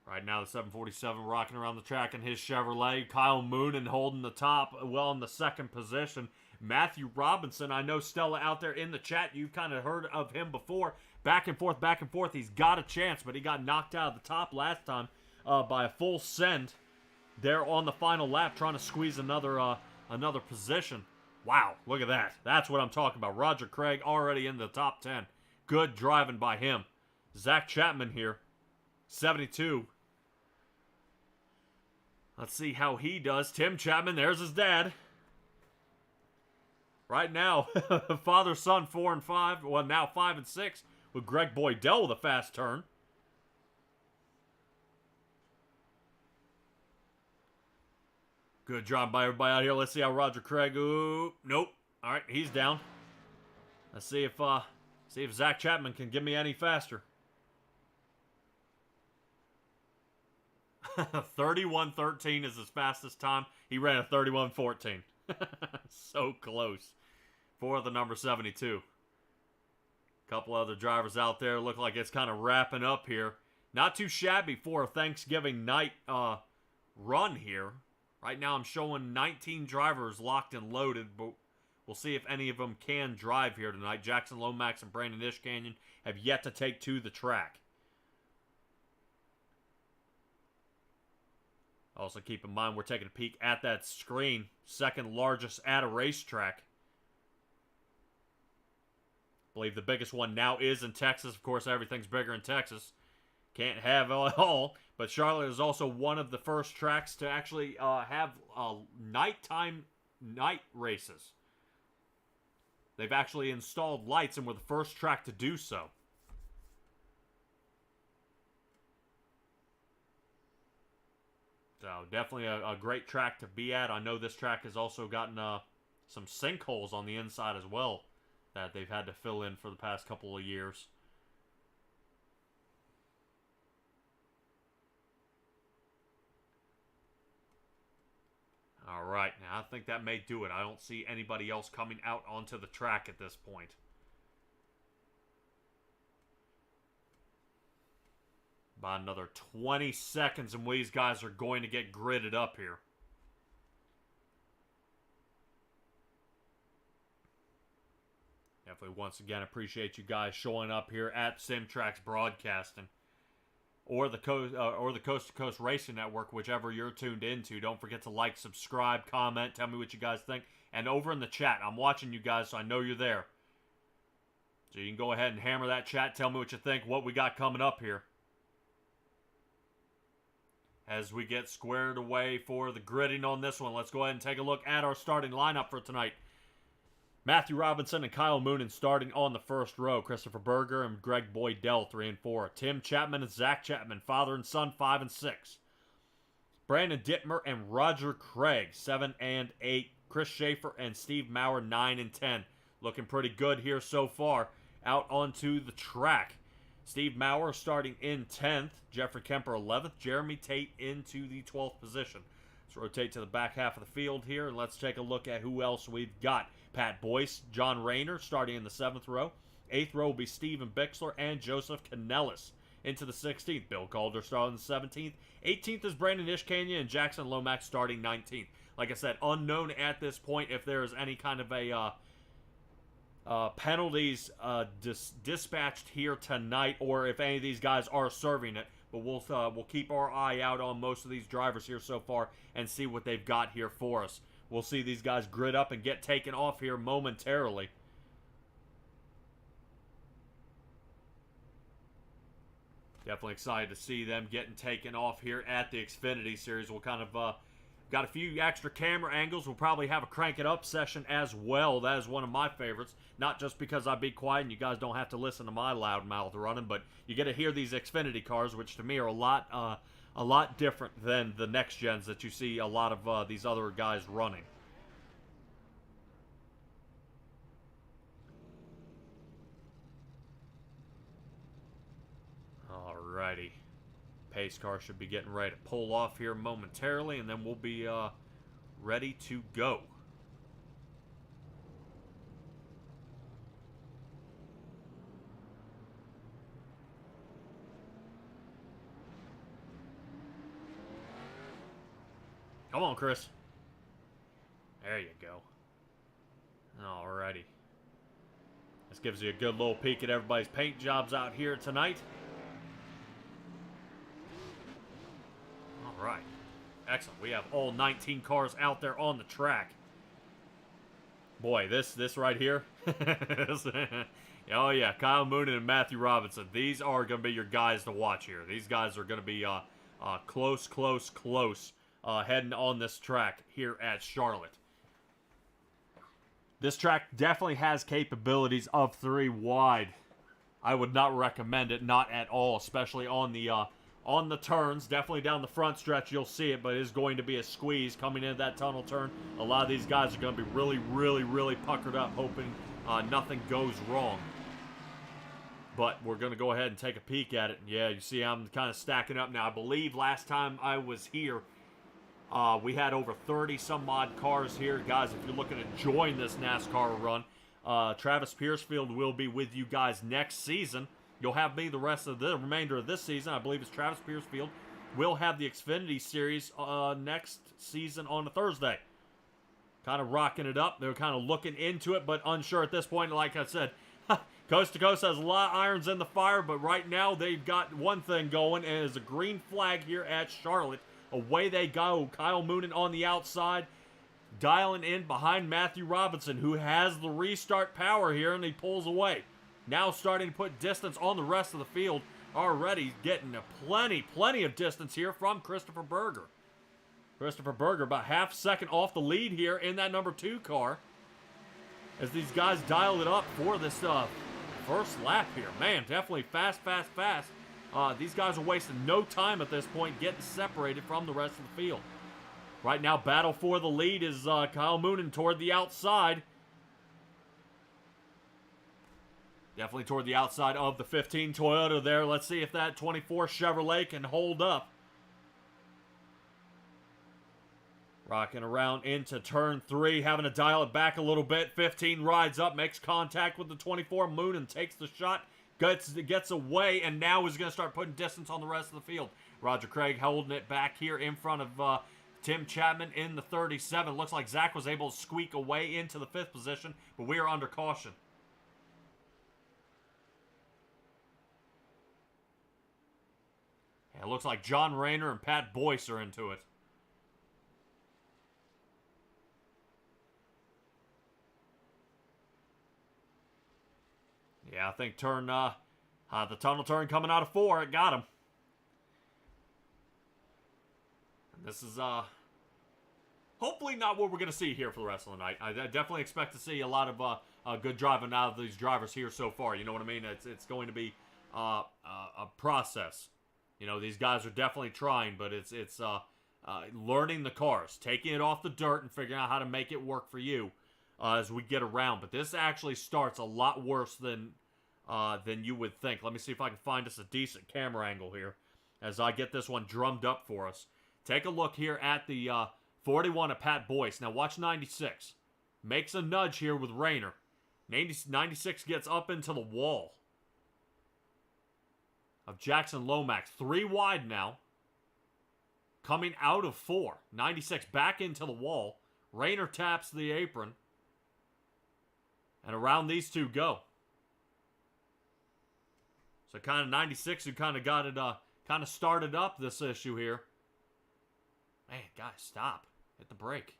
Right now, the 747 rocking around the track in his Chevrolet. Kyle Moonen holding the top, well, in the 2nd position. Matthew Robinson, I know Stella out there in the chat, you've kind of heard of him before. Back and forth, back and forth. He's got a chance, but he got knocked out of the top last time by a full send there on the final lap, trying to squeeze another position. Wow, look at that. That's what I'm talking about. Roger Craig already in the top 10. Good driving by him. Zach Chapman here, 72. Let's see how he does. Tim Chapman, there's his dad. Right now, father, son, 4 and 5. Well, now 5 and 6 with Greg Boydell with a fast turn. Good job by everybody out here. Let's see how Roger Craig. Ooh, nope. All right, he's down. Let's see if Zach Chapman can get me any faster. 31:13 is his fastest time. He ran a 31:14. So close for the number 72. Couple other drivers out there. Look like it's kind of wrapping up here. Not too shabby for a Thanksgiving night run here. Right now I'm showing 19 drivers locked and loaded, but we'll see if any of them can drive here tonight. Jackson Lomax and Brandon Ishkanyon have yet to take to the track. Also keep in mind we're taking a peek at that screen. Second largest at a racetrack. I believe the biggest one now is in Texas. Of course, everything's bigger in Texas. Can't have it all. But Charlotte is also one of the first tracks to actually have nighttime night races. They've actually installed lights and were the first track to do so. So definitely a great track to be at. I know this track has also gotten some sinkholes on the inside as well that they've had to fill in for the past couple of years. All right, now I think that may do it. I don't see anybody else coming out onto the track at this point. About another 20 seconds and these guys are going to get gridded up here. Definitely once again appreciate you guys showing up here at SimTraX Broadcasting or the Coast2Coast Racing Network, whichever you're tuned into. Don't forget to like, subscribe, comment, tell me what you guys think. And over in the chat, I'm watching you guys, so I know you're there. So you can go ahead and hammer that chat, tell me what you think, what we got coming up here. As we get squared away for the gridding on this one, let's go ahead and take a look at our starting lineup for tonight. Matthew Robinson and Kyle Moonen starting on the first row. Christopher Berger and Greg Boydell, 3 and 4. Tim Chapman and Zach Chapman, father and son, 5 and 6. Brandon Dittmer and Roger Craig, 7 and 8. Chris Schaefer and Steve Maurer, 9 and 10. Looking pretty good here so far. Out onto the track. Steve Maurer starting in 10th. Jeffrey Kemper 11th. Jeremy Tate into the 12th position. Let's rotate to the back half of the field here, and let's take a look at who else we've got. Pat Boyce, John Rayner starting in the 7th row. 8th row will be Steven Bixler and Joseph Canellis into the 16th. Bill Calder starting in the 17th. 18th is Brandon Ishkanyon and Jackson Lomax starting 19th. Like I said, unknown at this point if there is any kind of a penalties dispatched here tonight, or if any of these guys are serving it. But we'll keep our eye out on most of these drivers here so far and see what they've got here for us. We'll see these guys grid up and get taken off here momentarily. Definitely excited to see them getting taken off here at the Xfinity Series. We'll kind of got a few extra camera angles. We'll probably have a crank it up session as well. That is one of my favorites. Not just because I be quiet and you guys don't have to listen to my loud mouth running, but you get to hear these Xfinity cars, which to me are a lot different than the next gens that you see a lot of these other guys running. Alrighty. Pace car should be getting ready to pull off here momentarily, and then we'll be ready to go. Come on, Chris. There you go. Alrighty. This gives you a good little peek at everybody's paint jobs out here tonight. Alright. Excellent. We have all 19 cars out there on the track. Boy, this right here. Oh yeah, Kyle Moonen and Matthew Robinson. These are going to be your guys to watch here. These guys are going to be close heading on this track here at Charlotte. This track definitely has capabilities of 3 wide. I would not recommend it, not at all, especially on the turns. Definitely down the front stretch you'll see it, but it is going to be a squeeze coming into that tunnel turn. A lot of these guys are going to be really puckered up, hoping nothing goes wrong. but we're going to go ahead and take a peek at it. Yeah, you see I'm kind of stacking up now. I believe last time I was here, we had over 30 some odd cars here. Guys, if you're looking to join this NASCAR run, Travis Piercefield will be with you guys next season. You'll have me the rest of the remainder of this season. I believe it's Travis Piercefield. We'll have the Xfinity Series next season on a Thursday. Kind of rocking it up. They're kind of looking into it, but unsure at this point. Like I said, Coast to Coast has a lot of irons in the fire, but right now they've got one thing going, and it's a green flag here at Charlotte. Away they go. Kyle Moonen on the outside, dialing in behind Matthew Robinson, who has the restart power here, and he pulls away. Now starting to put distance on the rest of the field. Already getting a plenty of distance here from Christopher Berger. Christopher Berger about half second off the lead here in that number 2 car. As these guys dial it up for this first lap here. Man, definitely fast. These guys are wasting no time at this point getting separated from the rest of the field. Right now, battle for the lead is Kyle Moonen toward the outside. Definitely toward the outside of the 15 Toyota there. Let's see if that 24 Chevrolet can hold up. Rocking around into turn 3, having to dial it back a little bit. 15 rides up, makes contact with the 24. Moonen takes the shot, gets away, and now is going to start putting distance on the rest of the field. Roger Craig holding it back here in front of Tim Chapman in the 37. Looks like Zach was able to squeak away into the 5th position, but we are under caution. It looks like John Rayner and Pat Boyce are into it. Yeah, I think the tunnel turn coming out of 4, it got him. And this is hopefully not what we're going to see here for the rest of the night. I definitely expect to see a lot of good driving out of these drivers here so far. You know what I mean? It's going to be a process. You know, these guys are definitely trying, but it's learning the cars, taking it off the dirt and figuring out how to make it work for you as we get around. But this actually starts a lot worse than you would think. Let me see if I can find us a decent camera angle here as I get this one drummed up for us. Take a look here at the 41 of Pat Boyce. Now watch 96. Makes a nudge here with Rayner. 96 gets up into the wall of Jackson Lomax. 3 wide now. Coming out of 4. 96 back into the wall. Rayner taps the apron. And around these two go. So kind of 96 who kind of got it, kind of started up this issue here. Man, guys, stop. Hit the brake.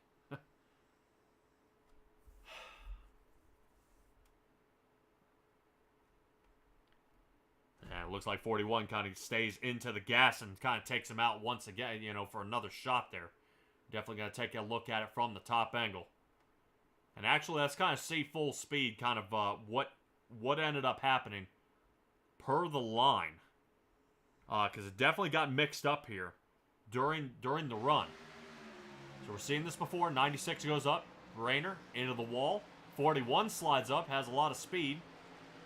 Yeah, it looks like 41 kind of stays into the gas and kind of takes him out once again, you know, for another shot there. Definitely going to take a look at it from the top angle. And actually, let's kind of see full speed kind of what ended up happening per the line. Because it definitely got mixed up here during the run. So we're seeing this before. 96 goes up. Rayner into the wall. 41 slides up, has a lot of speed.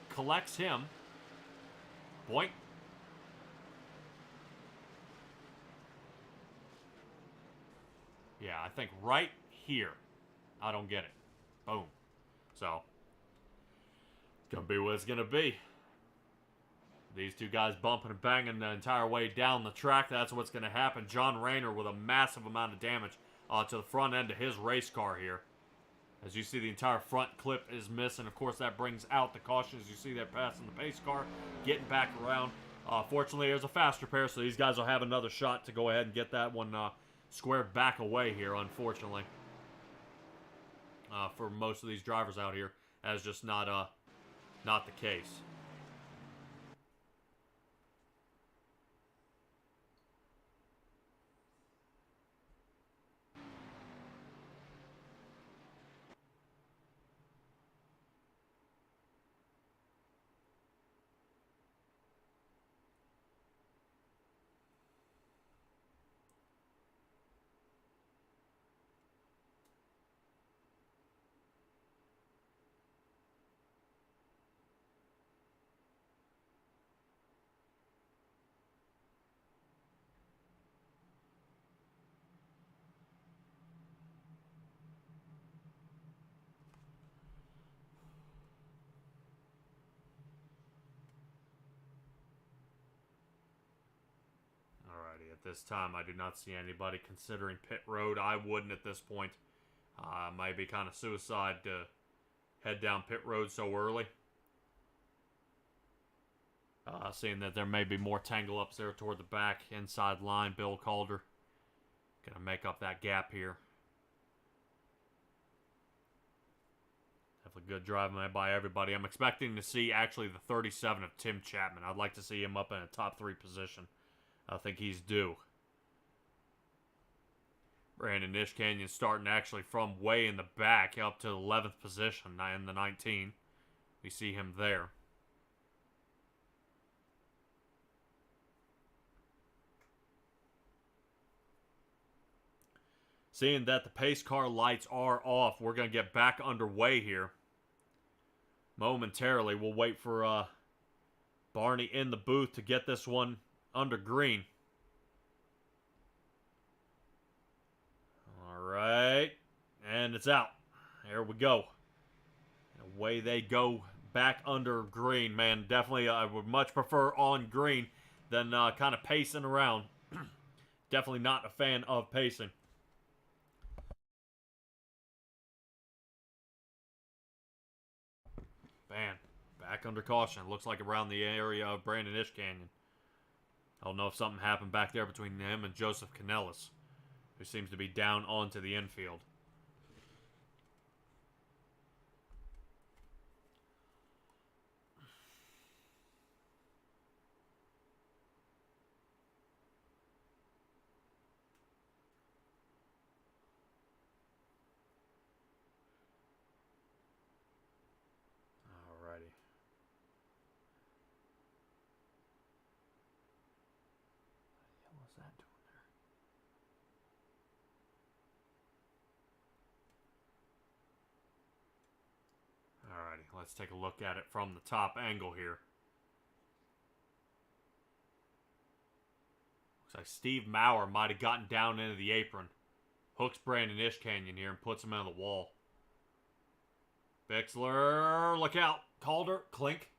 Collects him. Point. Yeah, I think right here. I don't get it. Boom. So, it's going to be what it's going to be. These two guys bumping and banging the entire way down the track. That's what's going to happen. John Rayner with a massive amount of damage to the front end of his race car here. As you see, the entire front clip is missing. Of course, that brings out the caution as you see that passing the pace car, getting back around. Fortunately, there's a fast repair, so these guys will have another shot to go ahead and get that one squared back away here, unfortunately. For most of these drivers out here, that's just not the case. this time. I do not see anybody considering pit road. I wouldn't at this point. Might be kind of suicide to head down pit road so early. Seeing that there may be more tangle ups there toward the back, inside line, Bill Calder gonna make up that gap here. Definitely good driving by everybody. I'm expecting to see actually the 37 of Tim Chapman. I'd like to see him up in a top 3 position. I think he's due. Brandon Ishkanyon starting actually from way in the back up to 11th position in the 19. We see him there. Seeing that the pace car lights are off, we're going to get back underway here. Momentarily, we'll wait for Barney in the booth to get this one under green. All right, and it's out. There we go. Away they go back under green. Man, definitely I would much prefer on green than kind of pacing around. Definitely not a fan of pacing. Man, back under caution. Looks like around the area of Brandon Ishkanyon. I don't know if something happened back there between him and Joseph Canellis, who seems to be down onto the infield. Alrighty. What the hell is that doing there? Alrighty, let's take a look at it from the top angle here. Looks like Steve Maurer might have gotten down into the apron. Hooks Brandon Ishkanyon here and puts him into the wall. Bixler, look out. Calder, clink.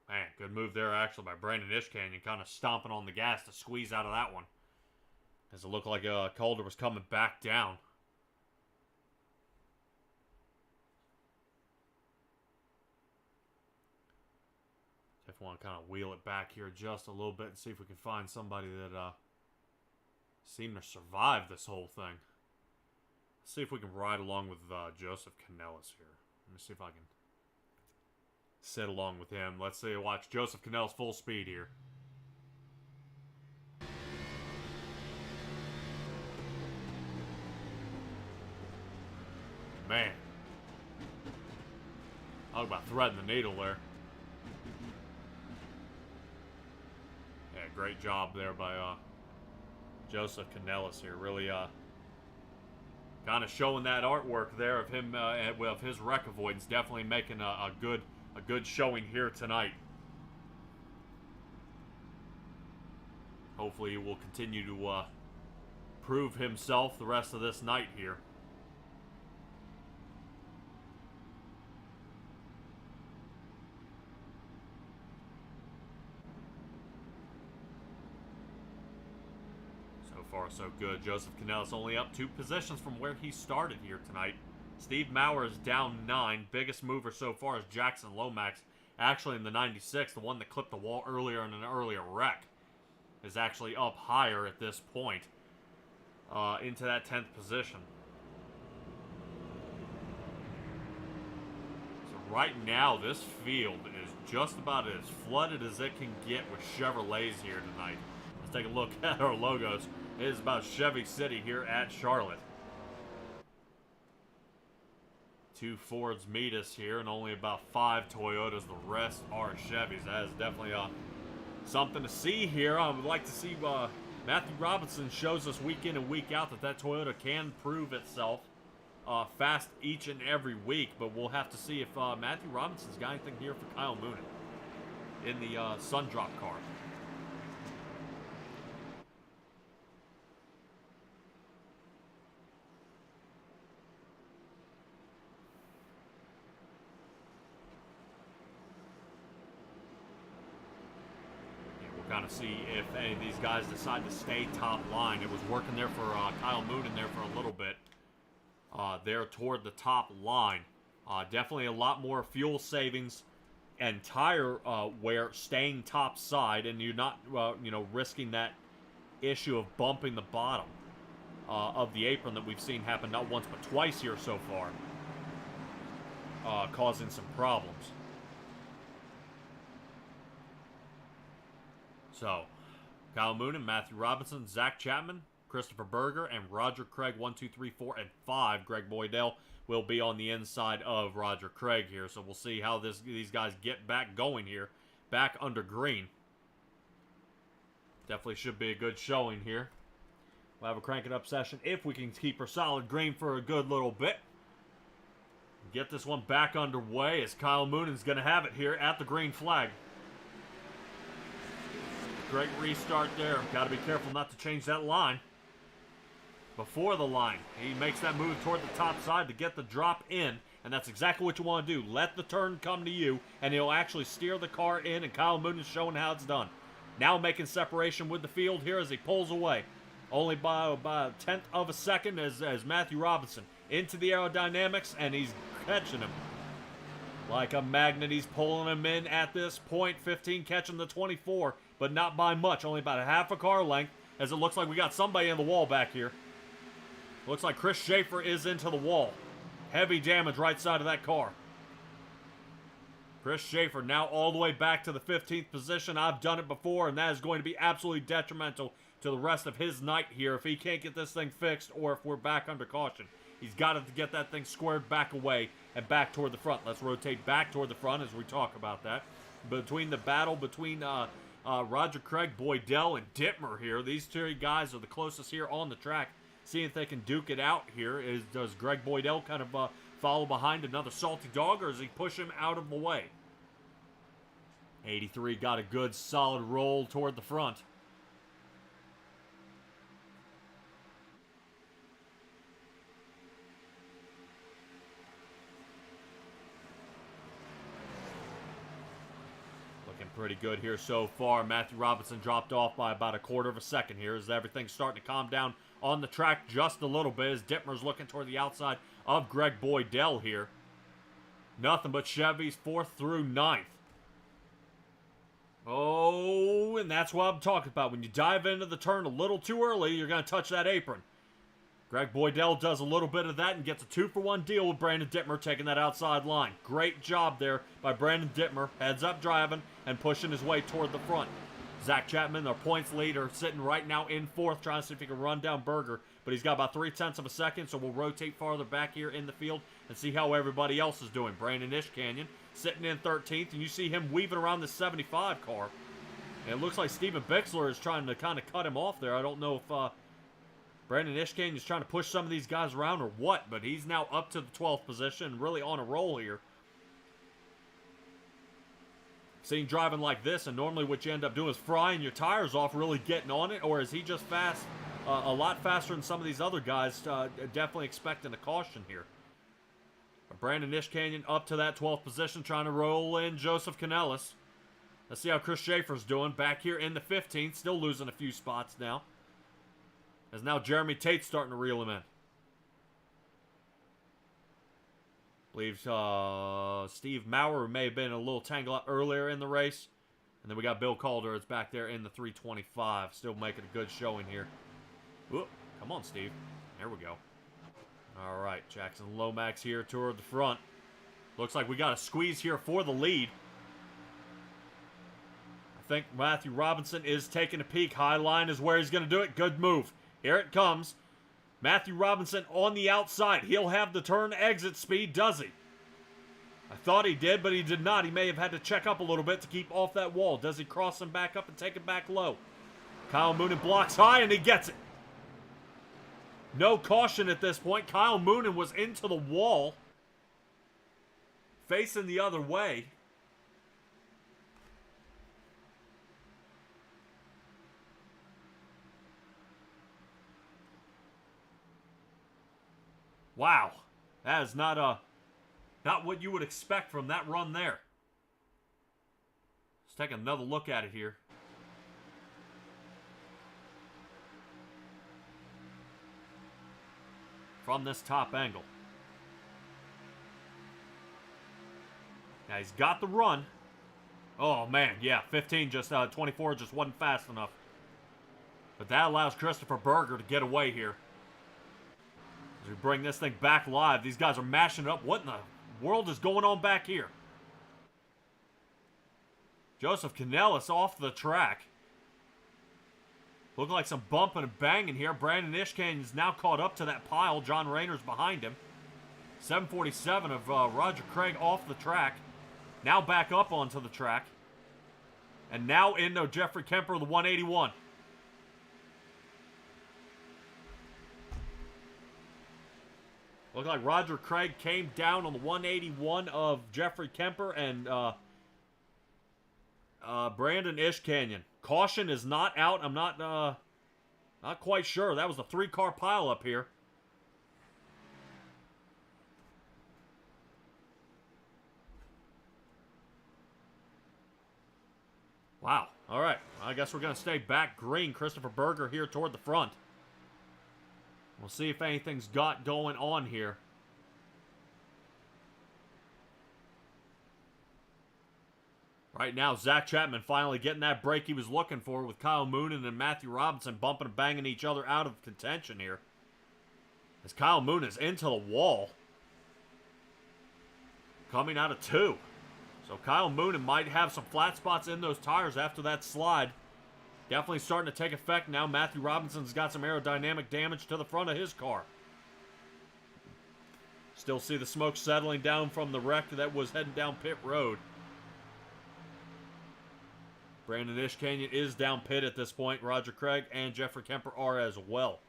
Man, good move there actually by Brandon Ishkanyon, kind of stomping on the gas to squeeze out of that one. As it looked like Calder was coming back down. Definitely want to kind of wheel it back here just a little bit and see if we can find somebody that seemed to survive this whole thing. Let's see if we can ride along with Joseph Canellis here. Let me see if I can sit along with him. Let's see, watch Joseph Canellis full speed here. Man. Talk about threading the needle there. Yeah, great job there by Joseph Canellis here. Really kind of showing that artwork there of him of his wreck avoidance. Definitely making a good showing here tonight. Hopefully he will continue to prove himself the rest of this night here. So far, so good. Joseph Canellis only up 2 positions from where he started here tonight. Steve Maurer is down 9. Biggest mover so far is Jackson Lomax. Actually in the 96, the one that clipped the wall earlier in an earlier wreck, is actually up higher at this point into that 10th position. So right now, this field is just about as flooded as it can get with Chevrolets here tonight. Let's take a look at our logos. It is about Chevy City here at Charlotte. 2 Fords meet us here, and only about 5 Toyotas. The rest are Chevys. That is definitely something to see here. I would like to see Matthew Robinson shows us week in and week out that Toyota can prove itself fast each and every week. But we'll have to see if Matthew Robinson's got anything here for Kyle Moonen in the Sundrop car. kind of see if any of these guys decide to stay top line. It was working there for Kyle Moon in there for a little bit. There toward the top line. Definitely a lot more fuel savings and tire wear staying top side, and you're not, risking that issue of bumping the bottom of the apron that we've seen happen not once but twice here so far, causing some problems. So, Kyle Moon and Matthew Robinson, Zach Chapman, Christopher Berger, and Roger Craig, 1, 2, 3, 4, and 5. Greg Boydell will be on the inside of Roger Craig here. So we'll see how these guys get back going here. Back under green. Definitely should be a good showing here. We'll have a crank it up session if we can keep her solid green for a good little bit. Get this one back underway as Kyle Moonen's going to have it here at the green flag. Great restart there. Got to be careful not to change that line. Before the line, he makes that move toward the top side to get the drop in, and that's exactly what you want to do. Let the turn come to you, and he'll actually steer the car in, and Kyle Moon is showing how it's done. Now making separation with the field here as he pulls away. Only by about a tenth of a second as Matthew Robinson into the aerodynamics, and he's catching him. Like a magnet, he's pulling him in at this point. 15 catching the 24, but not by much. Only about a half a car length, as it looks like we got somebody in the wall back here. Looks like Chris Schaefer is into the wall. Heavy damage right side of that car. Chris Schaefer now all the way back to the 15th position. I've done it before, and that is going to be absolutely detrimental to the rest of his night here if he can't get this thing fixed or if we're back under caution. He's got to get that thing squared back away and back toward the front. Let's rotate back toward the front as we talk about that. Between the battle between Roger Craig, Boydell, and Dittmer here, these three guys are the closest here on the track. Seeing if they can duke it out here. Does Greg Boydell kind of follow behind another salty dog, or does he push him out of the way? 83 got a good solid roll toward the front. Looking pretty good here so far. Matthew Robinson dropped off by about a quarter of a second here as everything's starting to calm down on the track just a little bit as Dittmer's looking toward the outside of Greg Boydell here. Nothing but Chevys 4th through 9th. Oh, and that's what I'm talking about. When you dive into the turn a little too early, you're going to touch that apron. Greg Boydell does a little bit of that and gets a 2-for-1 deal with Brandon Dittmer taking that outside line. Great job there by Brandon Dittmer. Heads up driving and pushing his way toward the front. Zach Chapman, our points leader, sitting right now in 4th, trying to see if he can run down Berger. But he's got about 0.3 of a second, so we'll rotate farther back here in the field and see how everybody else is doing. Brandon Ishkanyon sitting in 13th, and you see him weaving around the 75 car. And it looks like Steven Bixler is trying to kind of cut him off there. I don't know if Brandon Ishkanyon is trying to push some of these guys around or what, but he's now up to the 12th position, really on a roll here. Seeing driving like this, and normally what you end up doing is frying your tires off, really getting on it, or is he just fast, a lot faster than some of these other guys, definitely expecting a caution here. But Brandon Ishkanyon up to that 12th position, trying to roll in Joseph Canellis. Let's see how Chris Schaefer's doing, back here in the 15th, still losing a few spots now. As now Jeremy Tate's starting to reel him in. I believe Steve Maurer may have been a little tangled up earlier in the race. And then we got Bill Calder. It's back there in the 325. Still making a good showing here. Whoop. Come on, Steve. There we go. All right. Jackson Lomax here toward the front. Looks like we got a squeeze here for the lead. I think Matthew Robinson is taking a peek. High line is where he's going to do it. Good move. Here it comes. Matthew Robinson on the outside. He'll have the turn exit speed, does he? I thought he did, but he did not. He may have had to check up a little bit to keep off that wall. Does he cross him back up and take it back low? Kyle Moonen blocks high, and he gets it. No caution at this point. Kyle Moonen was into the wall, facing the other way. Wow, that is not what you would expect from that run there. Let's take another look at it here. from this top angle. Now he's got the run. Oh man, yeah, 15 just 24 just wasn't fast enough. But that allows Christopher Berger to get away here. As we bring this thing back live, these guys are mashing it up. What in the world is going on back here? Joseph Canellis off the track. Looking like some bumping and banging here. Brandon Ishkan's now caught up to that pile. John Rayner's behind him. 747 of Roger Craig off the track. Now back up onto the track. And now into Jeffrey Kemper, the 181. Looked like Roger Craig came down on the 181 of Jeffrey Kemper and Brandon Ishkanyan. Caution is not out. I'm not quite sure. That was a 3-car pile up here. Wow. All right. I guess we're going to stay back green. Christopher Berger here toward the front. We'll see if anything's got going on here. Right now, Zach Chapman finally getting that break he was looking for with Kyle Moonen and Matthew Robinson bumping and banging each other out of contention here. As Kyle Moonen is into the wall. Coming out of 2. So Kyle Moonen might have some flat spots in those tires after that slide. Definitely starting to take effect now. Matthew Robinson's got some aerodynamic damage to the front of his car. Still see the smoke settling down from the wreck that was heading down pit road. Brandon Ishkanyan is down pit at this point. Roger Craig and Jeffrey Kemper are as well.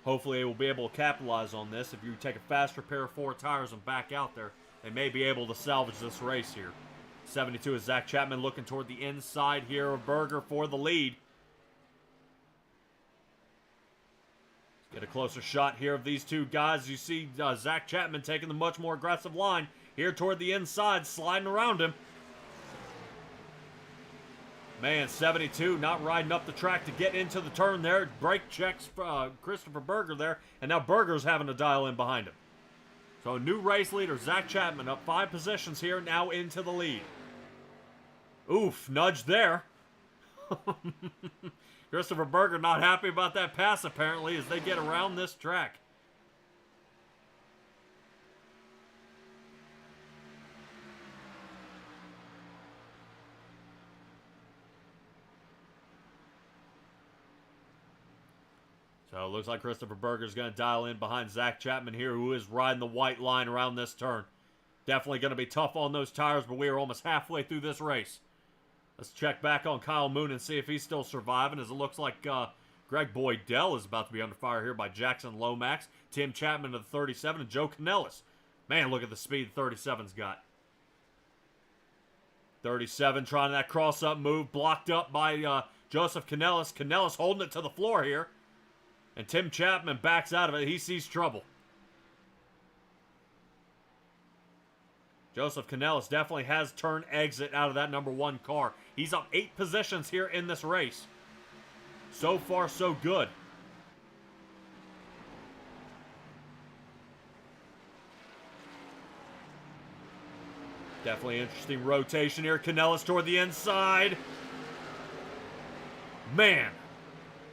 Hopefully they will be able to capitalize on this. If you take a faster pair of 4 tires and back out there, they may be able to salvage this race here. 72 is Zach Chapman looking toward the inside here of Berger for the lead. Let's get a closer shot here of these two guys. You see Zach Chapman taking the much more aggressive line here toward the inside, sliding around him. Man, 72 not riding up the track to get into the turn there. Brake checks Christopher Berger there, and now Berger's having to dial in behind him. So new race leader, Zach Chapman, up 5 positions here, now into the lead. Oof, nudge there. Christopher Berger not happy about that pass, apparently, as they get around this track. So it looks like Christopher Berger's going to dial in behind Zach Chapman here, who is riding the white line around this turn. Definitely going to be tough on those tires, but we are almost halfway through this race. Let's check back on Kyle Moon and see if he's still surviving, as it looks like Greg Boydell is about to be under fire here by Jackson Lomax, Tim Chapman of the 37, and Joe Canellis. Man, look at the speed the 37's got. 37 trying that cross-up move, blocked up by Joseph Canellis. Canellis holding it to the floor here. And Tim Chapman backs out of it. He sees trouble. Joseph Canellis definitely has turn exit out of that number 1 car. He's up 8 positions here in this race. So far, so good. Definitely interesting rotation here. Canellis toward the inside. Man.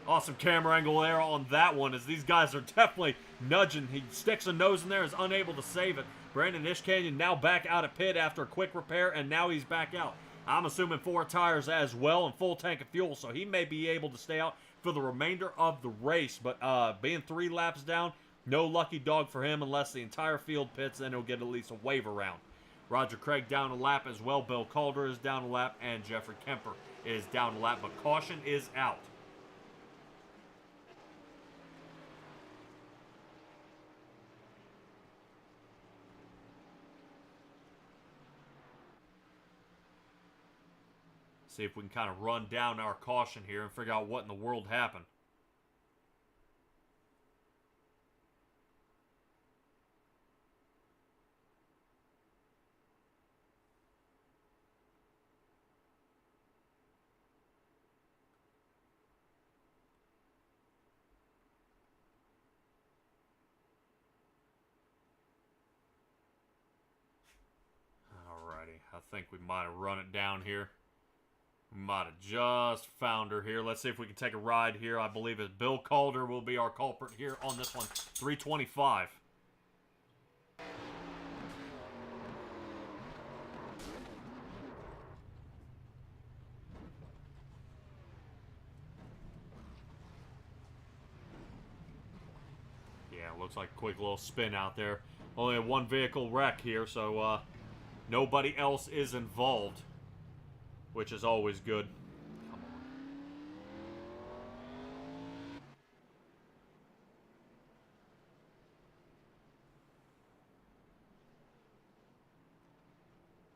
Awesome camera angle there on that one, as these guys are definitely nudging. He sticks a nose in there, is unable to save it. Brandon Ishkanyan now back out of pit after a quick repair, and now he's back out. I'm assuming 4 tires as well and full tank of fuel, so he may be able to stay out for the remainder of the race. But being 3 laps down, no lucky dog for him unless the entire field pits, then he'll get at least a wave around. Roger Craig down a lap as well. Bill Calder is down a lap, and Jeffrey Kemper is down a lap, but caution is out. See if we can kind of run down our caution here and figure out what in the world happened. think we might have run it down here. We might have just found her here. Let's see if we can take a ride here. I believe it's Bill Calder will be our culprit here on this one. 325. Yeah, looks like a quick little spin out there. Only a one vehicle wreck here, so nobody else is involved, which is always good. Come on.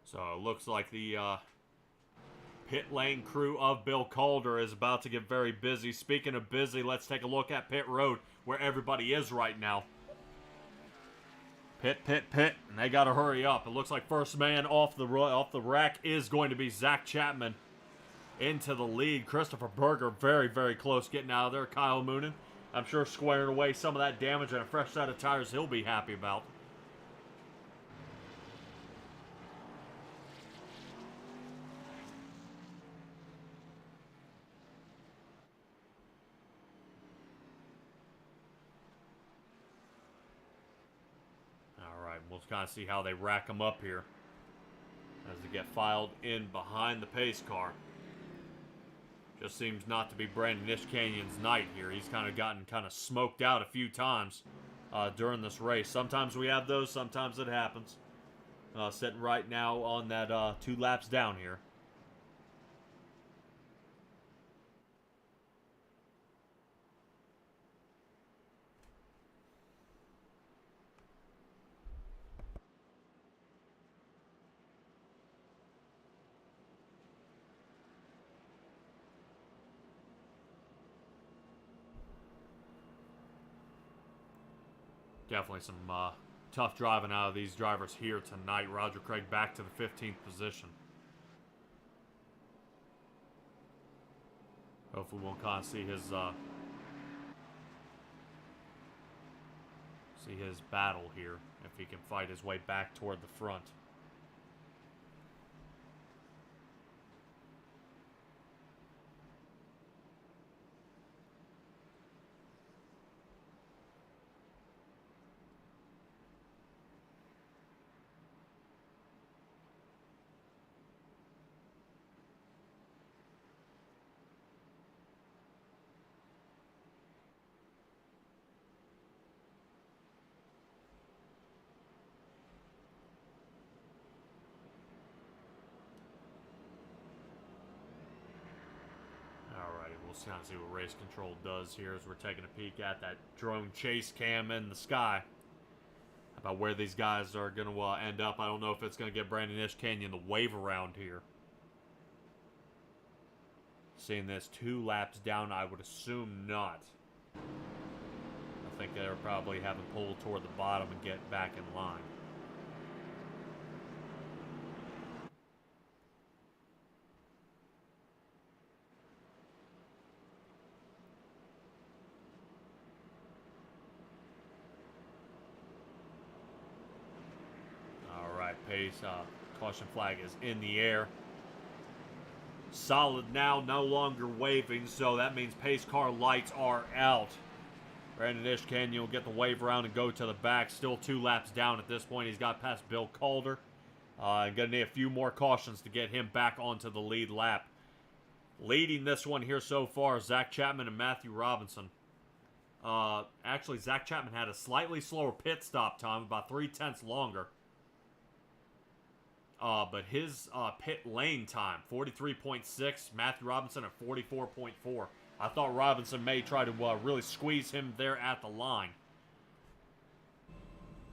So it looks like the pit lane crew of Bill Calder is about to get very busy. Speaking of busy, let's take a look at pit road, where everybody is right now. Pit, and they gotta hurry up. It looks like first man off the rack is going to be Zach Chapman into the lead. Christopher Berger very, very close getting out of there. Kyle Moonen, I'm sure squaring away some of that damage and a fresh set of tires he'll be happy about. We'll kind of see how they rack them up here as they get filed in behind the pace car. Just seems not to be Brandon Ishcanyon's night here. He's kind of gotten smoked out a few times during this race. Sometimes we have those, sometimes it happens. Sitting right now on that 2 laps down here. Definitely some tough driving out of these drivers here tonight. Roger Craig back to the 15th position. Hopefully we'll kind of see his battle here, if he can fight his way back toward the front. Kind of see what race control does here as we're taking a peek at that drone chase cam in the sky about where these guys are going to end up. I don't know if it's going to get Brandon Ishcanyon the wave around here. Seeing this 2 laps down, I would assume not. I think they're probably having pulled toward the bottom and get back in line. Pace, caution flag is in the air. Solid now, no longer waving, so that means pace car lights are out. Brandon Ishcanyon will get the wave around and go to the back. Still 2 laps down at this point. He's got past Bill Calder. Gonna need a few more cautions to get him back onto the lead lap. Leading this one here so far, Zach Chapman and Matthew Robinson. Actually, Zach Chapman had a slightly slower pit stop time, about 3/10 longer. But his pit lane time, 43.6. Matthew Robinson at 44.4. I thought Robinson may try to really squeeze him there at the line.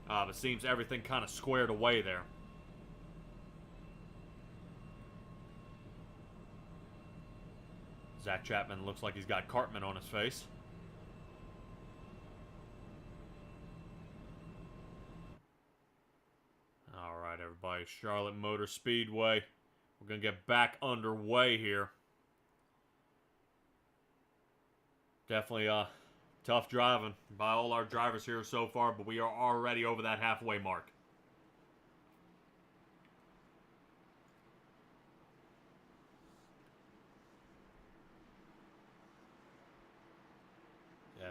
But seems everything kind of squared away there. Zach Chapman looks like he's got Cartman on his face. Alright, everybody. Charlotte Motor Speedway. We're going to get back underway here. Definitely tough driving by all our drivers here so far, but we are already over that halfway mark.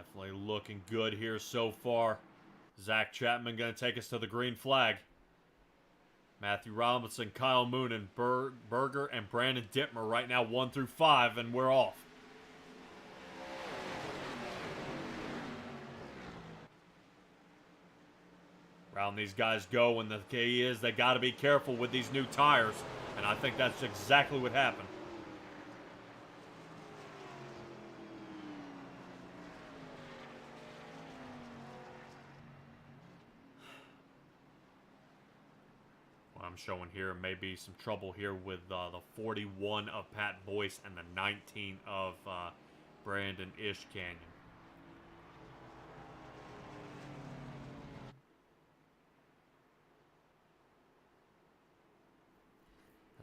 Definitely looking good here so far. Zach Chapman going to take us to the green flag. Matthew Robinson, Kyle Moonen, Berger, and Brandon Dittmer right now 1 through 5, and we're off. Round these guys go, and the key is they got to be careful with these new tires, and I think that's exactly what happened. What I'm showing here may be some trouble here with the 41 of Pat Boyce and the 19 of Brandon Ishcanyon.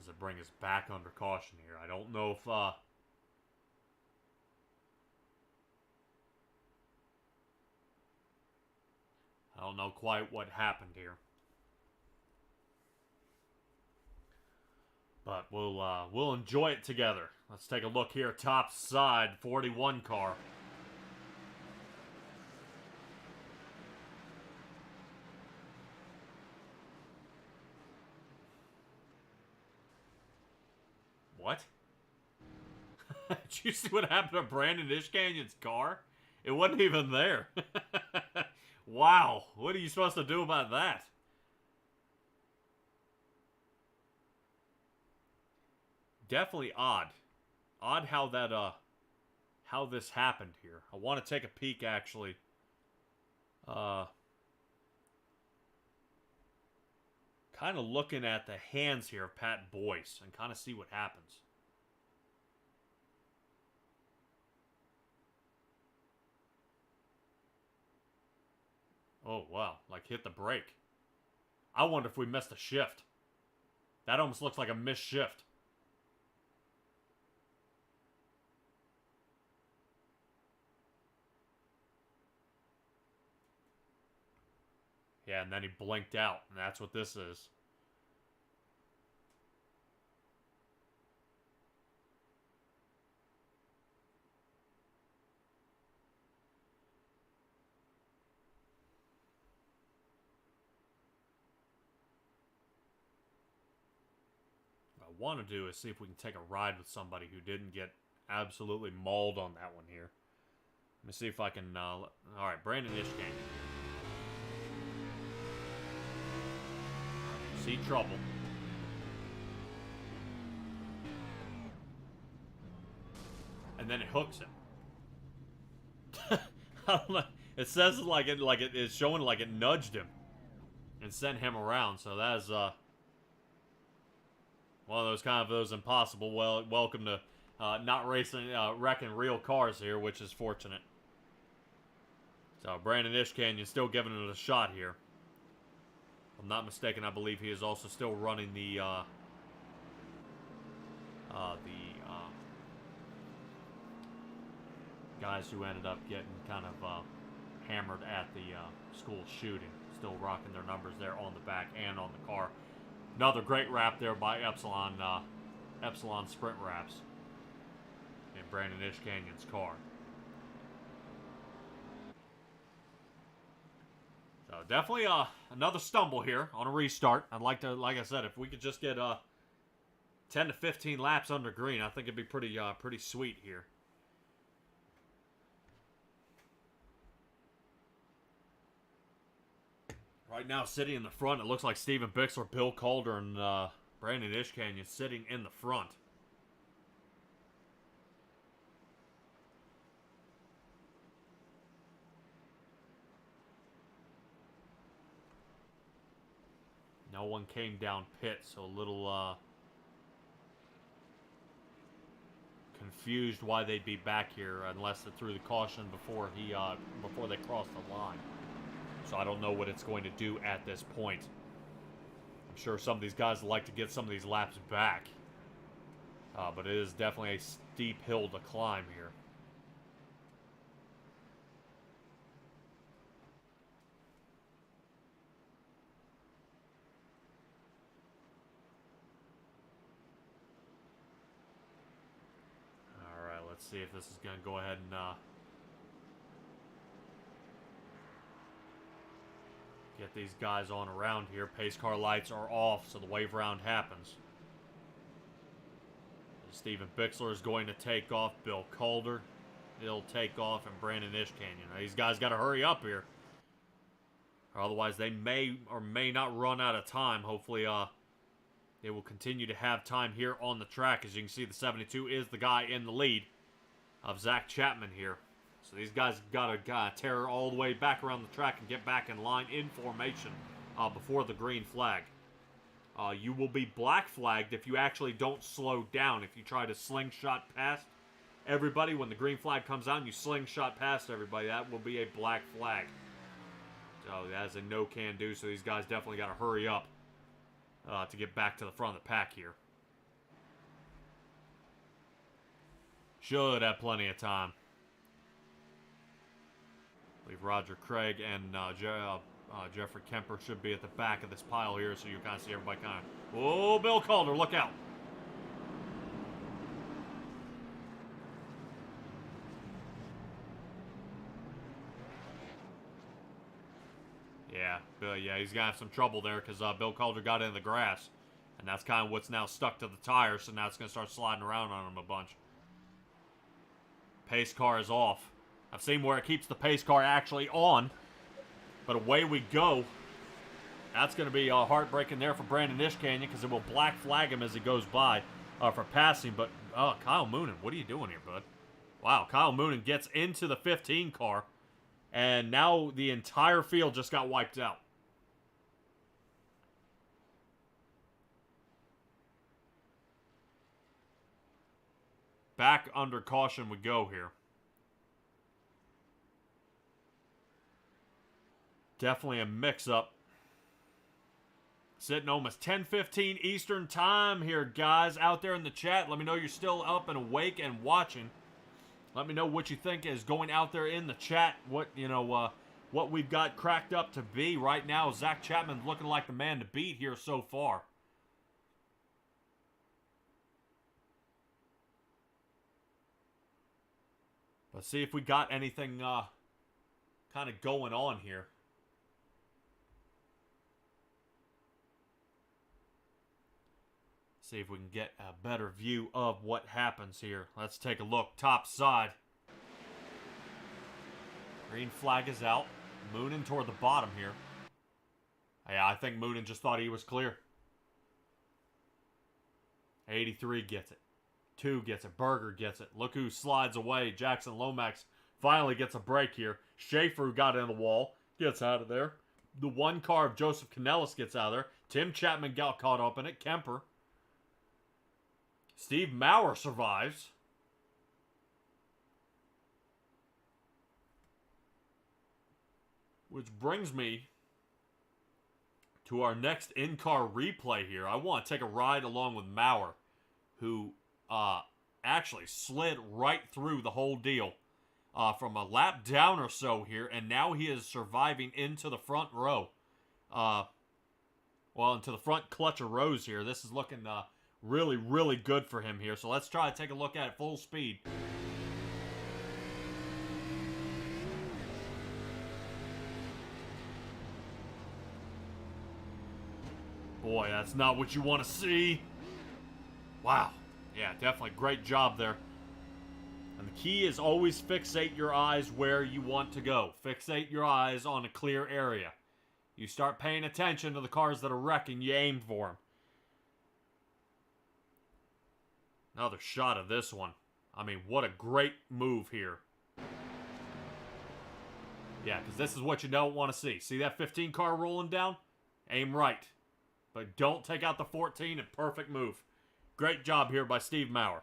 As it brings us back under caution here. I don't know if I don't know quite what happened here. But we'll enjoy it together. Let's take a look here, top side, 41 car. What? Did you see what happened to Brandon Ishcanyon's car? It wasn't even there. Wow, what are you supposed to do about that? Definitely odd. Odd how that how this happened here. I want to take a peek actually. Kind of looking at the hands here of Pat Boyce and kind of see what happens. Oh wow, like hit the brake. I wonder if we missed a shift. That almost looks like a missed shift. Yeah, and then he blinked out, and that's what this is. What I want to do is see if we can take a ride with somebody who didn't get absolutely mauled on that one here. Let me see if I can... Alright, Brandon Ishcan. See trouble. And then it hooks him. I don't know. It says like it is showing like it nudged him and sent him around. So that is one of those kind of those impossible. Well, welcome to not racing, wrecking real cars here, which is fortunate. So Brandon Ishcanyon still giving it a shot here. If I'm not mistaken, I believe he is also still running the guys who ended up getting kind of hammered at the school shooting. Still rocking their numbers there on the back and on the car. Another great wrap there by Epsilon Sprint Wraps in Brandon Ishcanyon's car. So definitely another stumble here on a restart. I'd like to, like I said, if we could just get 10 to 15 laps under green, I think it'd be pretty sweet here. Right now, sitting in the front, it looks like Steven Bixler, Bill Calder, and Brandon Ishcanyon sitting in the front. No one came down pit, so a little confused why they'd be back here unless they threw the caution before they crossed the line. So I don't know what it's going to do at this point. I'm sure some of these guys would like to get some of these laps back. But it is definitely a steep hill to climb here. Alright, let's see if this is going to go ahead and Get these guys on around here. Pace car lights are off, so the wave round happens. Steven Bixler is going to take off. Bill Calder, he'll take off, and Brandon Ishcanyon. Now, these guys got to hurry up here, or otherwise they may or may not run out of time. Hopefully, they will continue to have time here on the track. As you can see, the 72 is the guy in the lead of Zach Chapman here. So these guys got to tear all the way back around the track and get back in line in formation before the green flag. You will be black flagged if you actually don't slow down. If you try to slingshot past everybody when the green flag comes out and you slingshot past everybody, that will be a black flag. So that is a no can do. So these guys definitely got to hurry up to get back to the front of the pack here. Should have plenty of time. I believe Roger Craig and Jeffrey Kemper should be at the back of this pile here, so you kind of see everybody kind of... Oh, Bill Calder, look out. Yeah, he's going to have some trouble there because Bill Calder got in the grass. And that's kind of what's now stuck to the tire, so now it's going to start sliding around on him a bunch. Pace car is off. I've seen where it keeps the pace car actually on. But away we go. That's going to be heartbreaking there for Brandon Ishcanyon because it will black flag him as he goes by for passing. But Kyle Moonen, what are you doing here, bud? Wow, Kyle Moonen gets into the 15 car. And now the entire field just got wiped out. Back under caution we go here. Definitely a mix-up. Sitting almost 10:15 Eastern time here, guys. Out there in the chat, let me know you're still up and awake and watching. Let me know what you think is going out there in the chat. What we've got cracked up to be right now. Zach Chapman's looking like the man to beat here so far. Let's see if we got anything kind of going on here. See if we can get a better view of what happens here. Let's take a look. Top side. Green flag is out. Moonen toward the bottom here. Yeah, I think Moonen just thought he was clear. 83 gets it. 2 gets it. Berger gets it. Look who slides away. Jackson Lomax finally gets a break here. Schaefer, who got in the wall, gets out of there. The 1 car of Joseph Canellis gets out of there. Tim Chapman got caught up in it. Kemper. Steve Maurer survives. Which brings me to our next in-car replay here. I want to take a ride along with Maurer, who actually slid right through the whole deal from a lap down or so here, and now he is surviving into the front row. Well, into the front clutch of rows here. This is looking really, really good for him here. So let's try to take a look at it full speed. Boy, that's not what you want to see. Wow. Yeah, definitely great job there. And the key is always fixate your eyes where you want to go. Fixate your eyes on a clear area. You start paying attention to the cars that are wrecking, you aim for them. Another shot of this one. I mean, what a great move here. Yeah, because this is what you don't want to see. See that 15 car rolling down? Aim right. But don't take out the 14. A perfect move. Great job here by Steve Maurer.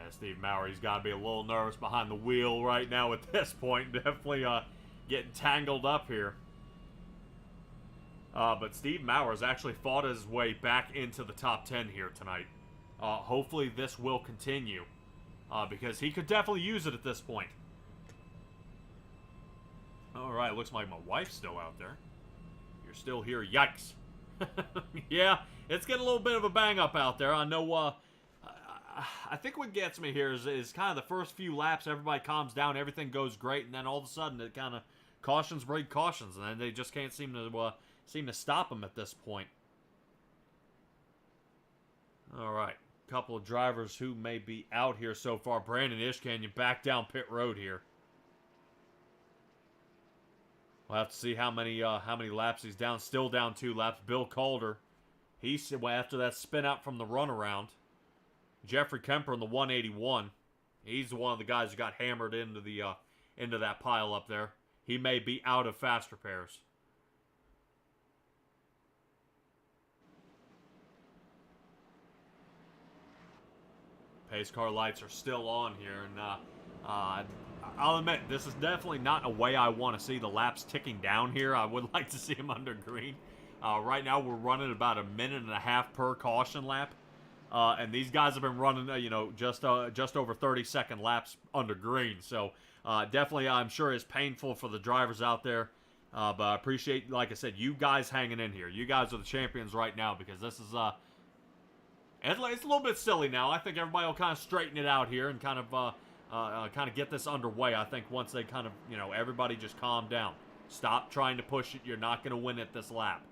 Steve Maurer, he's got to be a little nervous behind the wheel right now at this point. Definitely getting tangled up here. But Steve Maurer has actually fought his way back into the top 10 here tonight. Hopefully this will continue. Because he could definitely use it at this point. Alright, looks like my wife's still out there. You're still here, yikes. Yeah, it's getting a little bit of a bang up out there. I know. I think what gets me here is kind of the first few laps. Everybody calms down, everything goes great, and then all of a sudden it kind of cautions breed cautions, and then they just can't seem to stop them at this point. All right, couple of drivers who may be out here so far. Brandon Ishcanyon back down pit road here. We'll have to see how many laps he's down. Still down 2 laps. Bill Calder, he's after that spin out from the runaround. Jeffrey Kemper in the 181. He's one of the guys who got hammered into that pile up there. He may be out of fast repairs. Pace car lights are still on here, and I'll admit, this is definitely not a way I want to see the laps ticking down here. I would like to see them under green. Right now, we're running about 1.5 minutes per caution lap, and these guys have been running, just over 30-second laps under green. So definitely, I'm sure it's painful for the drivers out there. But I appreciate, like I said, you guys hanging in here. You guys are the champions right now, because this is it's a little bit silly now. I think everybody will kind of straighten it out here and kind of get this underway. I think once they kind of, everybody just calm down. Stop trying to push it. You're not going to win it this lap.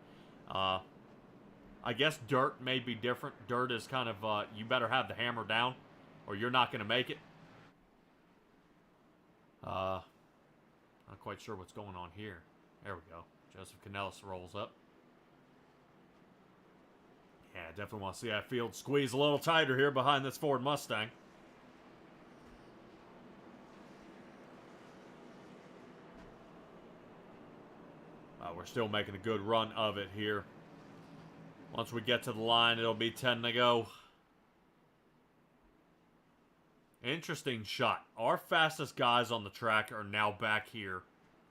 I guess dirt may be different. Dirt is kind of, you better have the hammer down or you're not going to make it. Not quite sure what's going on here. There we go. Joseph Canellis rolls up. Yeah, definitely want to see that field squeeze a little tighter here behind this Ford Mustang. We're still making a good run of it here. Once we get to the line, it'll be 10 to go. Interesting shot. Our fastest guys on the track are now back here.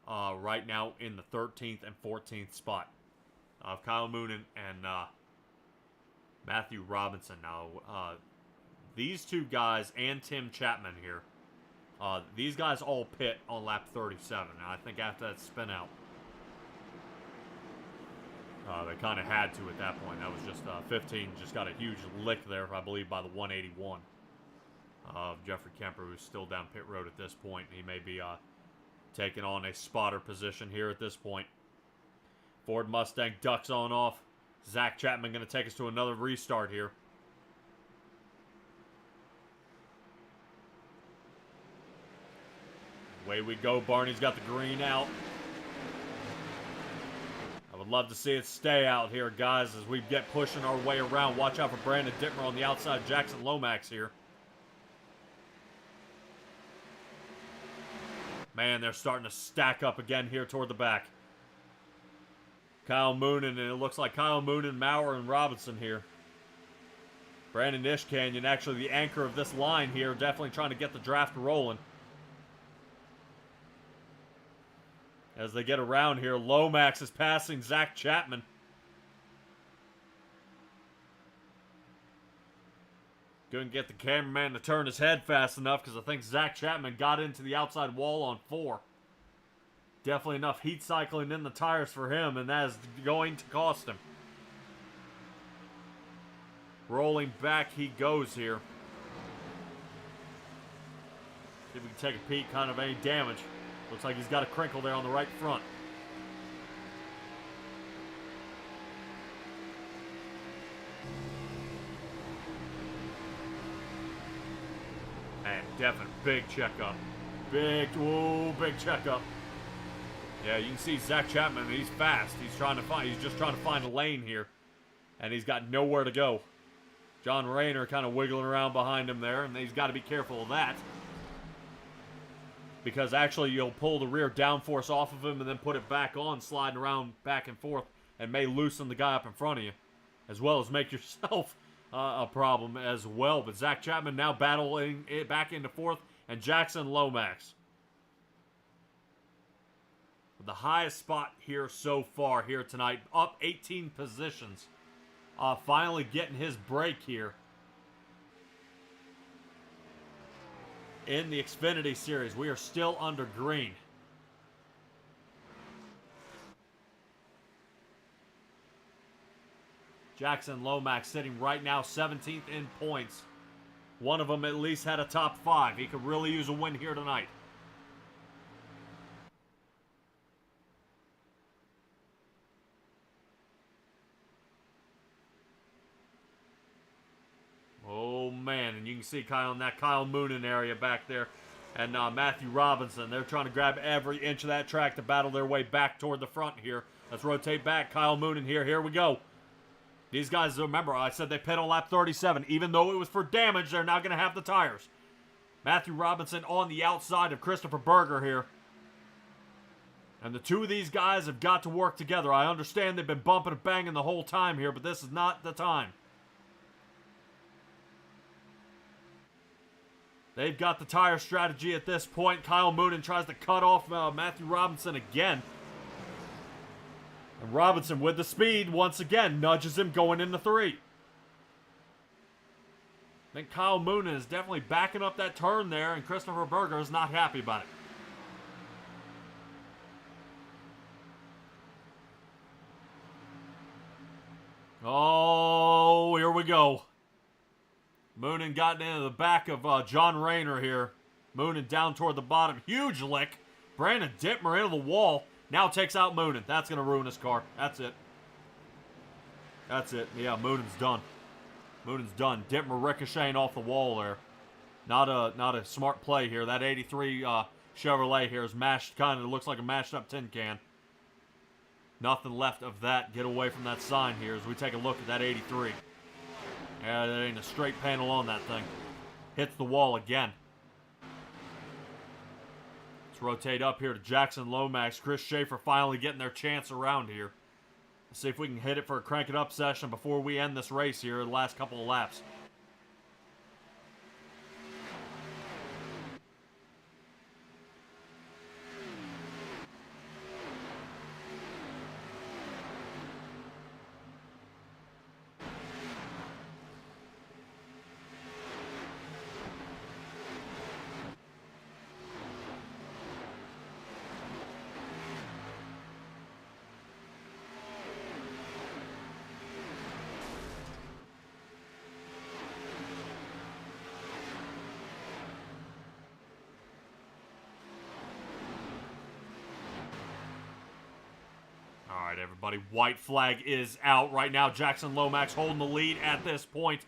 Right now in the 13th and 14th spot. Kyle Moonen and Matthew Robinson. Now, these two guys and Tim Chapman here. These guys all pit on lap 37. Now, I think after that spin out, they kind of had to at that point. That was just 15. Just got a huge lick there, I believe, by the 181 of Jeffrey Kemper, who's still down pit road at this point. He may be taking on a spotter position here at this point. Ford Mustang ducks on off. Zach Chapman going to take us to another restart here. Away we go. Barney's got the green out. I would love to see it stay out here, guys, as we get pushing our way around. Watch out for Brandon Dittmer on the outside. Jackson Lomax here. Man, they're starting to stack up again here toward the back. Kyle Moonen, and it looks like Kyle Moonen, Maurer, and Robinson here. Brandon Ishcanyon, actually the anchor of this line here, definitely trying to get the draft rolling. As they get around here, Lomax is passing Zach Chapman. Couldn't get the cameraman to turn his head fast enough because I think Zach Chapman got into the outside wall on 4. Definitely enough heat cycling in the tires for him, and that is going to cost him. Rolling back he goes here. See if we can take a peek, kind of any damage. Looks like he's got a crinkle there on the right front. Man, definite big checkup. Big checkup. Yeah, you can see Zach Chapman, he's fast. He's just trying to find a lane here. And he's got nowhere to go. John Rayner kind of wiggling around behind him there, and he's got to be careful of that. Because actually you'll pull the rear downforce off of him and then put it back on, sliding around back and forth, and may loosen the guy up in front of you. As well as make yourself a problem as well. But Zach Chapman now battling it back into 4th, and Jackson Lomax. The highest spot here so far here tonight, up 18 positions. Finally getting his break here in the Xfinity Series. We are still under green. Jackson Lomax sitting right now 17th in points. One of them at least had a top 5. He could really use a win here tonight. Oh, man. And you can see Kyle in that Kyle Moonen area back there. And Matthew Robinson. They're trying to grab every inch of that track to battle their way back toward the front here. Let's rotate back. Kyle Moonen here. Here we go. These guys, remember, I said they pit on lap 37. Even though it was for damage, they're not going to have the tires. Matthew Robinson on the outside of Christopher Berger here. And the two of these guys have got to work together. I understand they've been bumping and banging the whole time here, but this is not the time. They've got the tire strategy at this point. Kyle Moonen tries to cut off Matthew Robinson again. And Robinson with the speed once again nudges him going into 3. I think Kyle Moonen is definitely backing up that turn there, and Christopher Berger is not happy about it. Oh, here we go. Moonen got into the back of John Rayner here. Moonen down toward the bottom. Huge lick. Brandon Dittmer into the wall. Now takes out Moonen. That's going to ruin his car. That's it. That's it. Yeah, Moonen's done. Moonen's done. Dittmer ricocheting off the wall there. Not a smart play here. That 83 Chevrolet here is mashed, kind of looks like a mashed up tin can. Nothing left of that. Get away from that sign here as we take a look at that 83. Yeah, there ain't a straight panel on that thing. Hits the wall again. Let's rotate up here to Jackson Lomax. Chris Schaefer finally getting their chance around here. Let's see if we can hit it for a crank it up session before we end this race here in the last couple of laps. Everybody, white flag is out right now. Jackson Lomax holding the lead at this point.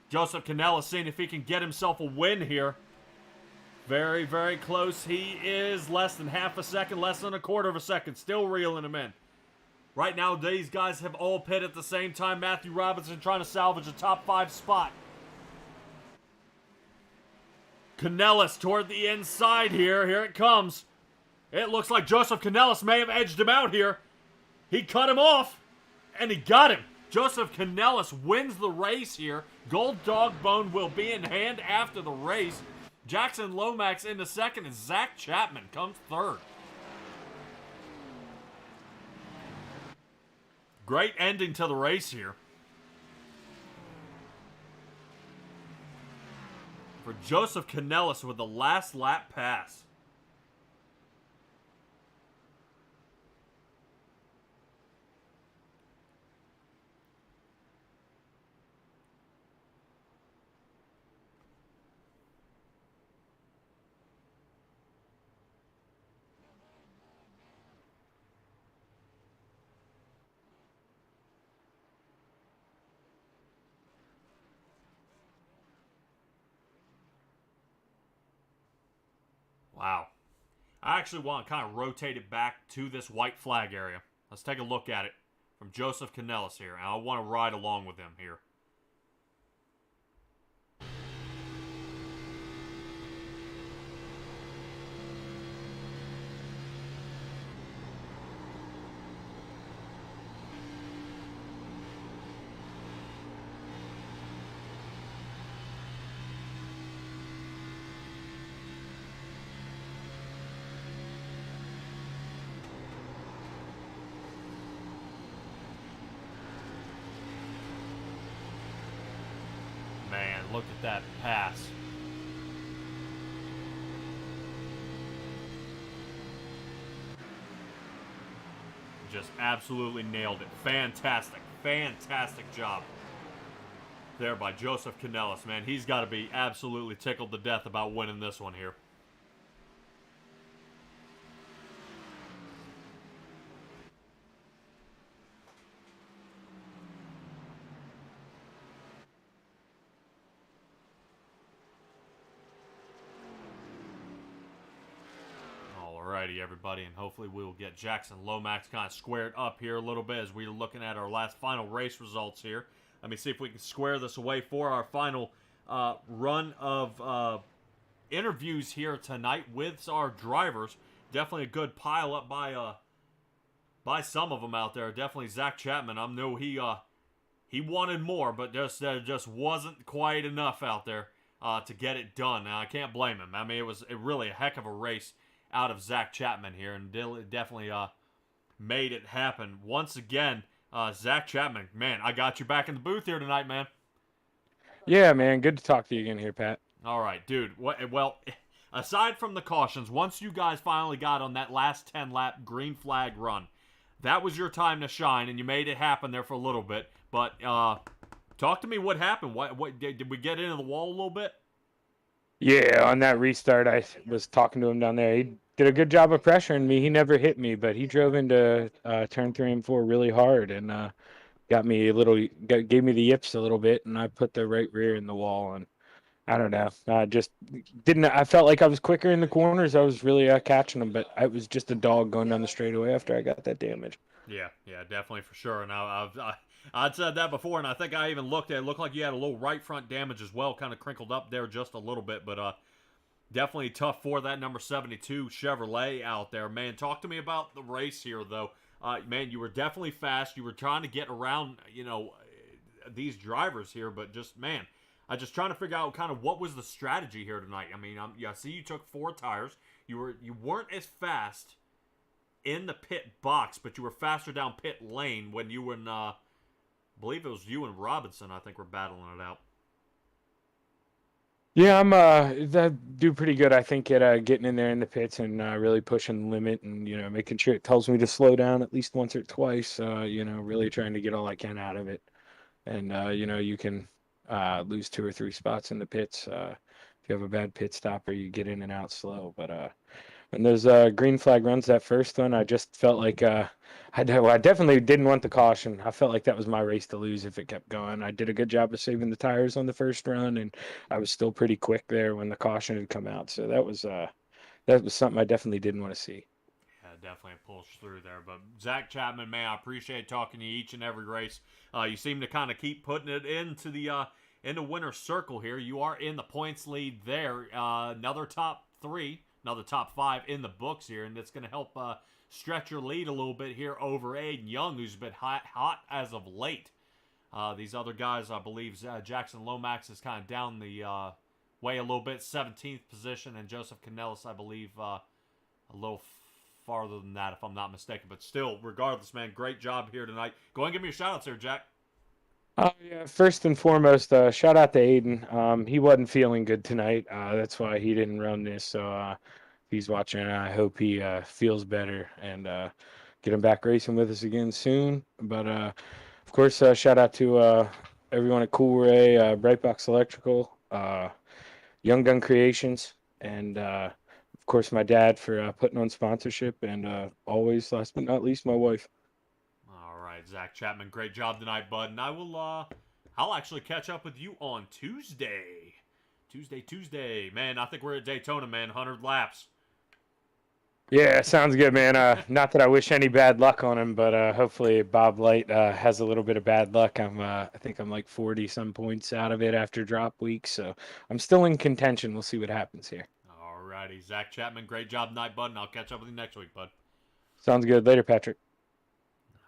Joseph Canella seeing if he can get himself a win here. Very, very close. He is less than half a second, less than a quarter of a second. Still reeling him in. Right now, these guys have all pit at the same time. Matthew Robinson trying to salvage a top 5 spot. Canellis toward the inside here. Here it comes. It looks like Joseph Canellis may have edged him out here. He cut him off, and he got him. Joseph Canellis wins the race here. Gold Dog Bone will be in hand after the race. Jackson Lomax into second, and Zach Chapman comes third. Great ending to the race here. For Joseph Canellis with the last lap pass. Wow. I actually want to kind of rotate it back to this white flag area. Let's take a look at it from Joseph Canellis here. And I want to ride along with him here. Man, look at that pass. Just absolutely nailed it. Fantastic. fantastic job there by Joseph Canellis, man. He's got to be absolutely tickled to death about winning this one here. Alrighty, everybody, and hopefully we will get Jackson Lomax kind of squared up here a little bit as we're looking at our last final race results here. Let me see if we can square this away for our final run of interviews here tonight with our drivers. Definitely a good pile up by some of them out there. Definitely Zach Chapman. I know he wanted more, but just wasn't quite enough out there to get it done. Now, I can't blame him. I mean, it was really a heck of a race out of Zach Chapman here, and definitely made it happen. Once again, Zach Chapman, man, I got you back in the booth here tonight, man. Yeah, man, good to talk to you again here, Pat. All right, dude. Well, aside from the cautions, once you guys finally got on that last 10-lap green flag run, that was your time to shine, and you made it happen there for a little bit. But talk to me what happened. What did we get into the wall a little bit? Yeah, on that restart, I was talking to him down there. He did a good job of pressuring me. He never hit me, but he drove into turn 3 and 4 really hard and got me gave me the yips a little bit, and I put the right rear in the wall. And I don't know, I just didn't. I felt like I was quicker in the corners. I was really catching them, but I was just a dog going down the straightaway after I got that damage. Yeah, definitely for sure. And I'd said that before, and I think I even looked at it. It looked like you had a little right front damage as well, kind of crinkled up there just a little bit, but definitely tough for that number 72 Chevrolet out there. Man, talk to me about the race here, though. Man, you were definitely fast. You were trying to get around, these drivers here, but just, man, I just trying to figure out kind of what was the strategy here tonight. I mean, I see you took 4 tires. You weren't as fast in the pit box, but you were faster down pit lane when you were in, I believe it was you and Robinson, I think, were battling it out. Yeah, I'm that do pretty good, I think, at getting in there in the pits and really pushing the limit and making sure it tells me to slow down at least once or twice. Really trying to get all I can out of it. And you can lose 2 or 3 spots in the pits if you have a bad pit stop or you get in and out slow. But when those green flag runs, that first one, I just felt like I definitely didn't want the caution. I felt like that was my race to lose if it kept going. I did a good job of saving the tires on the first run, and I was still pretty quick there when the caution had come out. So that was something I definitely didn't want to see. Yeah, definitely a push through there. But Zach Chapman, man, I appreciate talking to you each and every race. You seem to kind of keep putting it into the winner's circle here. You are in the points lead there. Another top 3. Another top 5 in the books here, and it's going to help stretch your lead a little bit here over Aiden Young, who's been hot as of late. These other guys, I believe, Jackson Lomax is kind of down the way a little bit, 17th position, and Joseph Canellis, I believe, a little farther than that, if I'm not mistaken. But still, regardless, man, great job here tonight. Go ahead and give me your shout-outs here, Jack. Yeah, first and foremost, shout out to Aiden. He wasn't feeling good tonight. That's why he didn't run this. So if he's watching, I hope he feels better and get him back racing with us again soon. But of course, shout out to everyone at Cool Ray, Brightbox Electrical, Young Gun Creations, and of course my dad for putting on sponsorship, and always, last but not least, my wife. Zach Chapman, great job tonight, bud. And I'll actually catch up with you on Tuesday. Tuesday. Man, I think we're at Daytona, man. 100 laps. Yeah, sounds good, man. Not that I wish any bad luck on him, but hopefully Bob Light has a little bit of bad luck. I think I'm like 40 some points out of it after drop week, so I'm still in contention. We'll see what happens here. Alrighty, Zach Chapman, great job tonight, bud, and I'll catch up with you next week, bud. Sounds good. Later, Patrick.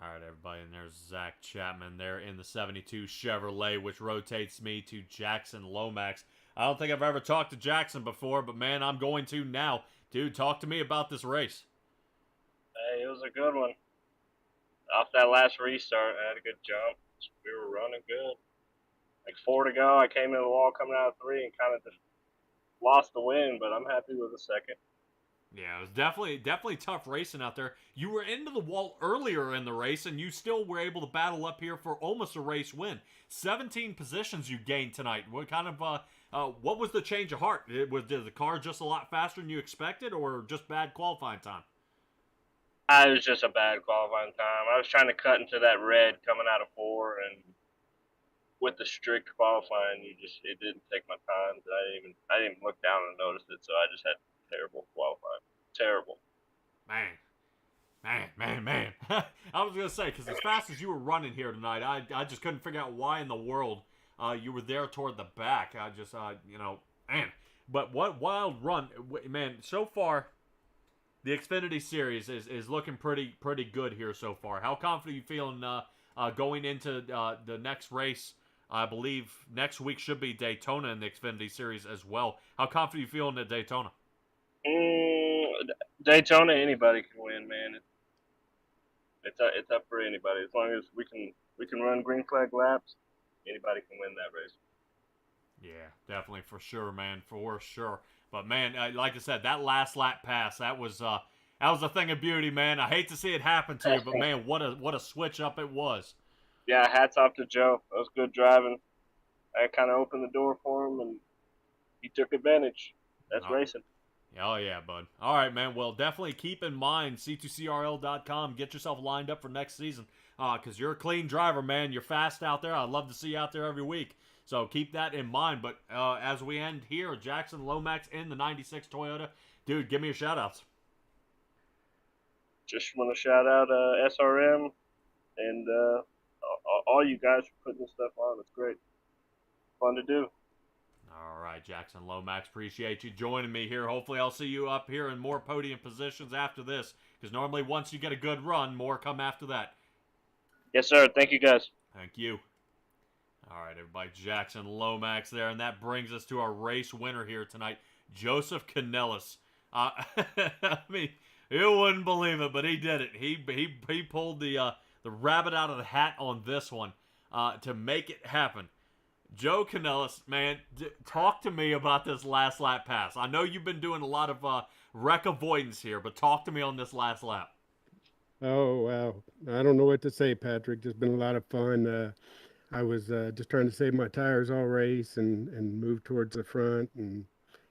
All right, everybody, and there's Zach Chapman there in the 72 Chevrolet, which rotates me to Jackson Lomax. I don't think I've ever talked to Jackson before, but man, I'm going to now. Dude, talk to me about this race. Hey, it was a good one. Off that last restart, I had a good jump. We were running good. Like 4 to go, I came in the wall coming out of 3 and kind of just lost the win, but I'm happy with the second. Yeah, it was definitely tough racing out there. You were into the wall earlier in the race, and you still were able to battle up here for almost a race win. 17 positions you gained tonight. What kind of what was the change of heart? Did the car just a lot faster than you expected, or just bad qualifying time? It was just a bad qualifying time. I was trying to cut into that red coming out of 4, and with the strict qualifying, it didn't take my time. I didn't even look down and notice it, so I just had terrible qualifying. Terrible. Man. I was gonna say, because as fast as you were running here tonight, I just couldn't figure out why in the world you were there toward the back. I just man. But what wild run, man! So far, the Xfinity Series is looking pretty good here so far. How confident are you feeling going into the next race? I believe next week should be Daytona in the Xfinity Series as well. How confident are you feeling at Daytona? Daytona, anybody can win, man. It's up for anybody as long as we can run green flag laps. Anybody can win that race. Yeah, definitely, for sure, man, for sure. But man, like I said, that last lap pass, that was a thing of beauty, man. I hate to see it happen to you, but man, what a switch up it was. Yeah, hats off to Joe. That was good driving. I kind of opened the door for him, and he took advantage. That's racing. Oh, yeah, bud. All right, man. Well, definitely keep in mind, C2CRL.com. Get yourself lined up for next season because you're a clean driver, man. You're fast out there. I'd love to see you out there every week. So keep that in mind. But as we end here, Jackson Lomax in the 96 Toyota. Dude, give me your shout-outs. Just want to shout out SRM and all you guys for putting this stuff on. It's great. Fun to do. All right, Jackson Lomax, appreciate you joining me here. Hopefully I'll see you up here in more podium positions after this, because normally once you get a good run, more come after that. Yes, sir. Thank you, guys. Thank you. All right, everybody, Jackson Lomax there, and that brings us to our race winner here tonight, Joseph Canellis. I mean, you wouldn't believe it, but he did it. He pulled the rabbit out of the hat on this one to make it happen. Joe Canellis, man, talk to me about this last lap pass. I know you've been doing a lot of wreck avoidance here, but talk to me on this last lap. Oh, wow. I don't know what to say, Patrick. It's been a lot of fun. I was just trying to save my tires all race and move towards the front and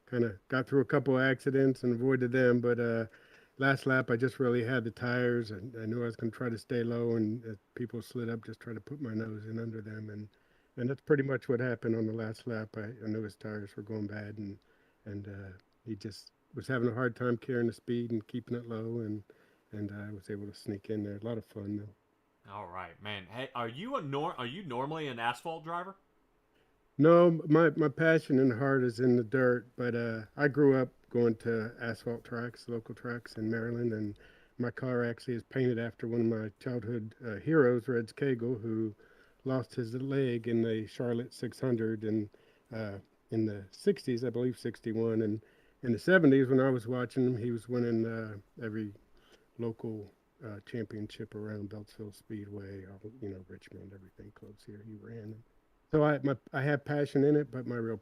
kind of got through a couple of accidents and avoided them. But last lap, I just really had the tires, and I knew I was going to try to stay low, and as people slid up, just try to put my nose in under them. And that's pretty much what happened on the last lap. I knew his tires were going bad, and he just was having a hard time carrying the speed and keeping it low, and I was able to sneak in there. A lot of fun, though. All right, man. Hey, are you normally an asphalt driver? No, my passion and heart is in the dirt, but I grew up going to asphalt tracks, local tracks in Maryland, and my car actually is painted after one of my childhood heroes, Reds Cagle, who lost his leg in the Charlotte 600 in the 60s, I believe 61. And in the 70s, when I was watching him, he was winning every local championship around Beltsville Speedway, Richmond, everything close here. He ran. So I have passion in it, but my real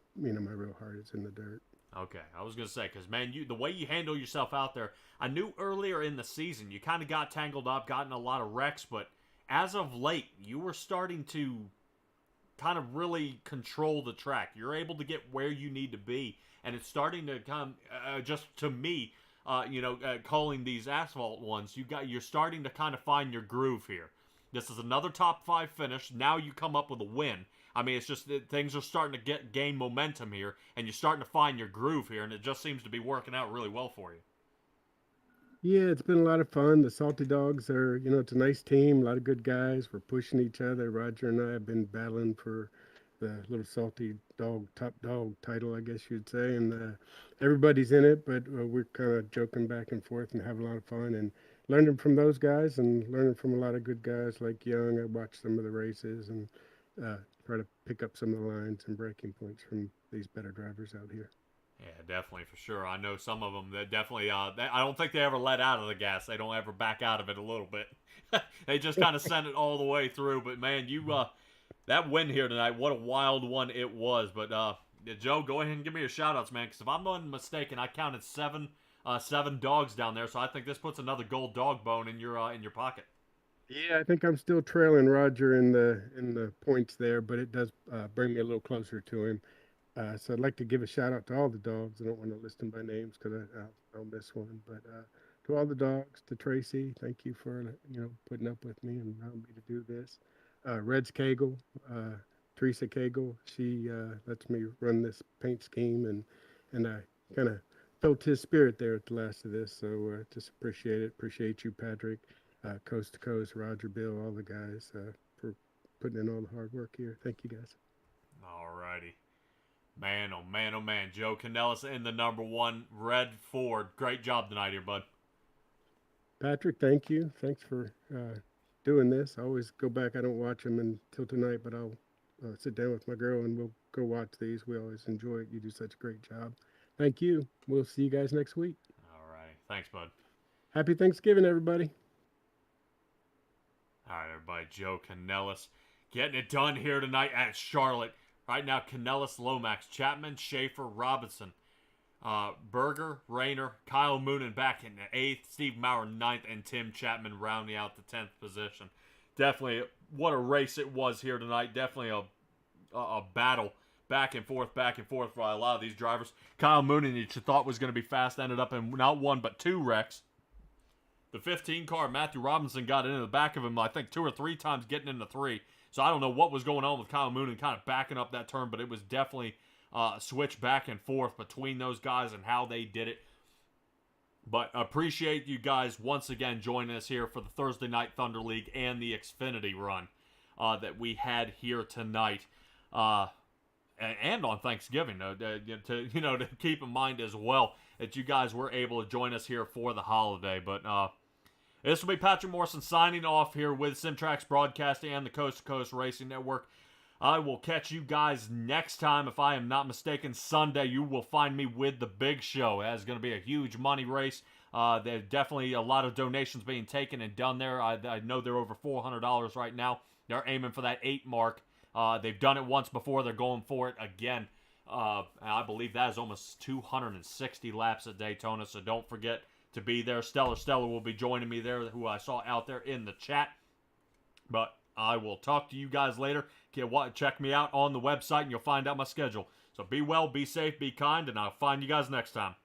heart is in the dirt. Okay, I was gonna say, because man, the way you handle yourself out there, I knew earlier in the season you kind of got tangled up, got in a lot of wrecks, but as of late, you were starting to kind of really control the track. You're able to get where you need to be, and it's starting to come. Just to me, calling these asphalt ones, you're starting to kind of find your groove here. This is another top 5 finish. Now you come up with a win. I mean, it's just that things are starting to gain momentum here, and you're starting to find your groove here, and it just seems to be working out really well for you. Yeah, it's been a lot of fun. The Salty Dogs are, it's a nice team, a lot of good guys. We're pushing each other. Roger and I have been battling for the little Salty Dog, top dog title, I guess you'd say. And everybody's in it, but we're kind of joking back and forth and having a lot of fun and learning from those guys and learning from a lot of good guys like Young. I watched some of the races and try to pick up some of the lines and breaking points from these better drivers out here. Yeah, definitely, for sure. I know some of them that definitely, I don't think they ever let out of the gas. They don't ever back out of it a little bit. They just kind of send it all the way through. But, man, that win here tonight, what a wild one it was. But, Joe, go ahead and give me your shout-outs, man, because if I'm not mistaken, I counted 7 7 dogs down there. So I think this puts another gold dog bone in your pocket. Yeah, I think I'm still trailing Roger in the points there, but it does bring me a little closer to him. So I'd like to give a shout out to all the dogs. I don't want to list them by names because I'll miss one. But to all the dogs, to Tracy, thank you for putting up with me and allowing me to do this. Reds Cagle, Teresa Cagle, she lets me run this paint scheme, and I kind of felt his spirit there at the last of this. So just appreciate it. Appreciate you, Patrick, Coast to Coast, Roger, Bill, all the guys for putting in all the hard work here. Thank you, guys. All righty. Man, oh man, oh man. Joe Canellis in the number 1 red Ford. Great job tonight here, bud. Patrick, thank you. Thanks for doing this. I always go back. I don't watch them until tonight, but I'll sit down with my girl and we'll go watch these. We always enjoy it. You do such a great job. Thank you. We'll see you guys next week. All right. Thanks, bud. Happy Thanksgiving, everybody. All right, everybody. Joe Canellis getting it done here tonight at Charlotte. Right now, Canellis, Lomax, Chapman, Schaefer, Robinson, Berger, Rayner, Kyle Moonen back in the 8th, Steve Maurer 9th, and Tim Chapman rounding out the 10th position. Definitely, what a race it was here tonight. Definitely a battle back and forth for a lot of these drivers. Kyle Moonen, you thought was going to be fast, ended up in not 1 but 2 wrecks. The 15 car, Matthew Robinson, got into the back of him, I think 2 or 3 times, getting into 3. So I don't know what was going on with Kyle Moonen kind of backing up that turn, but it was definitely a switch back and forth between those guys and how they did it. But appreciate you guys once again joining us here for the Thursday Night Thunder League and the Xfinity run that we had here tonight. And on Thanksgiving, to keep in mind as well that you guys were able to join us here for the holiday. But this will be Patrick Morrison signing off here with SimTraX Broadcasting and the Coast2Coast Racing Network. I will catch you guys next time. If I am not mistaken, Sunday you will find me with the big show. It's going to be a huge money race. There's definitely a lot of donations being taken and done there. I know they're over $400 right now. They're aiming for that 8 mark. They've done it once before. They're going for it again. I believe that is almost 260 laps at Daytona, so don't forget to be there. Stella will be joining me there, who I saw out there in the chat. But I will talk to you guys later. Check me out on the website, and you'll find out my schedule. So be well, be safe, be kind, and I'll find you guys next time.